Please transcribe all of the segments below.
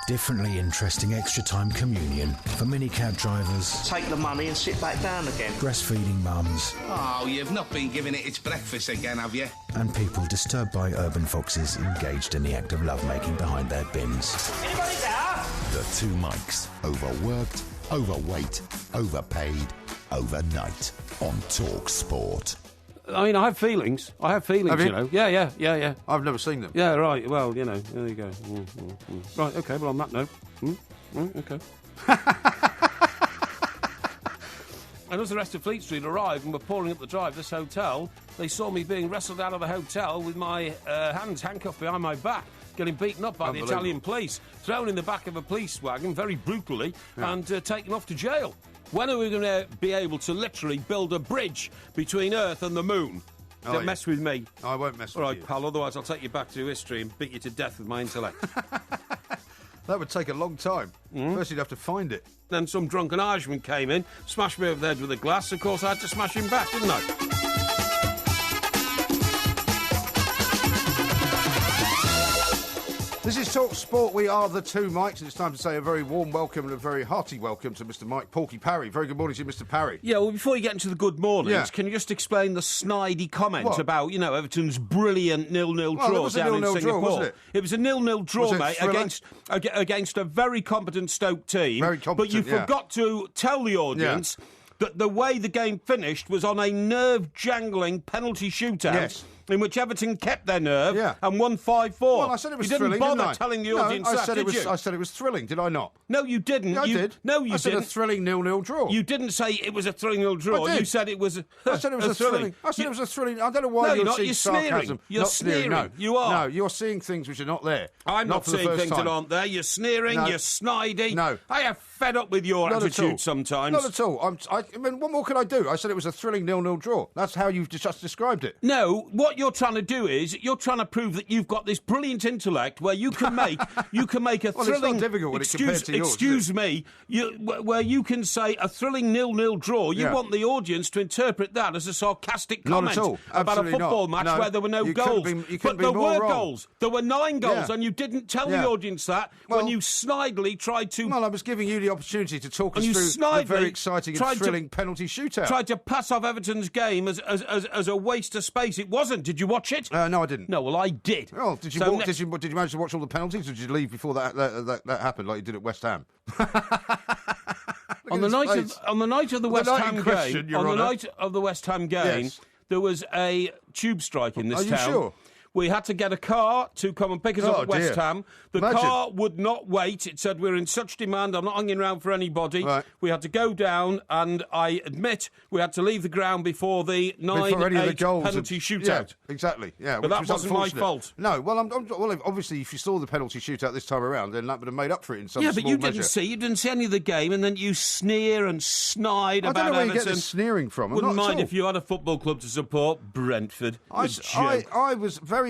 Differently interesting extra time communion for minicab drivers. Take the money and sit back down again. Breastfeeding mums. Oh, you've not been giving it its breakfast again, have you? And people disturbed by urban foxes engaged in the act of lovemaking behind their bins. Anybody there? The two Mikes. Overworked, overweight, overpaid, overnight. On Talk Sport. I mean, I have feelings. Have you? You know. Yeah. I've never seen them. Yeah, right. Well, you know, there you go. Right, okay, well, on that note. Okay. And as the rest of Fleet Street arrived and were pouring up the drive to this hotel, they saw me being wrestled out of the hotel with my hands handcuffed behind my back, getting beaten up by the Italian police, thrown in the back of a police wagon very brutally, and taken off to jail. When are we going to be able to literally build a bridge between Earth and the moon? Don't mess with me. I won't mess with you. All right, pal, otherwise I'll take you back to history and beat you to death with my intellect. That would take a long time. First you'd have to find it. Then some drunken Irishman came in, smashed me over the head with a glass. Of course, I had to smash him back, didn't I? This is Talk Sport. We are the two Mikes, and it's time to say a very warm welcome and a very hearty welcome to Mr. Mike Porky Parry. Very good morning to you, Mr. Parry. Yeah, well, before you get into the good mornings, can you just explain the snidey comment about, you know, Everton's brilliant 0-0 draw down in Singapore? Draw, wasn't it? It was a 0-0 draw, mate, against a very competent Stoke team. Very competent, but you forgot to tell the audience that the way the game finished was on a nerve-jangling penalty shootout. Yes. In which Everton kept their nerve and won 5-4. Well, I said it was thrilling, You didn't bother I? telling the audience that, did you? I said it was thrilling, did I not? No, you didn't. Yeah, I did. No, you I said didn't. a thrilling 0-0 draw. You didn't say it was a thrilling 0-0 draw. I did. You said it was I said it was a thrilling. I said it was a thrilling. I don't know why you're seeing sarcasm. You're sneering. No, you are. No, you're seeing things which are not there. I'm not seeing things that aren't there. You're sneering. No. You're snidey. No. I have fed up with your attitude sometimes. Not at all. I mean, what more can I do? I said it was a thrilling 0-0 draw. That's how you've just described it. No, what you're trying to do is you're trying to prove that you've got this brilliant intellect where you can make a well, thrilling. It's not difficult when it compared to yours. Excuse me, where you can say a thrilling 0-0 draw. You want the audience to interpret that as a sarcastic comment not at all. about a football match where there were no goals. But there were goals. There were 9 goals, and you didn't tell the audience that when you snidely tried to. Well, I was giving you the opportunity to talk us through the very exciting and thrilling penalty shootout. Tried to pass off Everton's game as a waste of space. It wasn't. Did you watch it? No, I didn't. No, well, I did. Oh, did you manage to watch all the penalties, or did you leave before that happened, like you did at West Ham? on the night of the West Ham game, there was a tube strike in this town. Are you sure? We had to get a car to come and pick us up at West Ham. The car would not wait. It said, we're in such demand, I'm not hanging around for anybody. Right. We had to go down, and I admit we had to leave the ground before the 9-8 penalty shootout. Yeah, exactly, yeah. But that wasn't my fault. No, well, obviously, if you saw the penalty shootout this time around, then that would have made up for it in some small measure. Yeah, but you didn't see any of the game, and then you sneer and snide about Everton. I don't know where you get the sneering from. Wouldn't mind if you had a football club to support, Brentford. I was very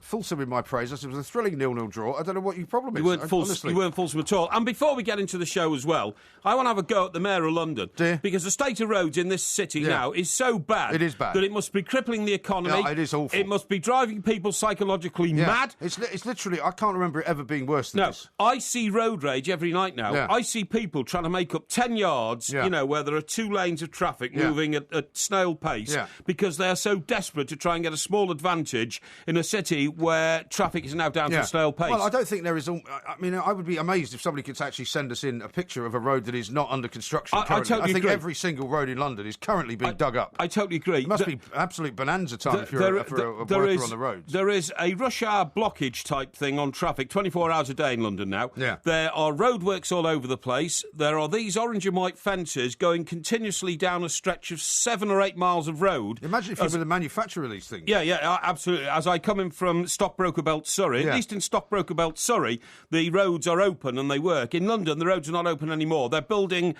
fulsome in my praise. It was a thrilling 0-0 draw. I don't know what your problem is. You weren't fulsome at all. And before we get into the show as well, I want to have a go at the Mayor of London. Because the state of roads in this city now is so bad. It is bad. That it must be crippling the economy. Yeah, it is awful. It must be driving people psychologically mad. It's literally, I can't remember it ever being worse than this. I see road rage every night now. Yeah. I see people trying to make up 10 yards, where there are 2 lanes of traffic moving at snail pace because they are so desperate to try and get a small advantage in a city where traffic is now down to snail pace. Well, I don't think there is. I mean, I would be amazed if somebody could actually send us in a picture of a road that is not under construction currently. I think every single road in London is currently being dug up. I totally agree. It must be absolute bonanza time if you're a worker on the roads. There is a rush hour blockage type thing on traffic 24 hours a day in London now. Yeah. There are roadworks all over the place. There are these orange and white fences going continuously down a stretch of 7 or 8 miles of road. Imagine if you were the manufacturer of these things. Yeah, absolutely. As I come in from Stockbroker Belt, Surrey, at least in Stockbroker Belt, Surrey, the roads are open and they work. In London, the roads are not open anymore. They're building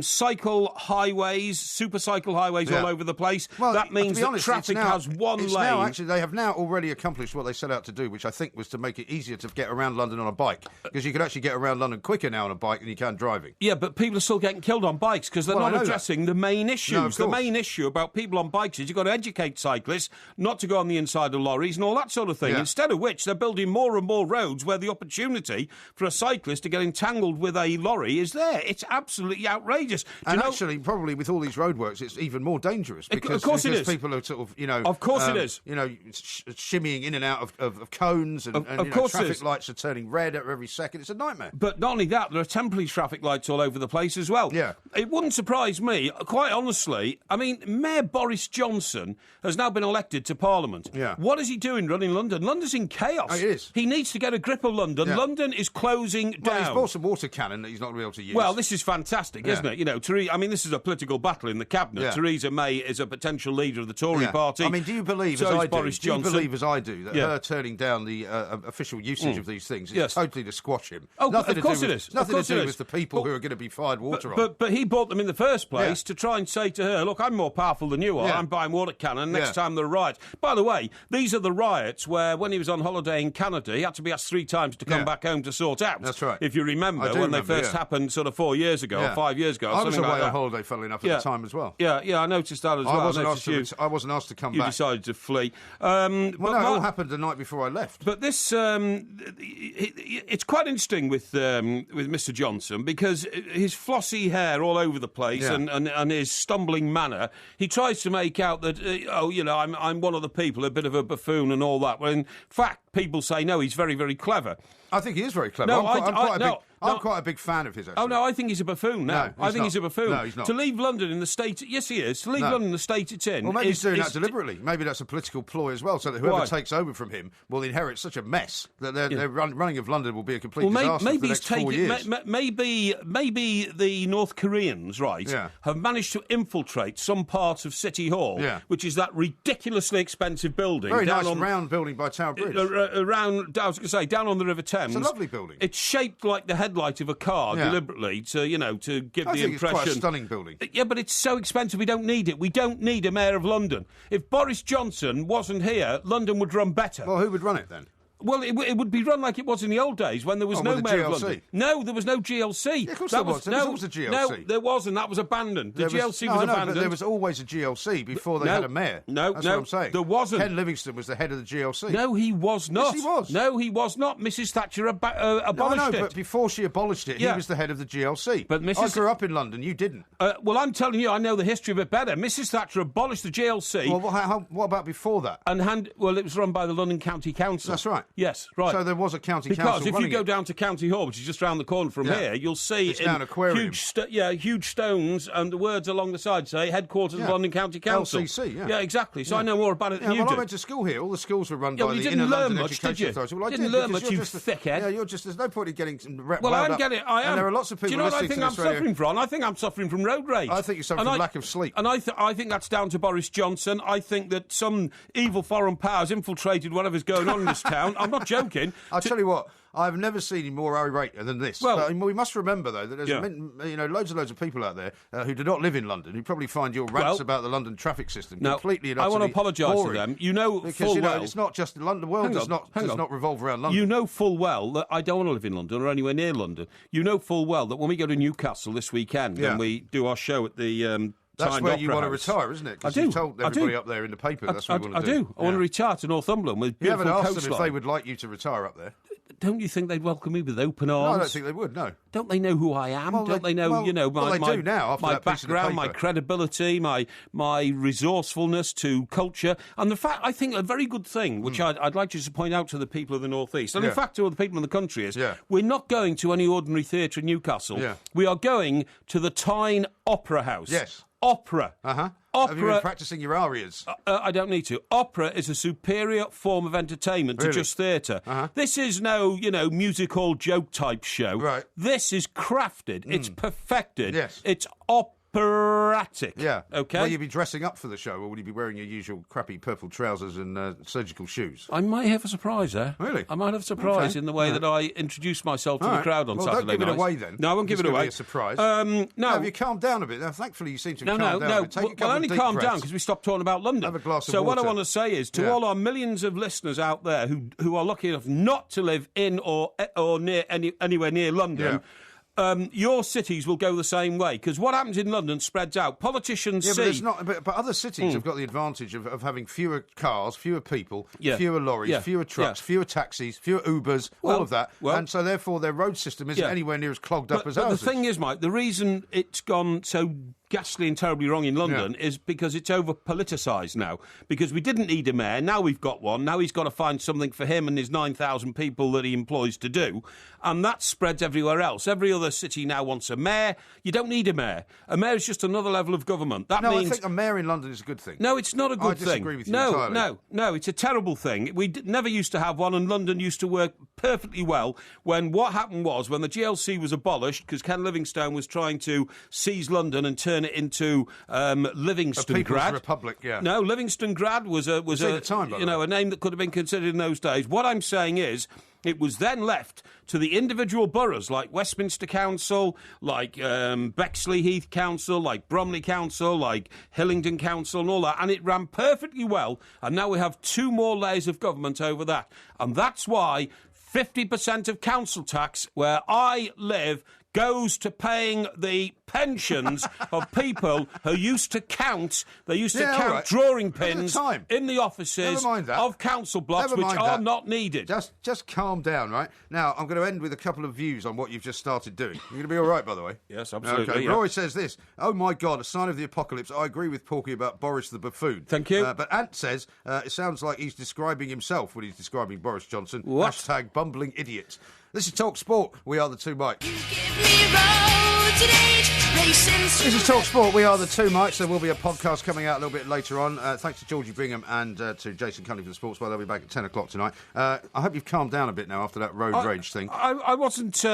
cycle highways, super cycle highways all over the place. Well, that means that traffic has one lane. They have now already accomplished what they set out to do, which I think was to make it easier to get around London on a bike, because you can actually get around London quicker now on a bike than you can driving. Yeah, but people are still getting killed on bikes because they're not addressing the main issues. The main issue about people on bikes is you've got to educate cyclists not to go on the inside side of lorries and all that sort of thing. Yeah. Instead of which, they're building more and more roads where the opportunity for a cyclist to get entangled with a lorry is there. It's absolutely outrageous. Actually, probably with all these roadworks, it's even more dangerous because, of course it is. People are sort of, Of course it is. Shimmying in and out of cones and traffic lights are turning red every second. It's a nightmare. But not only that, there are temporary traffic lights all over the place as well. Yeah. It wouldn't surprise me, quite honestly. I mean, Mayor Boris Johnson has now been elected to Parliament. Yeah. What is he doing running London? London's in chaos. Oh, it is. He needs to get a grip of London. Yeah. London is closing Well, down. he's bought some water cannon that he's not going to be able to use. Well, this is fantastic, isn't it? You know, this is a political battle in the cabinet. Yeah. Theresa May is a potential leader of the Tory party. I mean, do you believe, so as I is Boris do, Johnson. you believe as I do, that her turning down the official usage of these things is totally to squash him? Oh, nothing of course to do it with, is. Nothing Of course to do it with is. the people who are going to be fired water on. But he bought them in the first place to try and say to her, look, I'm more powerful than you are. I'm buying water cannon. Next time there are riots. By the way, these are the riots where, when he was on holiday in Canada, he had to be asked 3 times to come back home to sort out. That's right. If you remember, when they first happened sort of 4 years ago or 5 years ago. I was away like on holiday, funnily enough, at the time as well. Yeah, I noticed that as well. I wasn't asked to come you back. You decided to flee. It all happened the night before I left. But this, it's quite interesting with Mr. Johnson, because his flossy hair all over the place and his stumbling manner, he tries to make out that, I'm one of the people, a bit of a buffoon and all that. When in fact, people say, no, he's very, very clever. I think he is very clever. No, I'm quite a big fan of his, actually. Oh, no, I think he's a buffoon now. No, I think he's a buffoon. No, he's not. To leave London in the state... Yes, he is. To leave London in the state it's in... Well, maybe he's doing that deliberately. Maybe that's a political ploy as well, so that whoever takes over from him will inherit such a mess that their running of London will be a complete disaster for the next 4 years. Maybe the North Koreans, have managed to infiltrate some part of City Hall, which is that ridiculously expensive building. Very nice round building by Tower Bridge. I was going to say, down on the River Thames. It's a lovely building. It's shaped like the headlight of a car deliberately to give the impression. It's quite a stunning building. Yeah, but it's so expensive. We don't need it. We don't need a mayor of London. If Boris Johnson wasn't here, London would run better. Well, who would run it then? Well, it would be run like it was in the old days when there was no mayor of London. No, there was no GLC. Yeah, of course there was. There was always a GLC. No, there wasn't. That was abandoned. The GLC was abandoned. But there was always a GLC before they had a mayor. No, That's what I'm saying. There wasn't. Ken Livingstone was the head of the GLC. No, he was not. Yes, he was. No, he was not. Mrs. Thatcher abolished it. But before she abolished it, he was the head of the GLC. But I grew up in London. You didn't. Well, I'm telling you, I know the history of it better. Mrs. Thatcher abolished the GLC. Well, what about before that? It was run by the London County Council. That's right. Yes, right. So there was a county council. Because if you go down to County Hall, which is just round the corner from here, you'll see it's now an aquarium. huge stones, and the words along the side say headquarters of London County Council. LCC, yeah, exactly. So I know more about it than you do. I went to school here. All the schools were run by the Inner London Education Authority. Well, I didn't learn much, you thickhead. Yeah, there's no point in getting Well, I get it. I am. And there are lots of people. Do you know what I think I'm suffering from? I think I'm suffering from road rage. I think you're suffering from lack of sleep. And I think that's down to Boris Johnson. I think that some evil foreign powers infiltrated whatever's going on in this town. I'm not joking. I'll tell you what. I've never seen him more irate than this. Well, but we must remember, though, that there's loads and loads of people out there who do not live in London who probably find your rants about the London traffic system completely and utterly I want to apologise to them. You know full well... it's not just London. The world does not revolve around London. You know full well that I don't want to live in London or anywhere near London. You know full well that when we go to Newcastle this weekend and we do our show at the... That's where you want to retire, isn't it? Because you told everybody up there in the paper that's what you want to do. I do. I want to retire to Northumberland with beautiful coastline. You haven't asked them if they would like you to retire up there. Don't you think they'd welcome me with open arms? No, I don't think they would, no. Don't they know who I am? Well, don't they know, they do now, after my that piece of the background, my paper. credibility, my resourcefulness to culture? And the fact, I think a very good thing, which I'd like you to point out to the people of the North East, and in fact to all the people in the country, is we're not going to any ordinary theatre in Newcastle. Yeah. We are going to the Tyne Opera House. Yes. Opera. Uh-huh. Opera, have you been practising your arias? I don't need to. Opera is a superior form of entertainment to just theatre. Uh-huh. This is no, music hall joke type show. Right. This is crafted. It's perfected. Yes. It's operatic. Yeah. Okay. Will you be dressing up for the show, or will you be wearing your usual crappy purple trousers and surgical shoes? I might have a surprise there. Really? I might have a surprise in the way that I introduce myself to the crowd on Saturday night. Don't give it away then. No, I won't give it away. Be a surprise. No. Have you calmed down a bit? Now, thankfully, you seem to have calmed down a bit. Take a couple Well, only of deep calm down breaths. because we stopped talking about London. Have a glass of water. So what I want to say is to all our millions of listeners out there who are lucky enough not to live in or near anywhere near London. your cities will go the same way, because what happens in London spreads out. Politicians Yeah, see... but there's not. But other cities have got the advantage of having fewer cars, fewer people, Yeah. fewer lorries, Yeah. fewer trucks, Yeah. fewer taxis, fewer Ubers, all of that. well- And so, therefore, their road system isn't Yeah. anywhere near as clogged up as But ours. the thing is, Mike, the reason it's gone so ghastly and terribly wrong in London is because it's over-politicised now. Because we didn't need a mayor, now we've got one, now he's got to find something for him and his 9,000 people that he employs to do, and that spreads everywhere else. Every other city now wants a mayor. You don't need a mayor. A mayor is just another level of government. That No, means... I think a mayor in London is a good thing. No, it's not a good thing. I disagree with you entirely. No, it's a terrible thing. We never used to have one, and London used to work perfectly well when what happened was, when the GLC was abolished, because Ken Livingstone was trying to seize London and turn it into Livingston People's Grad. Republic, yeah. No, Livingston Grad was a name that could have been considered in those days. What I'm saying is, it was then left to the individual boroughs, like Westminster Council, like Bexley Heath Council, like Bromley Council, like Hillingdon Council and all that, and it ran perfectly well, and now we have 2 more layers of government over that. And that's why 50% of council tax, where I live, goes to paying the pensions of people who used to count. They used to count drawing pins in the offices of council blocks, which are not needed. Just calm down, right? Now, I'm going to end with a couple of views on what you've just started doing. You're going to be all right, by the way? Yes, absolutely. Okay. Yeah. Roy says this: "Oh my God, a sign of the apocalypse." I agree with Porky about Boris the buffoon. Thank you. But Ant says it sounds like he's describing himself when he's describing Boris Johnson. What? Hashtag bumbling idiot. This is Talk Sport. We are the 2 Mikes. This is Talk Sport. We are the 2 Mikes. There will be a podcast coming out a little bit later on. Thanks to Georgie Bingham and to Jason Cunliffe for the Sports Bar. They'll be back at 10 o'clock tonight. I hope you've calmed down a bit now after that road rage thing. I wasn't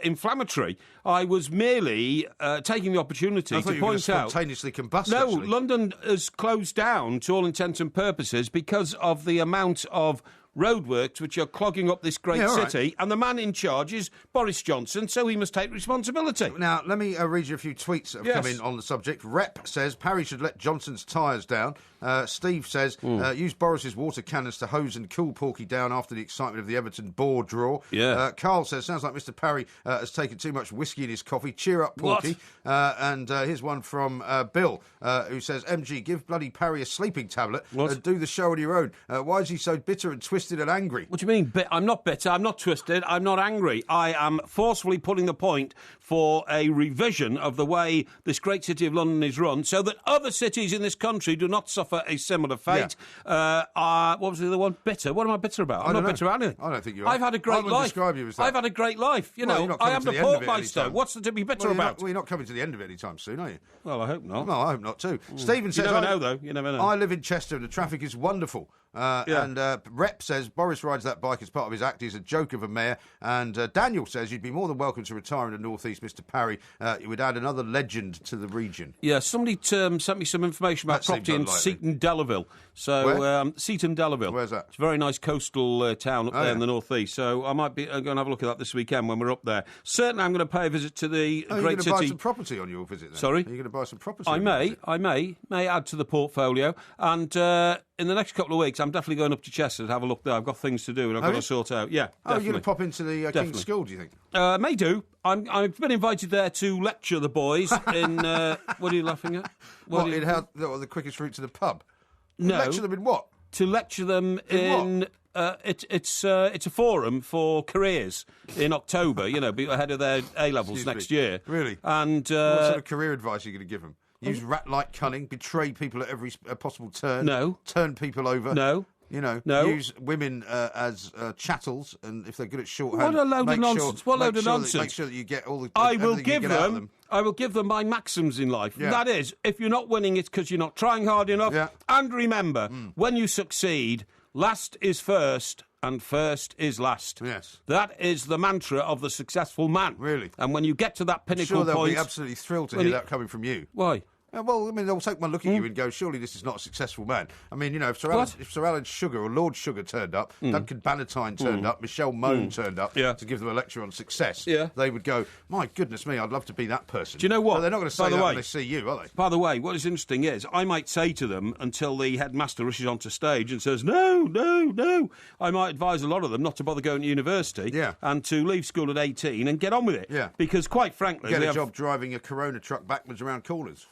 inflammatory. I was merely taking the opportunity I thought to you were point out. spontaneously combust. No, actually. London has closed down to all intents and purposes because of the amount of roadworks which are clogging up this great city, and the man in charge is Boris Johnson, so he must take responsibility. Now, let me read you a few tweets that have come in on the subject. Rep says Parry should let Johnson's tyres down. Steve says use Boris's water cannons to hose and cool Porky down after the excitement of the Everton ball draw. Yeah. Carl says sounds like Mr. Parry has taken too much whiskey in his coffee. Cheer up, Porky. And here's one from Bill who says, MG, give bloody Parry a sleeping tablet and do the show on your own. Why is he so bitter and twisted and angry? What do you mean? I'm not bitter, I'm not twisted, I'm not angry. I am forcefully putting the point for a revision of the way this great city of London is run so that other cities in this country do not suffer a similar fate. What was the other one? Bitter. What am I bitter about? I'm not bitter about anything. I don't think you are. I've had a great life. Describe you as that. I've had a great life. You know, I am the Portmeister. What's there to be bitter about? You're not coming to the end of it anytime soon, are you? Well, I hope not. Well, I hope not too. Stephen says... You never know, though. You never know. I live in Chester and the traffic is wonderful. And Rep says Boris rides that bike as part of his act. He's a joke of a mayor. And Daniel says you'd be more than welcome to retire in the North East, Mr. Parry. It would add another legend to the region. Yeah, somebody sent me some information about property in Seaton, Delaval. So, Seaton, Delaval. Where's that? It's a very nice coastal town up there in the North East. So I might be going to have a look at that this weekend when we're up there. Certainly I'm going to pay a visit to the great city. Are you going to buy some property on your visit then? Sorry? Are you going to buy some property? I may add to the portfolio. And in the next couple of weeks, I'm definitely going up to Chester to have a look there. I've got things to do and I've got to sort out. Yeah, definitely. Are you going to pop into the King's School, do you think? May do. I've been invited there to lecture the boys in... what are you laughing at? In how the quickest route to the pub? No. Lecture them in what? To lecture them in it's a forum for careers in October, ahead of their A-levels next year. Really? And what sort of career advice are you going to give them? Use rat-like cunning, betray people at every possible turn. No. Turn people over. No. No. Use women as chattels, and if they're good at shorthand, what a load of nonsense! Make sure that you get all the. I will give them my maxims in life. Yeah. That is, if you're not winning, it's because you're not trying hard enough. Yeah. And remember, when you succeed, last is first. And first is last. Yes. That is the mantra of the successful man. Really? And when you get to that pinnacle they'll point... be absolutely thrilled to hear that coming from you. Why? Well, I mean, they'll take one look at you and go, surely this is not a successful man. I mean, you know, if Sir Alan Sugar or Lord Sugar turned up, Duncan Bannatyne turned up, Michelle Mone turned up to give them a lecture on success, they would go, my goodness me, I'd love to be that person. Do you know what? But they're not going to say that when they see you, are they? By the way, what is interesting is I might say to them until the headmaster rushes onto stage and says, no, I might advise a lot of them not to bother going to university and to leave school at 18 and get on with it. Yeah. Because, quite frankly... Get a job driving a Corona truck backwards around corners.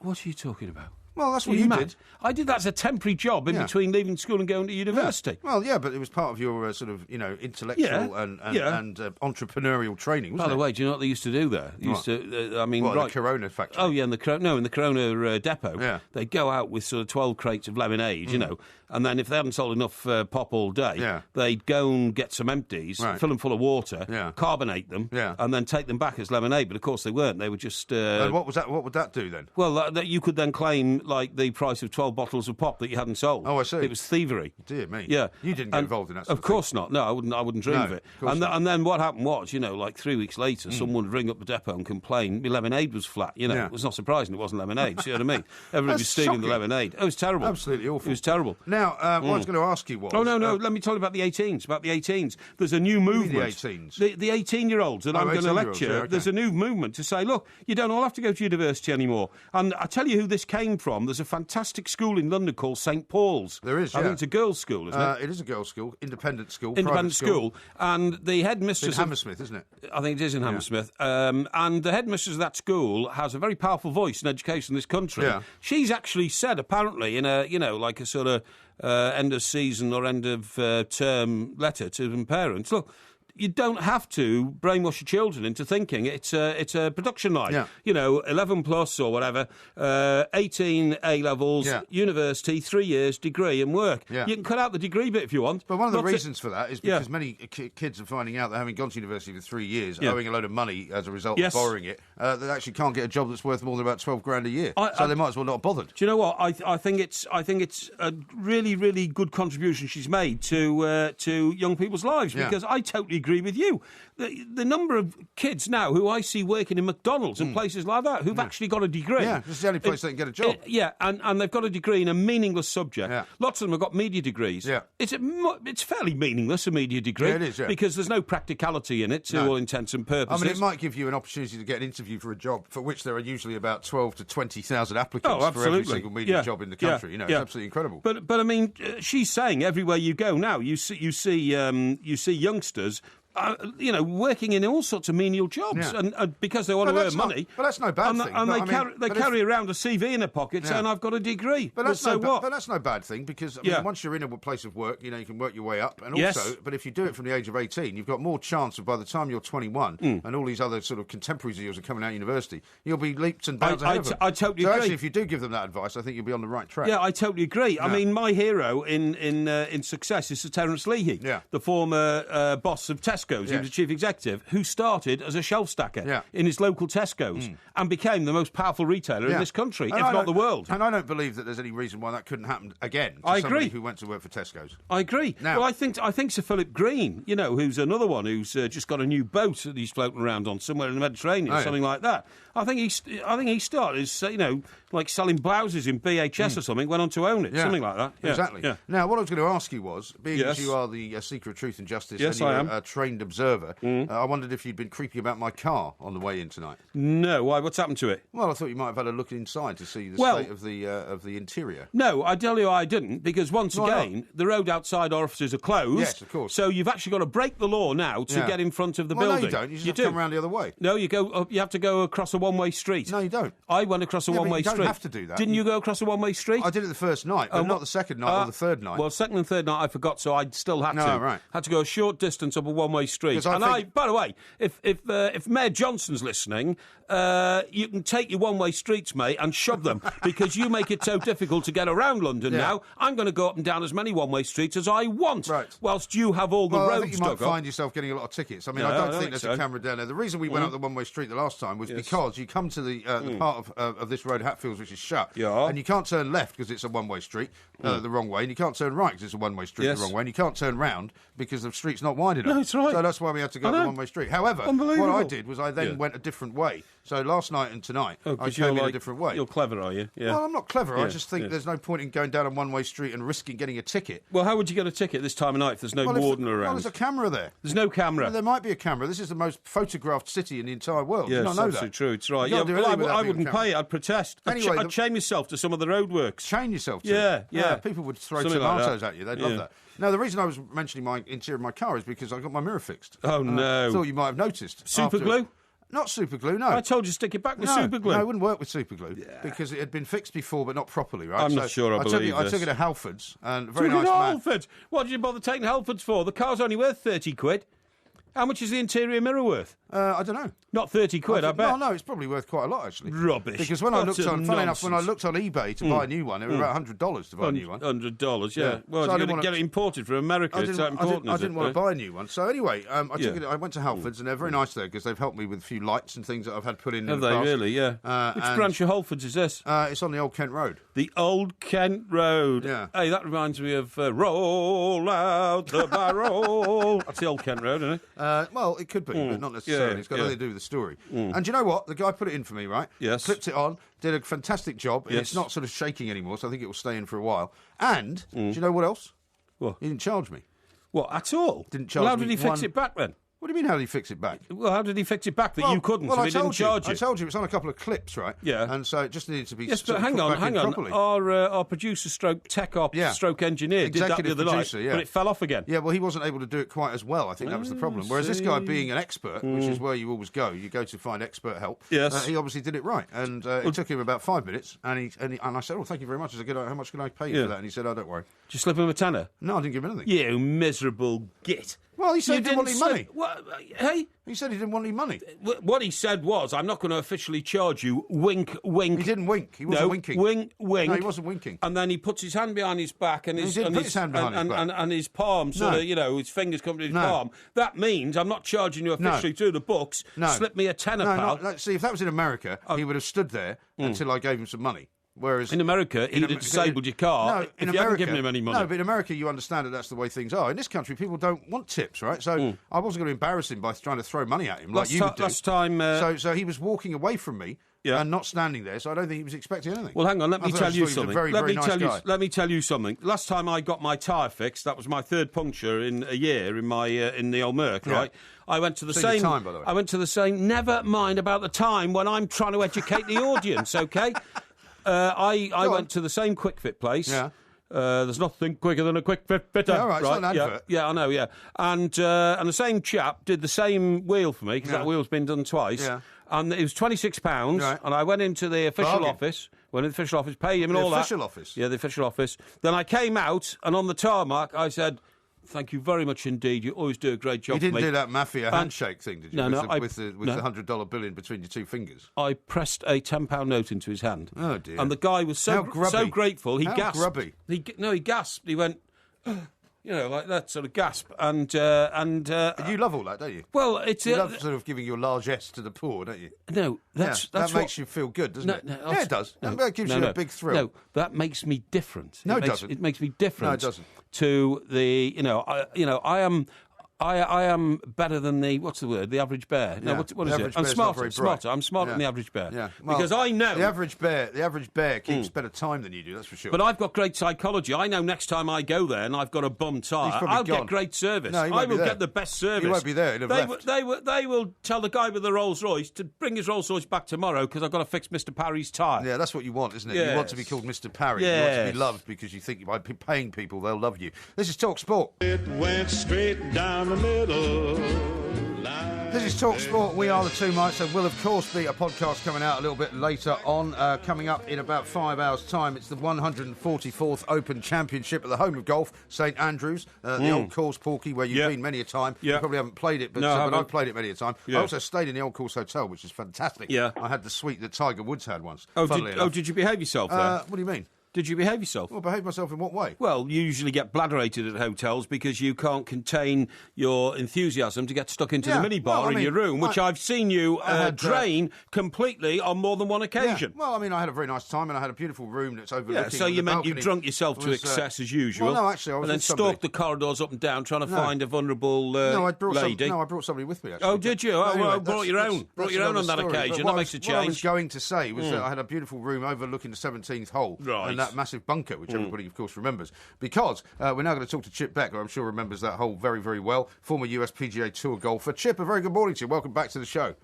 What are you talking about? Well, that's what you did. I did that as a temporary job in between leaving school and going to university. Yeah. Well, yeah, but it was part of your sort of, you know, intellectual and entrepreneurial training, wasn't it? By the way, do you know what they used to do there? They used to, the Corona factory? Oh, yeah, in the Corona depot, they'd go out with sort of 12 crates of lemonade, you know, and then if they hadn't sold enough pop all day, they'd go and get some empties, fill them full of water, carbonate them, and then take them back as lemonade. But, of course, they weren't. They were just... and what would that do, then? Well, you could then claim, like, the price of 12 bottles of pop that you hadn't sold. Oh, I see. It was thievery. Dear me. Yeah. You didn't get involved in that sort of course not. No, I wouldn't dream of it. And then what happened was, you know, like 3 weeks later, someone would ring up the depot and complain my lemonade was flat. You know, it was not surprising it wasn't lemonade. See what I mean? Everybody was stealing the lemonade. It was terrible. Absolutely awful. It was terrible. Now, what I was going to ask you was... Oh, no, let me tell you about the 18s. There's a new movement. The 18s? The 18-year-olds that I'm going to lecture. Yeah, okay. There's a new movement to say, look, you don't all have to go to university anymore. And I tell you who this came from. There's a fantastic school in London called St Paul's. There is, I think it's a girls' school, isn't it? It is a girls' school, independent school, independent school. And the headmistress... It's in Hammersmith, isn't it? I think it is in Hammersmith. And the headmistress of that school has a very powerful voice in education in this country. Yeah. She's actually said, apparently, in a, you know, like a sort of end of season or end of term letter to them parents, look, you don't have to brainwash your children into thinking it's a production line. Yeah. You know, 11 plus or whatever, 18 A-levels, university, 3 years, degree and work. Yeah. You can cut out the degree bit if you want. But one of the reasons for that is because many kids are finding out that having gone to university for 3 years, owing a load of money as a result of borrowing it, they actually can't get a job that's worth more than about 12 grand a year. So they might as well not have bothered. Do you know what? I think it's a really, really good contribution she's made to young people's lives because I totally agree with you. The number of kids now who I see working in McDonald's and places like that who've actually got a degree. Yeah, this is the only place they can get a job. And they've got a degree in a meaningless subject. Yeah. Lots of them have got media degrees. Yeah. It's fairly meaningless, a media degree. Yeah, it is, because there's no practicality in it to all intents and purposes. I mean, it might give you an opportunity to get an interview for a job for which there are usually about 12 to 20,000 applicants for every single media job in the country. You know, it's absolutely incredible. But I mean, she's saying everywhere you go now, you see youngsters working in all sorts of menial jobs, and because they want to earn money. But that's no bad thing. And they carry around a CV in their pocket saying, I've got a degree. But that's no bad thing, because I mean, once you're in a place of work, you know, you can work your way up. And also, but if you do it from the age of 18, you've got more chance of by the time you're 21 and all these other sort of contemporaries of yours are coming out of university, you'll be leaps and bounds ahead of them. I totally agree. Actually, if you do give them that advice, I think you'll be on the right track. Yeah, I totally agree. I mean, my hero in success is Sir Terence Leahy, the former boss of Tesco's. He was the chief executive, who started as a shelf stacker in his local Tesco's and became the most powerful retailer in this country, if not the world. And I don't believe that there's any reason why that couldn't happen again to I somebody agree. who went to work for Tesco's. I agree. Now, well, I think Sir Philip Green, you know, who's another one who's just got a new boat that he's floating around on somewhere in the Mediterranean, something like that. I think he started as, like selling blouses in BHS or something, went on to own it, something like that. Yeah. Exactly. Yeah. Now, what I was going to ask you was, being as you are the seeker of truth and justice and you're a trained observer, I wondered if you'd been creepy about my car on the way in tonight. No, why? What's happened to it? Well, I thought you might have had a look inside to see the state of the interior. No, I tell you I didn't, because once again, the road outside our offices are closed. Yes, of course. So you've actually got to break the law now to get in front of the building. No, you don't. You just have to come around the other way. No, you have to go across a one-way street. No, you don't. I went across a one-way street. You don't have to do that. Didn't you go across a one-way street? I did it the first night, but not the second night or the third night. Well, second and third night I forgot, so I still had to. No, right. Had to go a short distance up a one-way street. By the way, if Mayor Johnson's listening, you can take your one-way streets, mate, and shove them, because you make it so difficult to get around London now. I'm going to go up and down as many one-way streets as I want, whilst you have all the roads dug up. I think you might find yourself getting a lot of tickets. I mean, I don't think there's a camera down there. The reason we went up the one-way street the last time was because you come to the part of this road, Hatfields, which is shut, and you can't turn left because it's a one-way street the wrong way, and you can't turn right because it's a one-way street the wrong way, and you can't turn round because the street's not wide enough. No, it's right. So that's why we had to go up the one-way street. However, what I did was I then went a different way. So last night and tonight, I came in a different way. You're clever, are you? Yeah. Well, I'm not clever. I just think there's no point in going down a one-way street and risking getting a ticket. Well, how would you get a ticket this time of night if there's no warden around? Well, there's a camera there. There's no camera. Well, there might be a camera. This is the most photographed city in the entire world. Yes, you don't know that's that. True. It's right. You Yeah, can't do anything I without wouldn't being on pay. I'd protest. Anyway, I'd chain myself to some of the roadworks. Chain yourself to it? Yeah. People would throw Something tomatoes like at you. They'd love that. Now, the reason I was mentioning my interior of my car is because I got my mirror fixed. Oh, no. I thought you might have noticed. Super glue? Not super glue, no. I told you to stick it back with super glue. No, it wouldn't work with super glue because it had been fixed before, but not properly, right? I'm not sure I believe I took it to Halfords, and a very nice man. Halfords? What did you bother taking Halfords for? The car's only worth 30 quid. How much is the interior mirror worth? I don't know. Not 30 quid, I bet. No, it's probably worth quite a lot, actually. Rubbish. Because when I looked on, funny enough, when I looked on eBay to buy a new one, it was about $100 to buy a new one. $100, yeah. Well, So you're going to get it imported from America. It's that important, I didn't want to buy a new one. So anyway, I went to Halfords, and they're very nice there because they've helped me with a few lights and things that I've had put in. Have the they past. really? Yeah. Which branch of Halfords is this? It's on the Old Kent Road. The Old Kent Road. Yeah. Hey, that reminds me of Roll Out the Barrel. That's the Old Kent Road, isn't it? Well, it could be, but not necessarily. Yeah, it's got nothing to do with the story. And do you know what? The guy put it in for me, right? Yes. Clipped it on, did a fantastic job, and Yes. it's not sort of shaking anymore, so I think it will stay in for a while. And, do you know what else? What? He didn't charge me. What, at all? Didn't charge Well, how me did he fix one- it back then? What do you mean, how did he fix it back? Well, how did he fix it back that you couldn't, well, so I he didn't told charge you? I told you, it's on a couple of clips, right? Yeah. And so it just needed to be Yes, sort but of put back in properly. Our producer stroke tech op stroke engineer did that the Executive other producer, night, yeah. but it fell off again. Yeah, well, he wasn't able to do it quite as well. I think that was the problem. Whereas this guy, being an expert, which is where you always go, you go to find expert help. Yes. He obviously did it right, and it took him about 5 minutes. And I said, "Oh, thank you very much." I said, "How much can I pay you for that?" And he said, "Oh, don't worry." Did you slip him a tenner? No, I didn't give him anything. You miserable git. Well, he said You he didn't want any money. What? Hey? He said he didn't want any money. What he said was, I'm not going to officially charge you. Wink, wink. He didn't wink. He wasn't winking. Wink, wink. No, he wasn't winking. And then he puts his hand behind his back and his, He didn't and put his, his hand behind his back. and his palm, sort No. of, his fingers come to his No. palm. That means I'm not charging you officially through the books. No. Slip me a tenner, pal. No, see, if that was in America, he would have stood there until I gave him some money. Whereas In America, he'd have disabled your car if you hadn't given him any money. No, but in America, you understand that that's the way things are. In this country, people don't want tips, right? So I wasn't going to embarrass him by trying to throw money at him like you would do. Last time... So he was walking away from me and not standing there, so I don't think he was expecting anything. Well, hang on, let me tell you he was a something. very, very nice guy. Let me tell you something. Last time I got my tyre fixed, that was my third puncture in a year in my in the old Merc, right? I went to the Seen same the time, by the way. I went to the same. Never mind about the time when I'm trying to educate the audience, okay? I went to the same quick fit place. Yeah. There's nothing quicker than a quick fit fitter. Yeah, all right, it's not an advert. Yeah, I know, yeah. And the same chap did the same wheel for me, because that wheel's been done twice. Yeah. And it was £26, Right. and I went into the official Bargain. office, paid him and The all that. official office? Yeah, the official office. Then I came out, and on the tarmac, I said, "Thank you very much indeed. You always do a great job You didn't for me." do that mafia handshake thing, did you? No, with the $100 bill in between your two fingers. I pressed a £10 note into his hand. Oh, dear. And the guy was so How grubby. so grateful, he How gasped. grubby. He gasped. He went, like that sort of gasp. And you love all that, don't you? well, it's You love sort of giving your largesse to the poor, don't you? no, that's that what, makes you feel good, doesn't it? No, yeah, it does. That gives you a big thrill. No, that makes me different. No, it doesn't. It makes me different. No, it doesn't. To the, I am better than the, what's the word? The average bear. No, Yeah. what The is it? average I'm bear's not very smarter. bright. I'm smarter than the Yeah. average bear. Yeah, well, because I know the average bear keeps better time than you do. That's for sure. But I've got great psychology. I know next time I go there and I've got a bum tyre, probably I'll gone. get great service. No, he won't I be will there. get the best service. He won't be there. He'll have left. They will tell the guy with the Rolls Royce to bring his Rolls Royce back tomorrow because I've got to fix Mr. Parry's tyre. Yeah, that's what you want, isn't it? You want to be Yes. called Mr. Parry. You want to Yes. be loved because you think by paying people they'll love you. This is Talk Sport. It went straight down the middle. This is Talk Sport. We are the two mics. There will, of course, be a podcast coming out a little bit later on. Coming up in about 5 hours' time, it's the 144th Open Championship at the home of golf, St Andrews, the old course, Porky, where you've been many a time. Yeah. You probably haven't played it, but, No, I but haven't. I've played it many a time. Yeah. I also stayed in the old course hotel, which is fantastic. Yeah. I had the suite that Tiger Woods had once. Oh, funnily enough. did you behave yourself then? What do you mean? Did you behave yourself? Well, behave myself in what way? Well, you usually get bladderated at hotels because you can't contain your enthusiasm to get stuck into the minibar in your room, which I've seen you drain completely on more than one occasion. Yeah. Well, I mean, I had a very nice time, and I had a beautiful room that's overlooking. Yeah, so you meant you drunk yourself to excess as usual. Well, no, actually, I was and then stalked the corridors up and down trying to find a vulnerable lady. I brought somebody with me. Actually. Oh, did you? Anyway, brought your own. Brought your own on that occasion. That makes a change. What I was going to say was that I had a beautiful room overlooking the 17th hole and that massive bunker, which everybody, of course, remembers. Because we're now going to talk to Chip Beck, who I'm sure remembers that hole very, very well. Former US PGA Tour golfer. Chip, a very good morning to you. Welcome back to the show.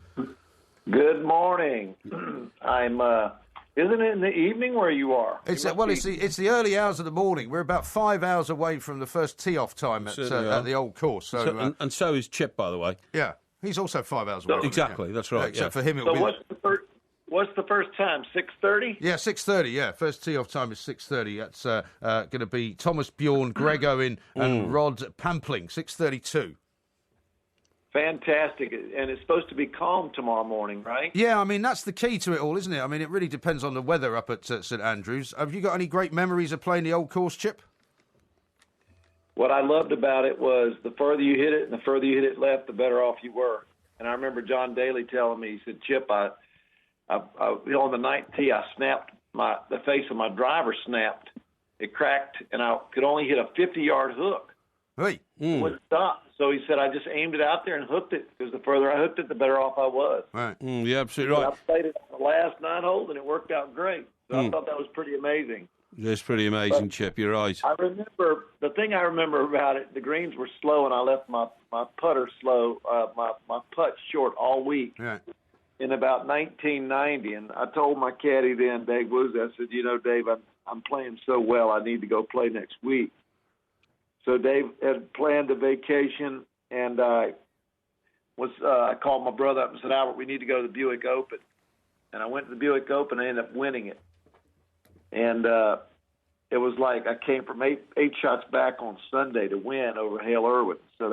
Good morning. Isn't it in the evening where you are? It's the early hours of the morning. We're about 5 hours away from the first tee-off time at the old course. So, and so is Chip, by the way. Yeah, he's also 5 hours away. Exactly, that's right. Except for him, it'll be... What's the first time? 6:30? Yeah, 6:30. Yeah, first tee-off time is 6:30. That's going to be Thomas Bjorn, Greg Owen, and Rod Pampling. 6:32. Fantastic. And it's supposed to be calm tomorrow morning, right? Yeah, I mean, that's the key to it all, isn't it? I mean, it really depends on the weather up at St Andrews. Have you got any great memories of playing the old course, Chip? What I loved about it was the further you hit it and the further you hit it left, the better off you were. And I remember John Daly telling me, he said, Chip, I on the ninth tee, I snapped the face of my driver snapped. It cracked, and I could only hit a 50-yard hook. Hey. It wouldn't stop. So he said, I just aimed it out there and hooked it, because the further I hooked it, the better off I was. Right. Yeah, absolutely right. I played it on the last 9 holes, and it worked out great. So I thought that was pretty amazing. It's pretty amazing, Chip. You're right. I remember, the thing I remember about it, the greens were slow, and I left my putter slow, my putt short all week. Yeah. In about 1990, and I told my caddy then, Dave Woods, I said, Dave, I'm playing so well, I need to go play next week. So Dave had planned a vacation, and I called my brother up and said, Albert, we need to go to the Buick Open. And I went to the Buick Open, and I ended up winning it. And it was like I came from eight shots back on Sunday to win over Hale Irwin. So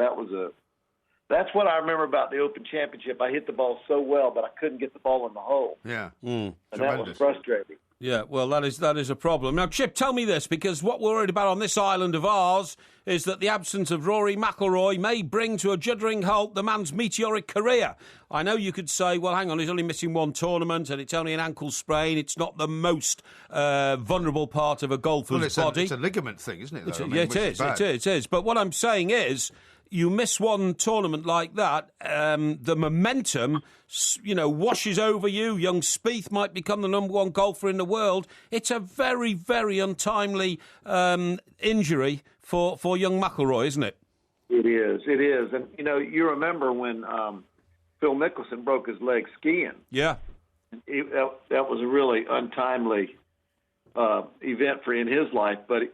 that's what I remember about the Open Championship. I hit the ball so well, but I couldn't get the ball in the hole. Yeah. And that was frustrating. Yeah, well, that is a problem. Now, Chip, tell me this, because what we're worried about on this island of ours is that the absence of Rory McIlroy may bring to a juddering halt the man's meteoric career. I know you could say, well, hang on, he's only missing one tournament and it's only an ankle sprain. It's not the most vulnerable part of a golfer's body. It's a ligament thing, isn't it? It is. But what I'm saying is, you miss one tournament like that, the momentum, washes over you. Young Spieth might become the number one golfer in the world. It's a very, very untimely injury for young McIlroy, isn't it? It is. And, you remember when Phil Mickelson broke his leg skiing. Yeah. That was a really untimely event in his life, but it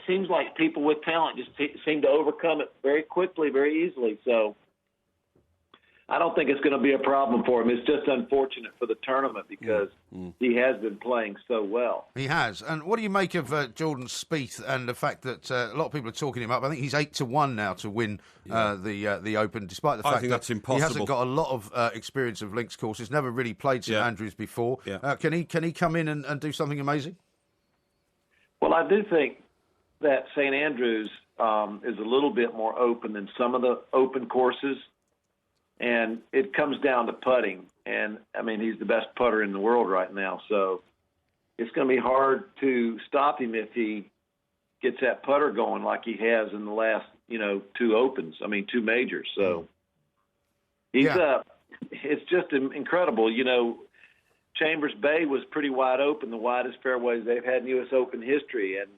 seems like people with talent just seem to overcome it very quickly, very easily. So I don't think it's going to be a problem for him. It's just unfortunate for the tournament because he has been playing so well. He has. And what do you make of Jordan Spieth and the fact that a lot of people are talking him up? I think he's 8-1 now to win the Open, despite the fact that's that impossible. He hasn't got a lot of experience of links courses. Never really played St Andrews before. Yeah. Can he come in and do something amazing? Well, I do think that St. Andrews is a little bit more open than some of the open courses, and it comes down to putting. And, he's the best putter in the world right now, so it's going to be hard to stop him if he gets that putter going like he has in the last, 2 majors. So it's just incredible. Chambers Bay was pretty wide open, the widest fairways they've had in U.S. Open history, and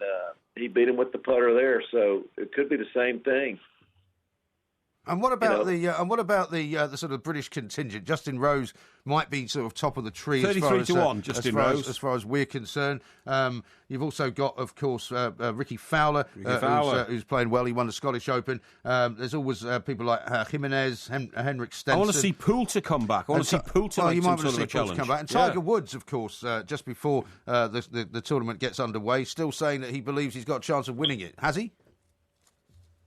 he beat him with the putter there. So it could be the same thing. And what about the sort of British contingent? Justin Rose might be sort of top of the tree 33-1. Justin Rose, as far as we're concerned. You've also got, of course, Ricky Fowler, who's playing well. He won the Scottish Open. There's always people like Jimenez, Henrik Stenson. I want to see Poulter come back. I want to see Poulter make some sort of a challenge. Come back. And Tiger Woods, of course, just before the tournament gets underway, still saying that he believes he's got a chance of winning it. Has he?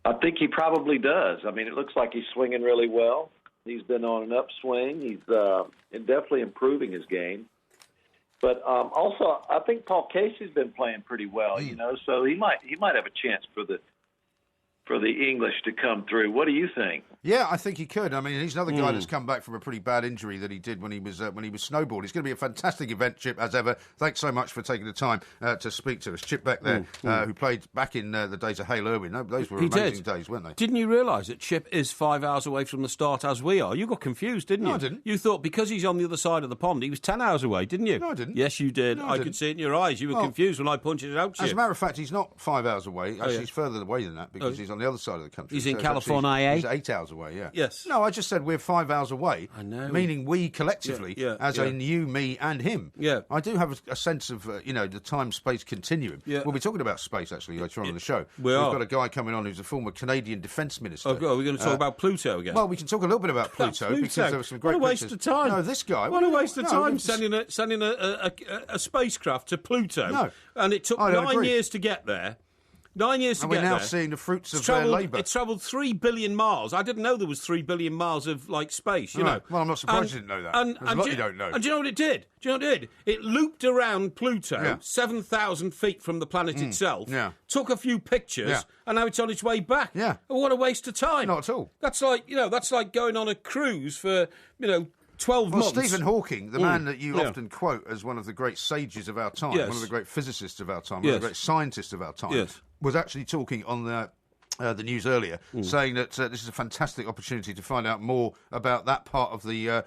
I think he probably does. It looks like he's swinging really well. He's been on an upswing. He's definitely improving his game. But also, I think Paul Casey's been playing pretty well, so he might have a chance for the English to come through. What do you think? Yeah, I think he could. I mean, he's another guy that's come back from a pretty bad injury that he did when he was snowboarding. It's going to be a fantastic event, Chip, as ever. Thanks so much for taking the time to speak to us. Chip back there, who played back in the days of Hale Irwin. Those were amazing days, weren't they? Didn't you realise that Chip is 5 hours away from the start as we are? You got confused, didn't you? No, I didn't. You thought because he's on the other side of the pond, he was 10 hours away, didn't you? No, I didn't. Yes, you did. No, I could see it in your eyes. You were confused when I pointed it out to you. As a matter of fact, he's not 5 hours away. Actually, he's further away than that because he's on the other side of the country. He's in California. He's 8 hours away, yeah. Yes. No, I just said we're 5 hours away. I know. Meaning we collectively, as in you, me, and him. Yeah. I do have a sense of, the time-space continuum. Yeah. We'll be talking about space, actually, later on in the show. We've got a guy coming on who's a former Canadian Defence Minister. Oh, God, we're going to talk about Pluto again. Well, we can talk a little bit about Pluto because there were some great What a waste pictures. of time. No, this guy. What a waste of time sending a spacecraft to Pluto. No. And it took 9 years to get there. 9 years to get there. And we're now seeing the fruits of their labour. It travelled 3 billion miles. I didn't know there was 3 billion miles of, space, you know. Well, I'm not surprised you didn't know that. There's a lot you don't know. And do you know what it did? It looped around Pluto, 7,000 feet from the planet itself, took a few pictures, and now it's on its way back. Yeah. What a waste of time. Not at all. That's like going on a cruise for, 12 months. Stephen Hawking, the man that you often quote as one of the great sages of our time, Yes. one of the great physicists of our time, one of the great scientists of our time, was actually talking on the news earlier, saying that this is a fantastic opportunity to find out more about that part of the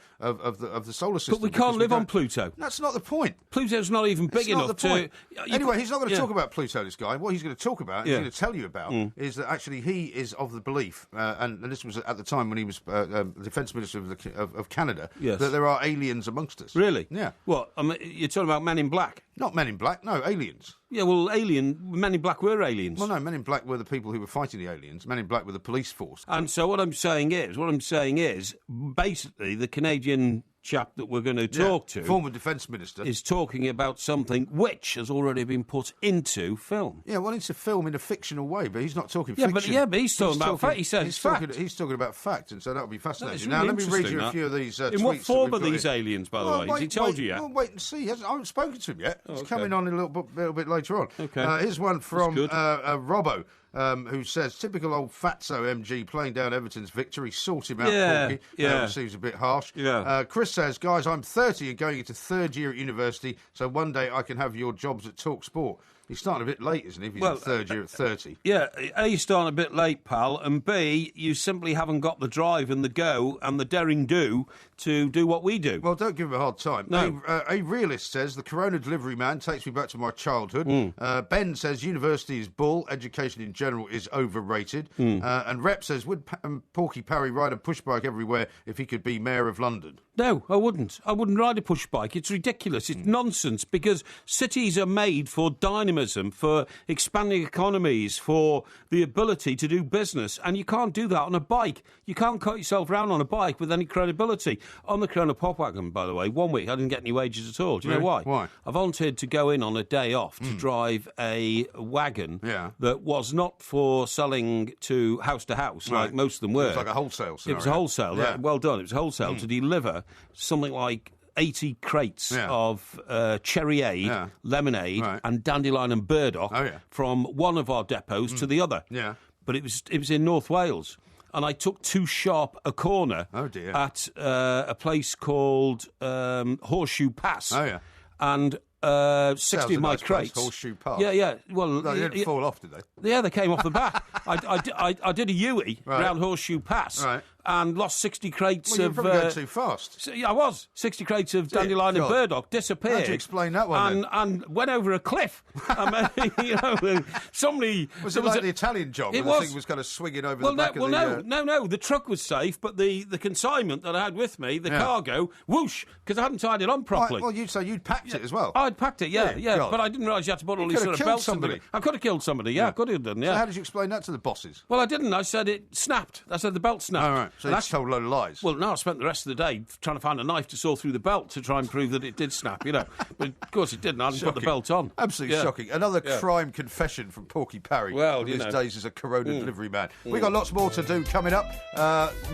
solar system. But we can't live on Pluto. That's not the point. Pluto's not even big enough to... Anyway, he's not going to talk about Pluto, this guy. What he's going to talk about, he's going to tell you about, is that actually he is of the belief, and this was at the time when he was the Defence Minister of Canada, that there are aliens amongst us. Really? Yeah. What? You're talking about Men in Black? Not Men in Black, no, aliens. Yeah, well, Men in Black were aliens. Well, no, Men in Black were the people who were fighting the aliens. Men in Black were the police force. And so what I'm saying is, basically, the Canadian chap that we're going to talk to, former Defence Minister, is talking about something which has already been put into film. Yeah, well, it's a film in a fictional way, but he's not talking fiction. But he's talking about fact. He says fact. He's talking about fact, and so that'll be fascinating. Really now, let me read you a few of these tweets. In what form are these aliens, by the way? Has he told you yet? Well, wait and see. I haven't spoken to him yet. He's coming on a little bit later on. Okay. Here's one from Robbo. Who says, typical old fatso MG playing down Everton's victory, sort him out, Porky. Seems a bit harsh. Chris says, guys, I'm 30 and going into third year at university, so one day I can have your jobs at Talk Sport. He's starting a bit late, isn't he, if he's in third year at 30? Yeah, A, you're starting a bit late, pal, and B, you simply haven't got the drive and the go and the daring do to do what we do. Well, don't give him a hard time. No. A realist says, the Corona delivery man takes me back to my childhood. Ben says, university is bull, education in general is overrated. And Rep says, would Porky Parry ride a push bike everywhere if he could be Mayor of London? No, I wouldn't. I wouldn't ride a push bike. It's ridiculous. It's nonsense because cities are made for dynamism, for expanding economies, for the ability to do business, and you can't do that on a bike. You can't cut yourself around on a bike with any credibility. On the Corona Pop Wagon, by the way, 1 week I didn't get any wages at all. Do you know why? Why? I volunteered to go in on a day off to drive a wagon that was not for selling to house, like most of them were. It was like a wholesale scenario. It was a wholesale. Yeah. Well done. It was wholesale to deliver something like 80 crates of cherryade, lemonade, and dandelion and burdock from one of our depots to the other. Yeah. But it was in North Wales. And I took too sharp a corner at a place called Horseshoe Pass. Oh, yeah. And 60 of my crates. Horseshoe Pass. Yeah. Well, no, they didn't fall off, did they? Yeah, they came off the back. I did a U-ey around Horseshoe Pass and lost 60 crates of... Well, you were probably going too fast. Yeah, I was. 60 crates of dandelion and burdock disappeared. How'd you explain that one, and went over a cliff. Somebody... Was it like the Italian job? It where was. the thing was kind of swinging over the back of the... No. The truck was safe, but the consignment that I had with me, the cargo, whoosh, because I hadn't tied it on properly. Well, you'd packed it as well. I'd packed it, yeah. But I didn't realise you had to put all these sort of belts in it. I could have killed somebody, I could have done, So how did you explain that to the bosses? Well, I didn't. I said it snapped. I said the belt snapped. All right. So you told a load of lies. Well, no, I spent the rest of the day trying to find a knife to saw through the belt to try and prove that it did snap, But of course it didn't. I didn't put the belt on. Absolutely shocking. Another crime confession from Porky Parry. Well, his days as a Corona delivery man. We've got lots more to do coming up.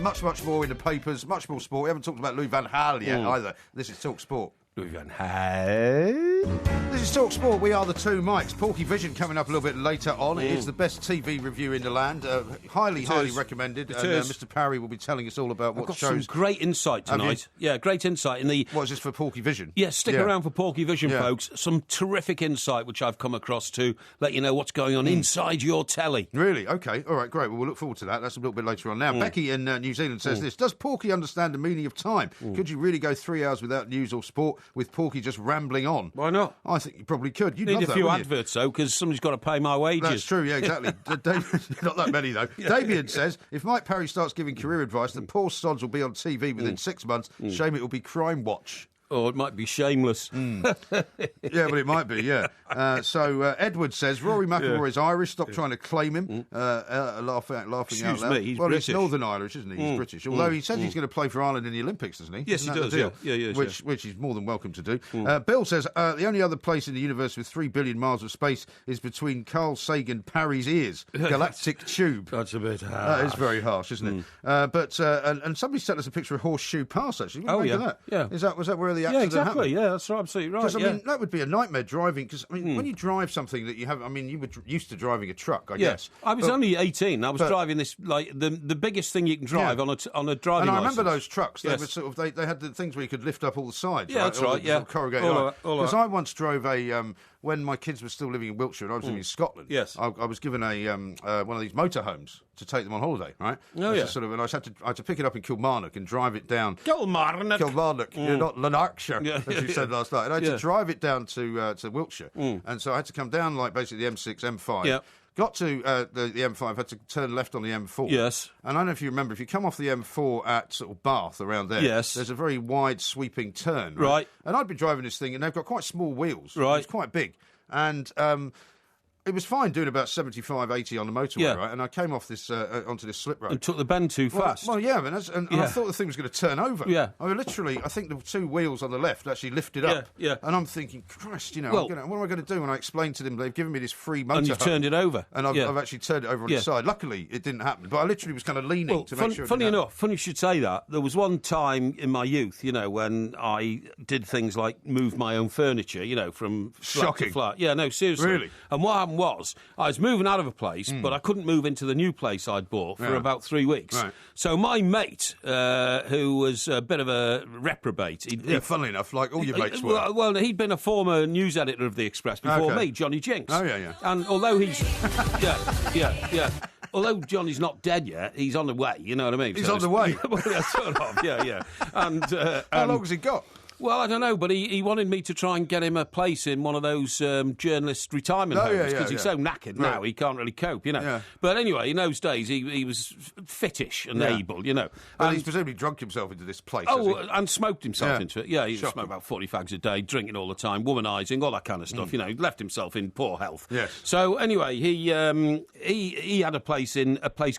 Much more in the papers. Much more sport. We haven't talked about Louis van Gaal yet either. This is Talk Sport. We've gone, hey. This is Talk Sport. We are the two Mikes. Porky Vision coming up a little bit later on. It is the best TV review in the land. Highly recommended. And Mr. Parry will be telling us all about what shows. Some great insight tonight. Yeah, great insight in the. What is this for Porky Vision? Yeah, stick around for Porky Vision, folks. Some terrific insight which I've come across to let you know what's going on inside your telly. Really? Okay. All right. Great. Well, we'll look forward to that. That's a little bit later on. Now, Becky in New Zealand says this: does Porky understand the meaning of time? Could you really go 3 hours without news or sport with Porky just rambling on? Why not? I think you probably could. You'd need love a few that, adverts though, because somebody's got to pay my wages. That's true. Yeah, exactly. Not that many though. Damien says if Mike Parry starts giving career advice, the poor sods will be on TV within 6 months. Shame it will be Crime Watch. Or it might be Shameless. Yeah, but it might be, yeah. So Edward says, Rory McIlroy is Irish. Stop trying to claim him. Laughing out loud. Excuse me, he's well, British. He's Northern Irish, isn't he? He's British. Although he says he's going to play for Ireland in the Olympics, doesn't he? Yes, Isn't he that does, the deal? yeah. Which he's more than welcome to do. Bill says, the only other place in the universe with 3 billion miles of space is between Carl Sagan Parry's ears. Galactic tube. That's a bit harsh. That is very harsh, isn't it? But and somebody sent us a picture of Horseshoe Pass, actually. What do you think of that? Yeah. Was that where the accident happened? Yeah, that's absolutely right. Because, I mean, that would be a nightmare driving. Because, I mean, when you drive something that you have... I mean, you were used to driving a truck, I guess. I was only 18. I was driving this, like, the biggest thing you can drive on a driving And I licence. remember those trucks. They were sort of... They had the things where you could lift up all the sides. Yeah, that's right, Sort of corrugated iron. Because right. I once drove a... when my kids were still living in Wiltshire and I was living in Scotland, I was given a one of these motorhomes to take them on holiday, right? Oh, yeah. Sort of, and I had to pick it up in Kilmarnock and drive it down. Kilmarnock. Not Lanarkshire, as you said last night. And I had to drive it down to Wiltshire. And so I had to come down, like, basically the M6, M5. Yeah. Got to the M5, had to turn left on the M4. Yes. And I don't know if you remember, if you come off the M4 at sort of Bath, around there, there's a very wide sweeping turn. Right. And I'd been driving this thing, and they've got quite small wheels. Right. It's quite big. And it was fine doing about 75, 80 on the motorway, right? And I came off this onto this slip road. And took the bend too fast. Well, yeah, and I thought the thing was going to turn over. Yeah. I mean, literally, I think the 2 wheels on the left actually lifted up. Yeah. And I'm thinking, Christ, what am I going to do? And I explained to them, they've given me this free motor. And you've turned it over. And I've actually turned it over on the side. Luckily, it didn't happen. But I literally was kind of leaning to make sure it funny didn't enough, funny you should say that. There was one time in my youth, when I did things like move my own furniture, from flat to flat. Yeah, no, seriously. Really? And what happened was, I was moving out of a place, but I couldn't move into the new place I'd bought for about 3 weeks. Right. So my mate, who was a bit of a reprobate... funnily enough, like all your mates were. Well, he'd been a former news editor of The Express before me, Johnny Jinks. Oh, yeah. And although he's... yeah. Although Johnny's not dead yet, he's on the way, you know what I mean? He's on the way? Well, yeah, sort of, yeah. And, how long has he got? Well, I don't know, but he wanted me to try and get him a place in one of those journalist retirement homes because he's so knackered now he can't really cope, Yeah. But anyway, in those days he was fittish and able, Well, he's presumably drunk himself into this place. And smoked himself into it. Yeah, he smoked about 40 fags a day, drinking all the time, womanising, all that kind of stuff. Left himself in poor health. Yes. So anyway, he had a place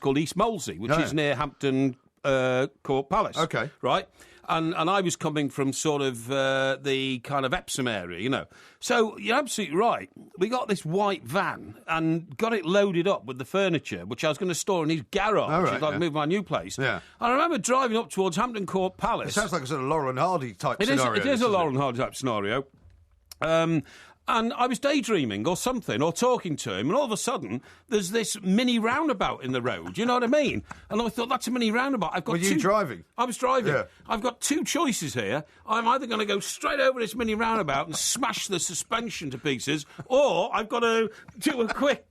called East Molesey, which is near Hampton Court Palace. Okay. Right. And I was coming from sort of the kind of Epsom area, So you're absolutely right. We got this white van and got it loaded up with the furniture, which I was going to store in his garage. Which move my new place. Yeah. I remember driving up towards Hampton Court Palace. It sounds like a sort of Laurel and Hardy type scenario. It is a Laurel and Hardy type scenario. And I was daydreaming or something, or talking to him, and all of a sudden, there's this mini roundabout in the road. You know what I mean? And I thought, that's a mini roundabout. Were you driving? I was driving. Yeah. I've got 2 choices here. I'm either going to go straight over this mini roundabout and smash the suspension to pieces, or I've got to do a quick,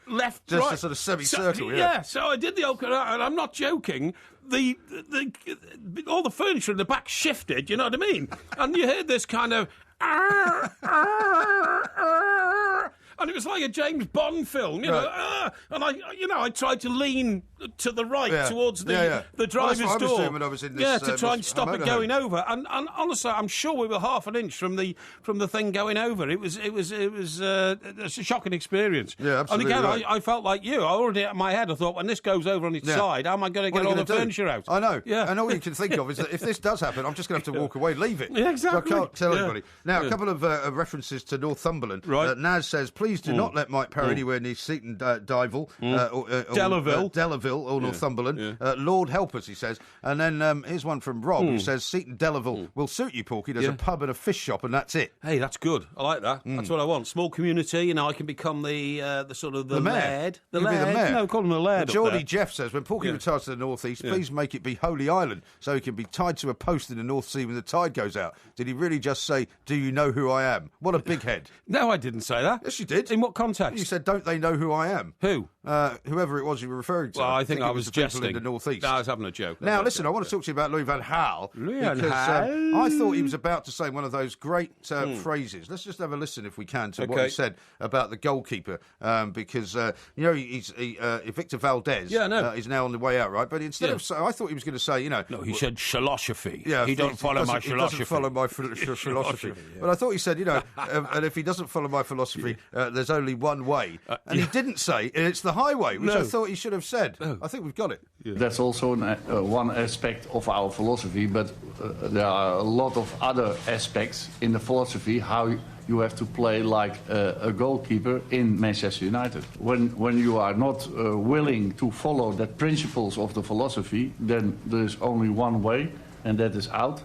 left, just right. a sort of semicircle, So I did the old, and I'm not joking. All the furniture in the back shifted, you know what I mean? And you heard this kind of... And it was like a James Bond film, and I tried to lean to the right towards the driver's door. Well, when I was in this, to try and stop it going over. And honestly, I'm sure we were half an inch from the thing going over. It was a shocking experience. Yeah, absolutely. And again, right. I felt like you. I already in my head. I thought, when this goes over on its side, how am I going to get all the furniture out? I know. Yeah. And all you can think of is that if this does happen, I'm just going to have to walk away, leave it. Yeah, exactly. So I can't tell anybody. Now, a couple of references to Northumberland. Naz says, please do not let Mike Parry anywhere near Seaton Delaval. Delaville. Seville or Northumberland. Lord help us, he says. And then here's one from Rob who says Seaton Delaval will suit you, Porky. There's a pub and a fish shop, and that's it. Hey, that's good. I like that. That's what I want. Small community, I can become the sort of the laird. The mayor. No, call him the laird. Geordie Jeff says, when Porky retires to the North East, please make it be Holy Island so he can be tied to a post in the North Sea when the tide goes out. Did he really just say, do you know who I am? What a big head. No, I didn't say that. Yes, you did. In what context? You said, don't they know who I am? Who? Whoever it was you were referring to. Well, I think I was the people jesting. in the North East. No, I was having a joke. Now, listen, I want to talk to you about Louis van Gaal. I thought he was about to say one of those great phrases. Let's just have a listen, if we can, to what he said about the goalkeeper, because Victor Valdez is now on the way out, right? But instead of, I thought he was going to say, No, he said philosophy. Yeah, he don't follow my philosophy. He doesn't follow my philosophy. But I thought he said, and if he doesn't follow my philosophy, there's only one way. And he didn't say, it's the highway, which I thought he should have said. I think we've got it. That's also one aspect of our philosophy, but there are a lot of other aspects in the philosophy, how you have to play like a goalkeeper in Manchester United. When you are not willing to follow the principles of the philosophy, then there's only one way, and that is out.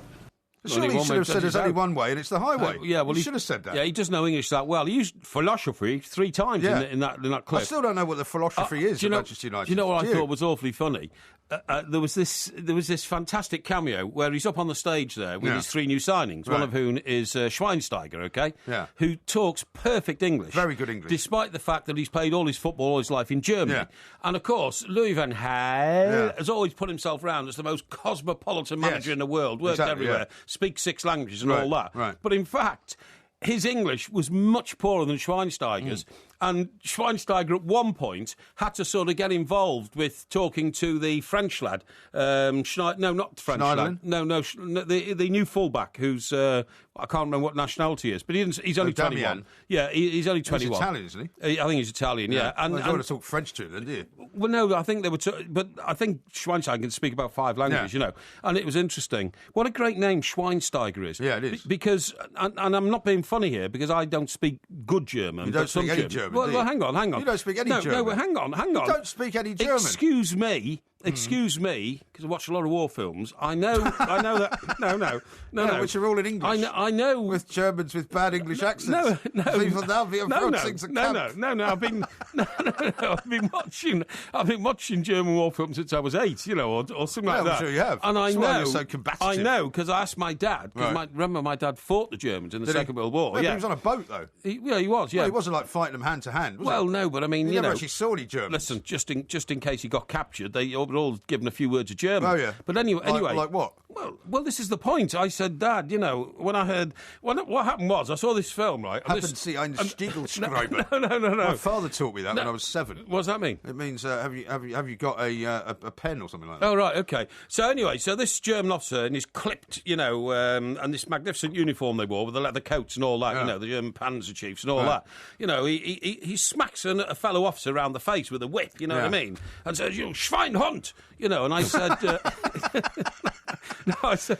Surely he should have said there's only one way, and it's the highway. He should have said that. Yeah, he doesn't know English that well. He used philosophy 3 times in that clip. I still don't know what the philosophy is at Manchester United. Do you know what I thought was awfully funny? There was this fantastic cameo where he's up on the stage there with his 3 new signings, one of whom is Schweinsteiger, who talks perfect English. Very good English. Despite the fact that he's played all his football all his life in Germany. Yeah. And, of course, Louis van Gaal has always put himself around as the most cosmopolitan manager in the world, worked everywhere, speaks 6 languages and all that. Right. But, in fact, his English was much poorer than Schweinsteiger's. And Schweinsteiger at one point had to sort of get involved with talking to the French lad. No, not the French lad. No, the new fullback who's, I can't remember what nationality he is, but he's only 21. Yeah, he's only 21. He's Italian, isn't he? I think he's Italian, yeah. And you don't want to talk French to him, then, do you? Well, no, I think they were... but I think Schweinsteiger can speak about 5 languages, And it was interesting. What a great name Schweinsteiger is. Yeah, it is. Because, and I'm not being funny here, because I don't speak good German. You don't speak any German. Well, hang on. You don't speak any German. No, hang on. You don't speak any German. Excuse me, because I watch a lot of war films. I know that. No, which are all in English. I know. With Germans with bad English accents. I've been watching German war films since I was 8, or something like that. I'm sure you have. And That's why you're so combative. I know, because I asked my dad, remember my dad fought the Germans in the Second World War. But he was on a boat, though. He was, yeah. Well, he wasn't like fighting them hand to hand, was he? Well, no, but I mean, you never actually saw any Germans. Listen, just in case he got captured, they were all given a few words of German. Oh, yeah. But anyway... Like what? Well, this is the point. I said, Dad, when I heard... what happened was, I saw this film, right? Sie ein Stiegelschreiber. No. My father taught me that when I was 7. What does that mean? It means, have you got a pen or something like that? Oh, right, OK. So anyway, this German officer in his clipped, and this magnificent uniform they wore with the leather coats and all that, the German Panzer chiefs and all that. He smacks a fellow officer around the face with a whip, you know what I mean? And says, "You Schweinhund!" And I said... I said,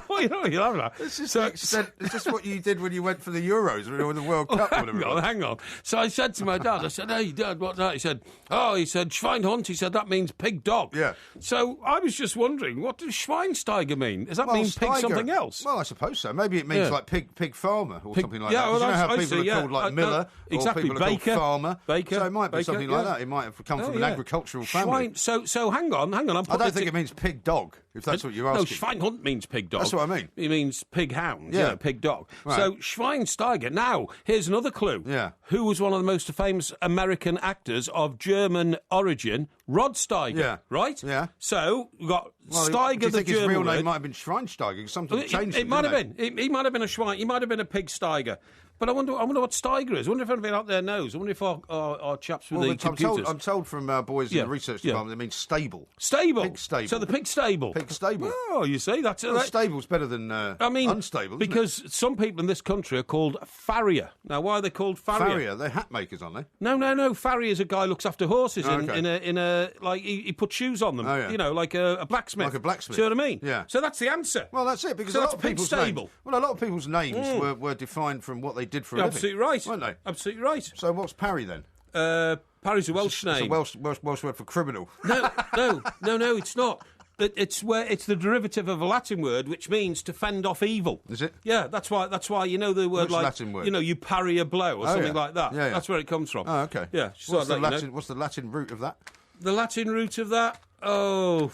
what are you laughing at? Is this what you did when you went for the Euros or the World Cup? Hang on. So I said to my dad, I said, "Hey, Dad, what's that?" He said, Schweinhund. He said, that means pig dog. Yeah. So I was just wondering, what does Schweinsteiger mean? Does that mean pig something else? Well, I suppose so. Maybe it means like pig farmer or something like that. Well, you know how people are called like Miller exactly, or people Baker, are called farmer? Baker, so it might be something like that. It might have come from an agricultural family. So hang on. I don't think it means pig dog, if that's what you're asking. No, Schweinhund means pig dog. That's what I mean. It means pig hound, pig dog. Right. So Schweinsteiger. Now, here's another clue. Yeah. Who was one of the most famous American actors of German origin? Rod Steiger. Yeah. Right? Yeah. So, we've got Steiger, do you the think German his real name word. might have been Schweinsteiger? Something changed it might have been. He might have been a Schwein. He might have been a pig Steiger. But I wonder what Steiger is. I wonder if anybody out there knows. I wonder if our chaps with the computers... I'm told from boys in the research department it means stable. Stable? Pig stable. So the pig stable. Pig stable. Oh, you see, that's... stable's better than unstable, because some people in this country are called farrier. Now, why are they called farrier? Farrier? They're hat makers, aren't they? No. Farrier is a guy who looks after horses in a like he puts shoes on them. Oh, yeah. Like a blacksmith. Like a blacksmith. See what I mean? Yeah. So that's the answer. Well, that's it, because so a lot of people's stable. Names, a lot of people's names were defined from what they did for a living. Absolutely right. Weren't they? Absolutely right. So what's Parry then? Parry's a Welsh name. It's a Welsh word for criminal. No, it's not. It's the derivative of a Latin word which means to fend off evil. Is it? Yeah, that's why the word Which like Latin word? you parry a blow or something like that. Yeah. That's where it comes from. Oh, okay. Yeah. What's the Latin root of that? The Latin root of that? Oh,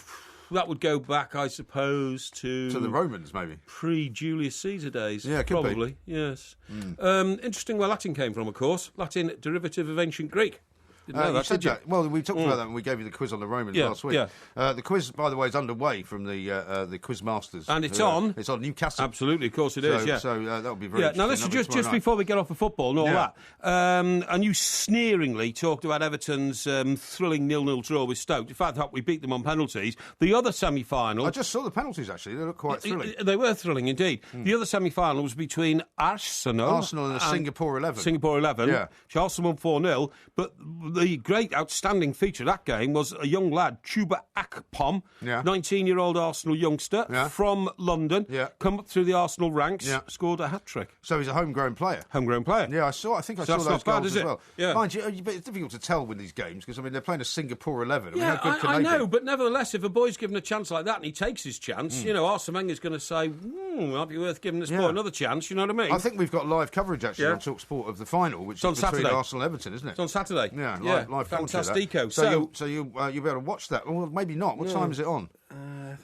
that would go back, I suppose, to the Romans, maybe pre-Julius Caesar days. Yeah, it could probably. be. Yes. Interesting where Latin came from, of course. Latin derivative of ancient Greek. Didn't know that, did you? Well, we talked about that when we gave you the quiz on the Romans last week. Yeah. The quiz, by the way, is underway from the quiz masters, and it's on. It's on Newcastle. Absolutely, of course it is. Yeah. So that would be very. Now listen, just before we get off the football and all that, and you sneeringly talked about Everton's thrilling 0-0 draw with Stoke. In fact, we beat them on penalties. The other semi-final. I just saw the penalties. Actually, they look quite thrilling. They were thrilling indeed. The other semi-final was between Arsenal and the Singapore 11. Singapore 11. Yeah. Arsenal won 4-0. But the great outstanding feature of that game was a young lad, Chuba Akpom, 19-year-old Arsenal youngster from London, come up through the Arsenal ranks, scored a hat-trick. So he's a homegrown player? Homegrown player. Yeah, I saw those goals as well. Yeah. Mind you, but it's difficult to tell with these games because, I mean, they're playing a Singapore 11. Yeah, I know, but nevertheless, if a boy's given a chance like that and he takes his chance, Arsene Wenger's going to say, might be worth giving this boy another chance, you know what I mean? I think we've got live coverage, actually, on TalkSport of the final, which is between Arsenal and Everton, isn't it? It's on Saturday. Yeah, live Fantastico. So you'll be able to watch that. Well, maybe not. What time is it on?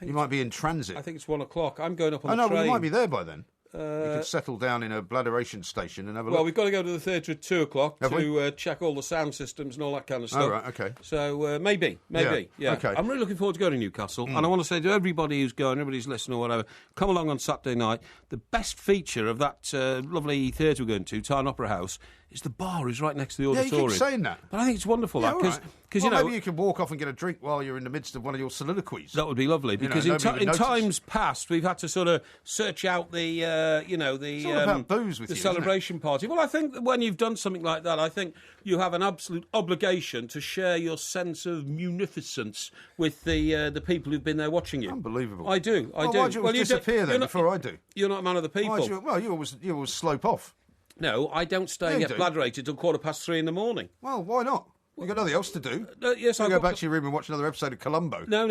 You might be in transit. I think it's 1 o'clock. I'm going up on the train. Well, you might be there by then. You could settle down in a bladderation station and have a look. Well, we've got to go to the theatre at 2 o'clock to check all the sound systems and all that kind of stuff. Oh, right, okay. So maybe. Yeah. Okay. I'm really looking forward to going to Newcastle, and I want to say to everybody who's going, everybody's listening or whatever, come along on Saturday night. The best feature of that lovely theatre we're going to, Tyne Opera House, is the bar is right next to the auditorium. Yeah, you keep saying that. But I think it's wonderful, because maybe you can walk off and get a drink while you're in the midst of one of your soliloquies. That would be lovely, because in times past we've had to sort of search out the it's all about booze with the you, celebration party. Well, I think that when you've done something like that, I think you have an absolute obligation to share your sense of munificence with the people who've been there watching you. Unbelievable. I do. Why do you disappear then before I do? You're not a man of the people. You always slope off. No, I don't stay and get bladderated till 3:15 in the morning. Well, why not? You've got nothing else to do. Yes, I'll go back to your room and watch another episode of Columbo. No.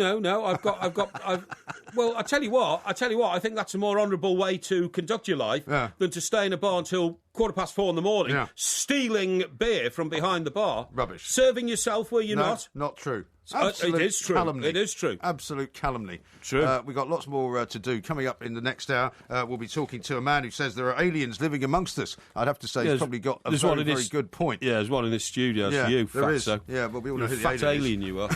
Well, I tell you what. I think that's a more honourable way to conduct your life than to stay in a bar until 4:15 in the morning, stealing beer from behind the bar. Rubbish. Serving yourself, were you not? Not true. It is true. Calumny. It is true. Absolute calumny. True. We've got lots more to do. Coming up in the next hour, we'll be talking to a man who says there are aliens living amongst us. I'd have to say he's probably got a very good point. Yeah, there's one in this studio for you, there is. fatso. Yeah, but we all know who the fat alien you are.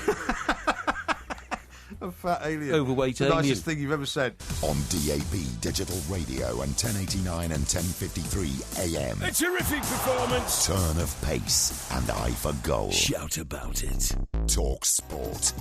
A fat alien. Overweight the alien. nicest thing you've ever said. On DAB Digital Radio and 1089 and 1053 AM. A terrific performance. Turn of pace and eye for goal. Shout about it. Talk Sport.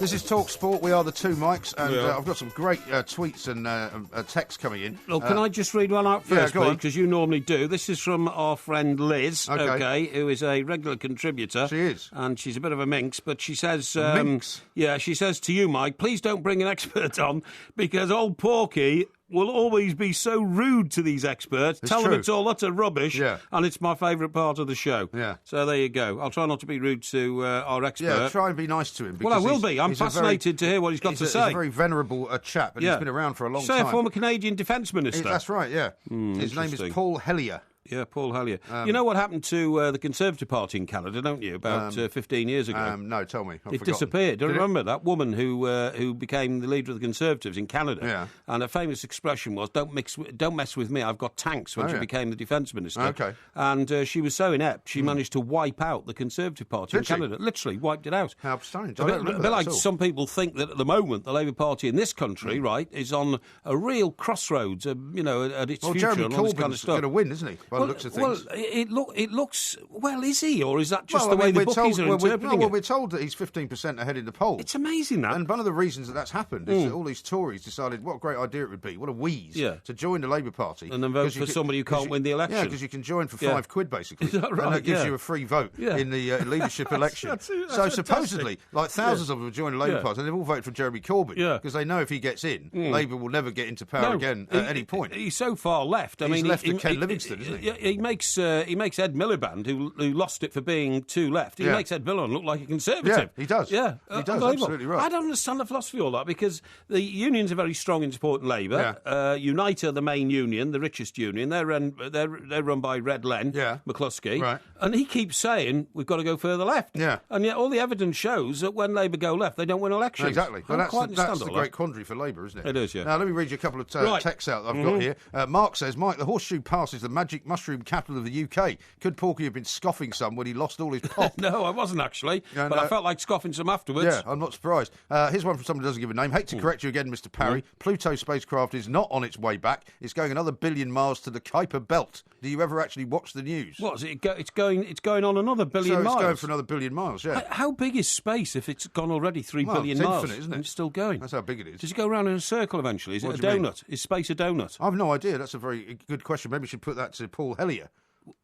This is Talk Sport. We are the two mics, and I've got some great tweets and texts coming in. Well, can I just read one out first, please? Because you normally do. This is from our friend Liz, who is a regular contributor. She is. And she's a bit of a minx, but she says... minx? Yeah, she says to you, Mike, please don't bring an expert on, because old Porky will always be so rude to these experts. Tell them it's all utter rubbish, and it's my favourite part of the show. Yeah. So there you go. I'll try not to be rude to our expert. Yeah, try and be nice to him. Well, I will be. I'm fascinated to hear what he's got to say. He's a very venerable chap, and he's been around for a long time. Say a former Canadian Defence Minister. That's right, yeah. His name is Paul Hellyer. Yeah, Paul Hellyer. You know what happened to the Conservative Party in Canada, don't you, about 15 years ago? No, tell me. It disappeared. Do you remember that woman who became the leader of the Conservatives in Canada? Yeah. And her famous expression was, don't mess with me, I've got tanks, when she became the Defence Minister. Okay. And she was so inept, she managed to wipe out the Conservative Party in Canada. Literally wiped it out. How strange. A bit like some people think that at the moment the Labour Party in this country, right, is on a real crossroads, at its future Jeremy and all this kind of Corbyn's stuff. going to win, isn't he? by the looks of things. Well, it looks... Well, is he, or is that just the way the bookies are interpreting it? We're told that he's 15% ahead in the polls. It's amazing, that. And one of the reasons that's happened is that all these Tories decided what a great idea it would be, what a wheeze, to join the Labour Party. And then vote for somebody who can't win the election. Yeah, because you can join for £5, basically. Is that right? And that gives you a free vote in the leadership election. That's so supposedly, like thousands of them have joined the Labour Party, and they've all voted for Jeremy Corbyn, because they know if he gets in, Labour will never get into power again at any point. He's so far left. He's left to Ken Livingstone, isn't he? He makes Ed Miliband, who lost it for being too left, he makes Ed Miliband look like a Conservative. Yeah, he does. Yeah, he does, absolutely right. I don't understand the philosophy of all that, because the unions are very strong in supporting Labour. Unite are the main union, the richest union. They're run by Red Len McCluskey. Right. And he keeps saying, we've got to go further left. Yeah. And yet all the evidence shows that when Labour go left, they don't win elections. Exactly. Well, that's the great quandary for Labour, isn't it? It is, yeah. Now, let me read you a couple of texts out that I've got here. Mark says, Mike, the Horseshoe Pass is the magic mushroom capital of the UK. Could Porky have been scoffing some when he lost all his pop? No, I wasn't actually, but I felt like scoffing some afterwards. Yeah, I'm not surprised. Here's one from someone who doesn't give a name. Hate to correct you again, Mr. Parry. Pluto spacecraft is not on its way back. It's going another billion miles to the Kuiper Belt. Do you ever actually watch the news? What is it? It's going on another billion miles. It's going for another billion miles. Yeah. How big is space if it's gone already 3 billion it's miles? infinite, isn't it? And it's still going. That's how big it is. Does it go around in a circle eventually? Is it a donut? Is space a donut? I've no idea. That's a very good question. Maybe we should put that to Paul Hellier.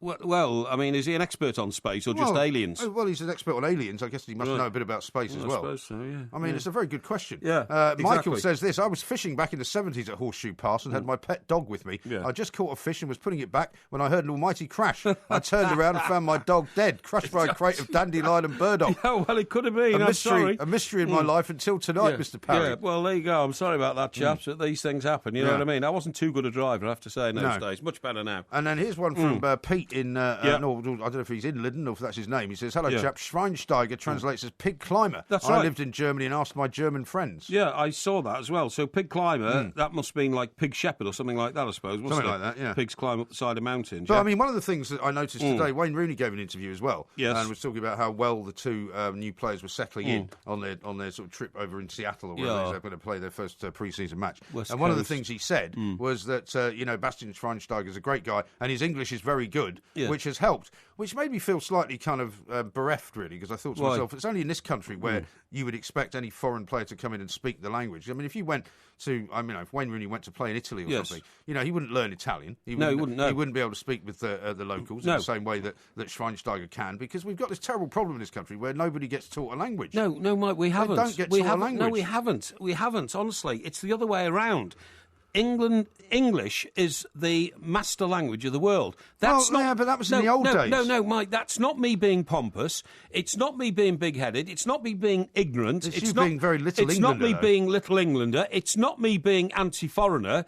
Well, I mean, is he an expert on space or just aliens? Well, he's an expert on aliens. I guess he must know a bit about space as well. I suppose so, yeah. I mean, it's a very good question. Yeah, Michael exactly. says this. I was fishing back in the 70s at Horseshoe Pass and had my pet dog with me. Yeah. I just caught a fish and was putting it back when I heard an almighty crash. I turned around and found my dog dead, crushed by a crate of dandelion and burdock. Yeah, well, it could have been. A mystery in my life until tonight, Mr. Parry. Yeah, well, there you go. I'm sorry about that, chaps, but these things happen. You know what I mean? I wasn't too good a driver, I have to say, in those days. Much better now. And then here's one from Pete in... I don't know if he's in Linden or if that's his name. He says, hello, chap. Schweinsteiger translates as pig climber. That's right. I lived in Germany and asked my German friends. Yeah, I saw that as well. So pig climber, that must mean like pig shepherd or something like that, I suppose, wasn't something it? Like that, yeah. Pigs climb up the side of mountains. But I mean, one of the things that I noticed today, Wayne Rooney gave an interview as well. Yes. And was talking about how well the two new players were settling in on their sort of trip over in Seattle or wherever they're going to play their first pre-season match. West one of the Coast. things he said was that, Bastian Schweinsteiger is a great guy and his English is very good, which has helped, which made me feel slightly kind of bereft, really, because I thought to myself, it's only in this country where you would expect any foreign player to come in and speak the language. I mean, if you went to, if Wayne Rooney went to play in Italy or something, he wouldn't learn Italian. He wouldn't be able to speak with the locals in the same way that Schweinsteiger can, because we've got this terrible problem in this country where nobody gets taught a language. No, Mike, we haven't. They don't get taught a language. No, we haven't, honestly. It's the other way around. English is the master language of the world. That's but that was in the old days. No, Mike, that's not me being pompous. It's not me being big-headed. It's not me being ignorant. It's not being very Little Englander. It's not me being Little Englander. It's not me being anti-foreigner.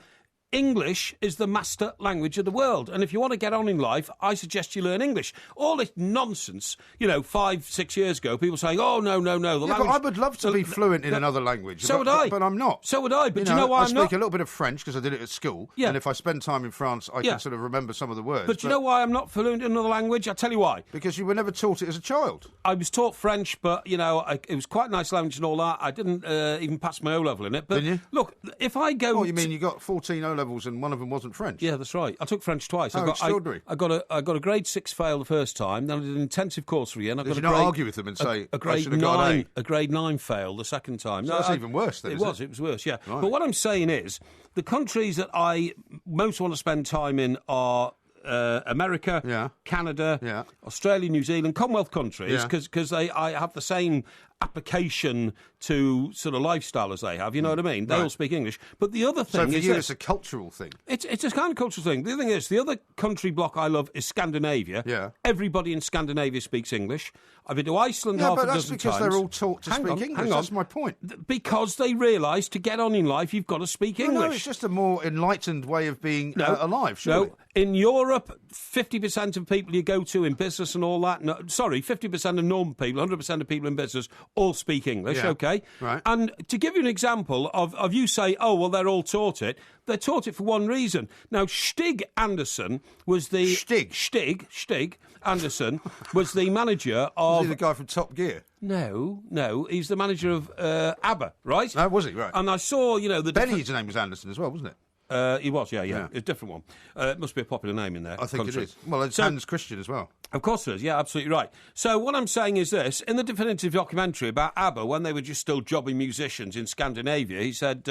English is the master language of the world. And if you want to get on in life, I suggest you learn English. All this nonsense, 5-6 years ago, people saying, oh, no. The language... But I would love to be fluent in another language. So would I. But I'm not. So would I. But do you know why I'm not? I speak a little bit of French because I did it at school. Yeah. And if I spend time in France, I can sort of remember some of the words. But do you know why I'm not fluent in another language? I'll tell you why. Because you were never taught it as a child. I was taught French, but, it was quite a nice language and all that. I didn't even pass my O-level in it. But didn't you? Look, if I go... What, you mean you got 14 O-levels and one of them wasn't French? Yeah, that's right. I took French twice. Extraordinary. I got a grade 6 fail the first time, then I did an intensive course for a year. And Did you not argue with them and say, a grade 9, a grade 9 fail the second time? So that's even worse then, It was worse, yeah. Right. But what I'm saying is, the countries that I most want to spend time in are... America, Canada, Australia, New Zealand, Commonwealth countries, because I have the same application to sort of lifestyle as they have, you know what I mean? They all speak English. But the other thing is... So for you, it's a cultural thing? It's a kind of cultural thing. The thing is, the other country block I love is Scandinavia. Yeah. Everybody in Scandinavia speaks English. I've been to Iceland half a dozen times. Yeah, but that's because they're all taught to speak English. That's my point. Because they realise to get on in life, you've got to speak English. No, it's just a more enlightened way of being alive, surely. No, in Europe, 50% of people you go to in business and all that... 50% of normal people, 100% of people in business all speak English, okay? Right. And to give you an example of you say, oh, well, they're all taught it, they're taught it for one reason. Now, Stig Anderson was the... Stig Anderson was the manager of... Was he the guy from Top Gear? No, he's the manager of ABBA, right? No, was he? Right. And I saw, Benny's name was Anderson as well, wasn't it? He was, yeah. It's a different one. It must be a popular name in there. I think it is. Well, it's Hans Christian as well. Of course there is, yeah, absolutely right. So what I'm saying is this. In the definitive documentary about ABBA, when they were just still jobbing musicians in Scandinavia, he said,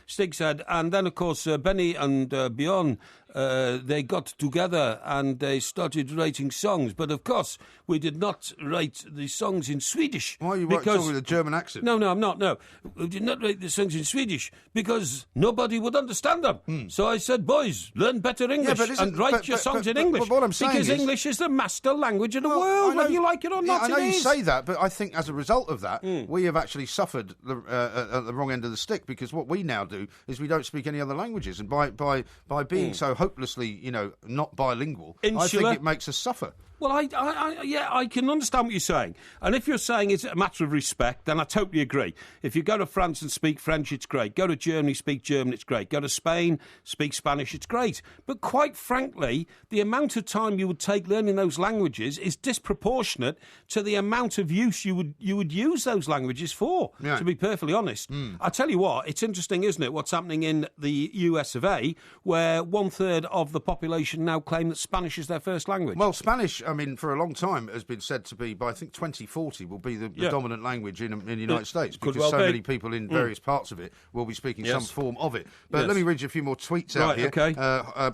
Stig said, and then, of course, Benny and Bjorn, they got together and they started writing songs. But, of course, we did not write the songs in Swedish. Why are you talking with a German accent? No, I'm not, no. We did not write the songs in Swedish because nobody would understand them. So I said, boys, learn better English and write your songs in English. But what I'm saying because is, English is the master language of the world, whether you like it or not. I know you say that, but I think as a result of that, we have actually suffered at the wrong end of the stick, because what we now do is we don't speak any other languages, and by being so hopelessly, not bilingual, I think it makes us suffer. Well, I can understand what you're saying. And if you're saying it's a matter of respect, then I totally agree. If you go to France and speak French, it's great. Go to Germany, speak German, it's great. Go to Spain, speak Spanish, it's great. But quite frankly, the amount of time you would take learning those languages is disproportionate to the amount of use you would use those languages for, to be perfectly honest. I tell you what, it's interesting, isn't it, what's happening in the US of A, where 1/3 of the population now claim that Spanish is their first language. Well, Spanish, for a long time, has been said to be, by I think 2040, will be the dominant language in the United States, because many people in various parts of it will be speaking some form of it. But let me read you a few more tweets out here. Okay.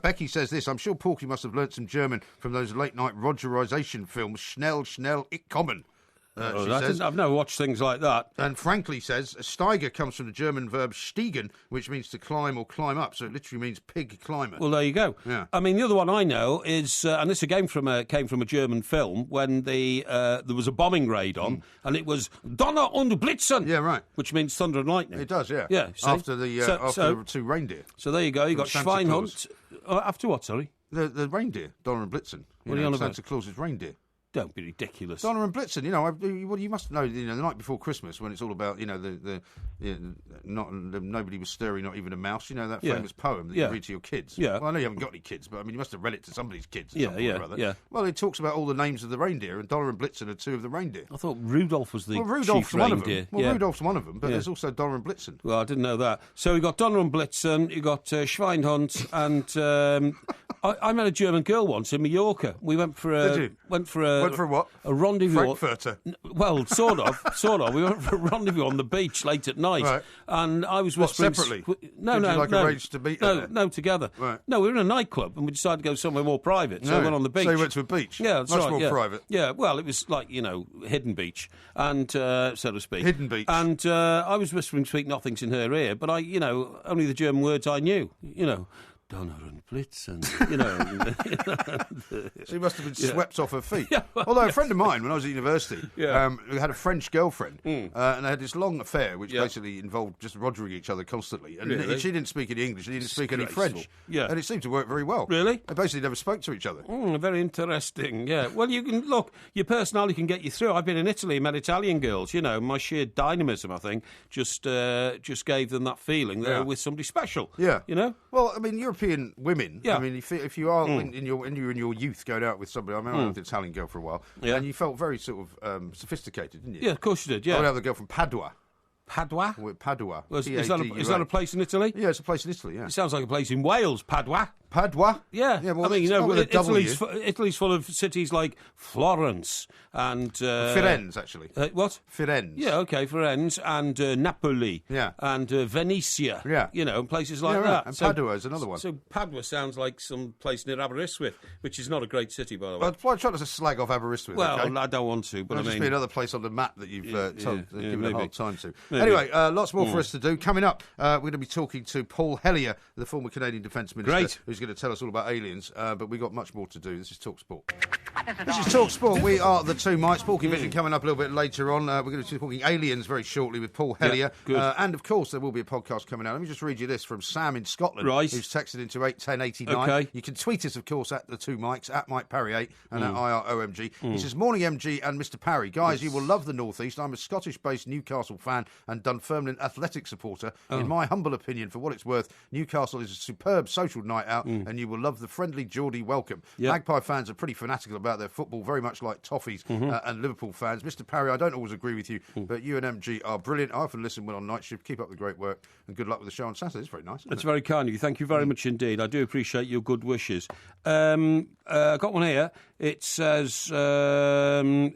Becky says this: I'm sure Porky must have learnt some German from those late-night Rogerisation films, Schnell, ich kommen. I've never watched things like that. And Frankly says, Steiger comes from the German verb stiegen, which means to climb or climb up, so it literally means pig climber. Well, there you go. Yeah. I mean, the other one I know is, and this again came from a German film, when there was a bombing raid on, and it was Donner und Blitzen. Yeah, right. Which means thunder and lightning. It does, yeah. Yeah. See? After the two reindeer. So there you go. You got Schweinhund. After what? Sorry. The reindeer, Donner and Blitzen. What are you on about? Santa Claus's reindeer. Don't be ridiculous. Donner and Blitzen, you must know, the night before Christmas, when it's all about, nobody was stirring, not even a mouse. That famous poem that you read to your kids. Yeah. Well, I know you haven't got any kids, but you must have read it to somebody's kids. Yeah. Well, it talks about all the names of the reindeer, and Donner and Blitzen are two of the reindeer. I thought Rudolph was the Rudolph's chief one reindeer. Of them. Well, Rudolph's one of them, but there's also Donner and Blitzen. Well, I didn't know that. So we got Donner and Blitzen, you got Schweinhund, and I met a German girl once in Mallorca. We went for a... Did you? Went for what? A rendezvous. Frankfurter. Well, sort of. We went for a rendezvous on the beach late at night. Right. And I was whispering... separately? No. Arrange to meet her? No, together. Right. No, we were in a nightclub and we decided to go somewhere more private. So we went on the beach. So you went to a beach? Yeah, that's Much right. more private. Yeah, well, it was like, hidden beach, and so to speak. Hidden beach. And I was whispering sweet nothings in her ear, but only the German words I knew, Donner and Blitzen, She must have been swept off her feet. Although a friend of mine, when I was at university, who had a French girlfriend, and they had this long affair which basically involved just rogering each other constantly. And she didn't speak any English, and he didn't speak any French. Yeah. And it seemed to work very well. Really? They basically never spoke to each other. Very interesting, yeah. Well, you can, look, your personality can get you through. I've been in Italy, met Italian girls, my sheer dynamism, I think, just gave them that feeling they were with somebody special. Yeah. Well, I mean, European women. Yeah. I mean, if you are in your youth going out with somebody, I was an Italian girl for a while, and you felt very sort of sophisticated, didn't you? Yeah, of course you did. Yeah. I would have a girl from Padua. Padua? Padua. Well, is that a place in Italy? Yeah, it's a place in Italy. Yeah. It sounds like a place in Wales. Padua. Padua? Yeah. Well, I mean, Italy's Italy's full of cities like Florence and... Firenze, actually. What? Firenze. Yeah, okay, Firenze and Napoli. Yeah. And Venezia. Yeah. And places like right. that. And Padua is another one. So Padua sounds like some place near Aberystwyth, which is not a great city, by the way. Well, try not to slag off Aberystwyth, well, okay? I don't want to, but just be another place on the map that you've given a hard time to. Maybe. Anyway, lots more for us to do. Coming up, we're going to be talking to Paul Hellyer, the former Canadian Defence Minister, who's going to tell us all about aliens, but we've got much more to do. This is Talk Sport. This is Talk Sport. We are the two mics. Paul Vision coming up a little bit later on. We're going to be talking aliens very shortly with Paul Hellyer. And, of course, there will be a podcast coming out. Let me just read you this from Sam in Scotland, who's texted into 81089. Okay. You can tweet us, of course, at the two mics, at Mike Parry 8 and at IROMG. He says, morning, MG and Mr. Parry. Guys, you will love the North East. I'm a Scottish-based Newcastle fan and Dunfermline athletic supporter. In my humble opinion, for what it's worth, Newcastle is a superb social night out, and you will love the friendly Geordie welcome. Magpie fans are pretty fanatical about about their football, very much like Toffees and Liverpool fans. Mr. Parry, I don't always agree with you, but you and MG are brilliant. I often listen when on night shift. Keep up the great work, and good luck with the show on Saturday. It's very nice. It's very kind of you. Thank you very much indeed. I do appreciate your good wishes. I've got one here. It says... what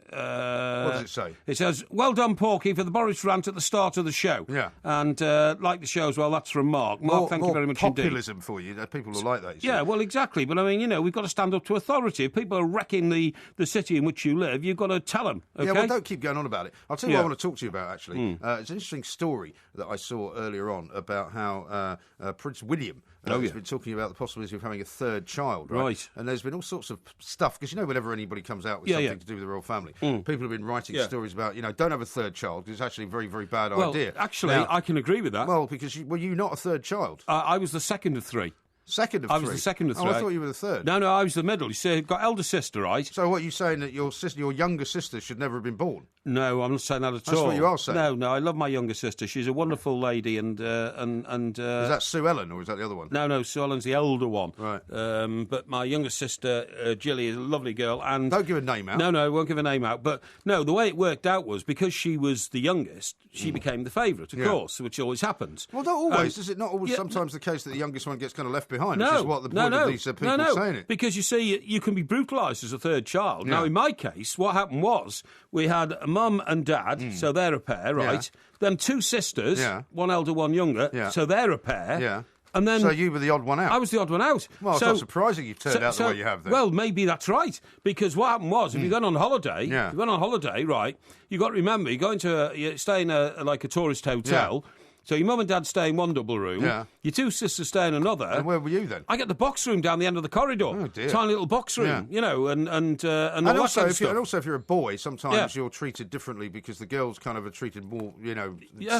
does it say? It says, well done, Porky, for the Boris rant at the start of the show. Yeah. And like the show as well, that's from Mark. Mark, thank you very much indeed. Populism for you. People will like that. Yeah, well, exactly. But, I mean, we've got to stand up to authority. If people are wrecking the city in which you live, you've got to tell them, okay? Yeah, well, don't keep going on about it. I'll tell you what I want to talk to you about, actually. It's an interesting story that I saw earlier on about how Prince William has been talking about the possibility of having a third child, right? And there's been all sorts of stuff, because, whenever anybody comes out with something to do with the royal family, people have been writing stories about, don't have a third child, because it's actually a very, very bad idea. Actually, I can agree with that. Well, because were you not a third child? I was the second of three. Second of three? I was the second of three. Oh, I thought you were the third. No, I was the middle. You see, I've got elder sister, right? So what, are you saying that your younger sister should never have been born? No, I'm not saying that at all. That's what you are saying. No, I love my younger sister. She's a wonderful lady, and is that Sue Ellen, or is that the other one? No, Sue Ellen's the elder one. Right. But my younger sister, Jilly, is a lovely girl, and don't give a name out. No, I won't give a name out. But no, the way it worked out was because she was the youngest, she became the favourite, of course, which always happens. Well, not always. Is it not always sometimes the case that the youngest one gets kind of left behind? No, which is what the point of these people saying it. Because you see, you can be brutalised as a third child. Now, in my case, what happened was we had a mum and dad, so they're a pair, right? Then two sisters, one elder, one younger, so they're a pair. Yeah. And then, so you were the odd one out? I was the odd one out. Well, it's not surprising you've turned out the way you have then. Well, maybe that's right. Because what happened was, if you're going on holiday, right, you've got to remember, you stay in a tourist hotel. So your mum and dad stay in one double room. Yeah. Your two sisters stay in another. And where were you then? I get the box room down the end of the corridor. Oh dear. Tiny little box room, and all that kind of stuff. And also, if you're a boy, sometimes you're treated differently because the girls kind of are treated more,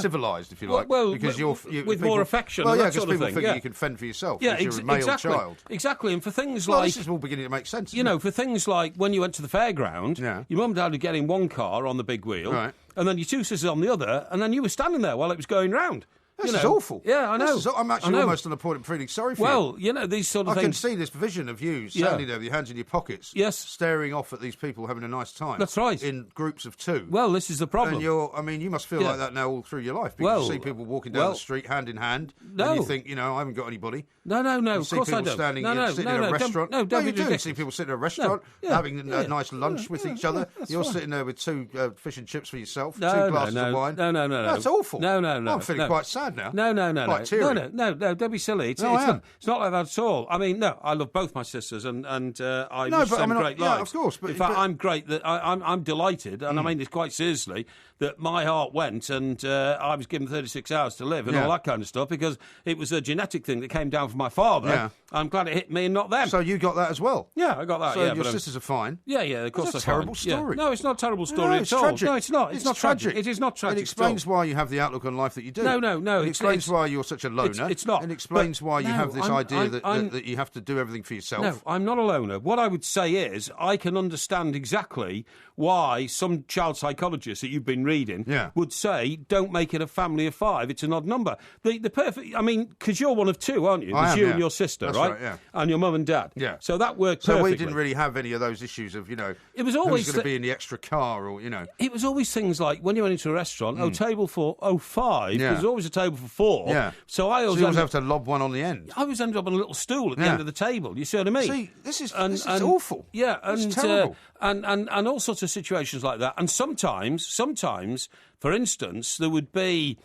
civilised, if you like. Well, because with people, more affection. Well, because people figure you can fend for yourself. Yeah, you're a male child. Exactly, and for things this is all beginning to make sense. For things like when you went to the fairground, your mum and dad would get in one car on the big wheel, and then your two sisters on the other, and then you were standing there while it was going round. This is awful. Yeah, I know. I'm actually almost on the point of feeling sorry for you. Well, these sort of things. I can see this vision of you standing there with your hands in your pockets, staring off at these people having a nice time. That's right. In groups of two. Well, this is the problem. And you must feel like that now all through your life, because you see people walking down the street hand in hand, and you think, I haven't got anybody. No, of course I don't. Sitting in a restaurant. Don't you do. You see people sitting in a restaurant, having a nice lunch with each other. You're sitting there with two fish and chips for yourself, two glasses of wine. No. That's awful. No. I'm feeling quite sad now. No. Quite teary. No, don't be silly. It's not like that at all. I mean, no, I love both my sisters, and I wish them great lives. Yeah, of course. But, in fact, I'm great that I'm delighted, and I mean this quite seriously, that my heart went, and I was given 36 hours to live, and all that kind of stuff, because it was a genetic thing that came down from my father. Yeah. I'm glad it hit me and not them. So you got that as well? Yeah, I got that. So your sisters are fine? Yeah, of course they're fine. That's a terrible story. Yeah. No, it's not a terrible story it's at all. Tragic. No, it's not. It's not tragic. It is not tragic. It explains why you have the outlook on life that you do. No. It explains why you're such a loner. It's not. It explains why you have this idea that you have to do everything for yourself. No, I'm not a loner. What I would say is I can understand exactly why some child psychologists that you've been reading would say don't make it a family of five. It's an odd number. The perfect. I mean, because you're one of two, aren't you? There's you and your sister, That's right? Yeah. And your mum and dad. Yeah. So that worked perfectly. So we didn't really have any of those issues of It was always who's going to be in the extra car or It was always things like when you went into a restaurant. Table for 5. Yeah. There's always a table for 4. Yeah. So I always have to lob one on the end. I always ended up on a little stool at the end of the table. You see what I mean? See, this is awful. Yeah, it's terrible. And all sorts of situations like that. And sometimes, for instance, there would be,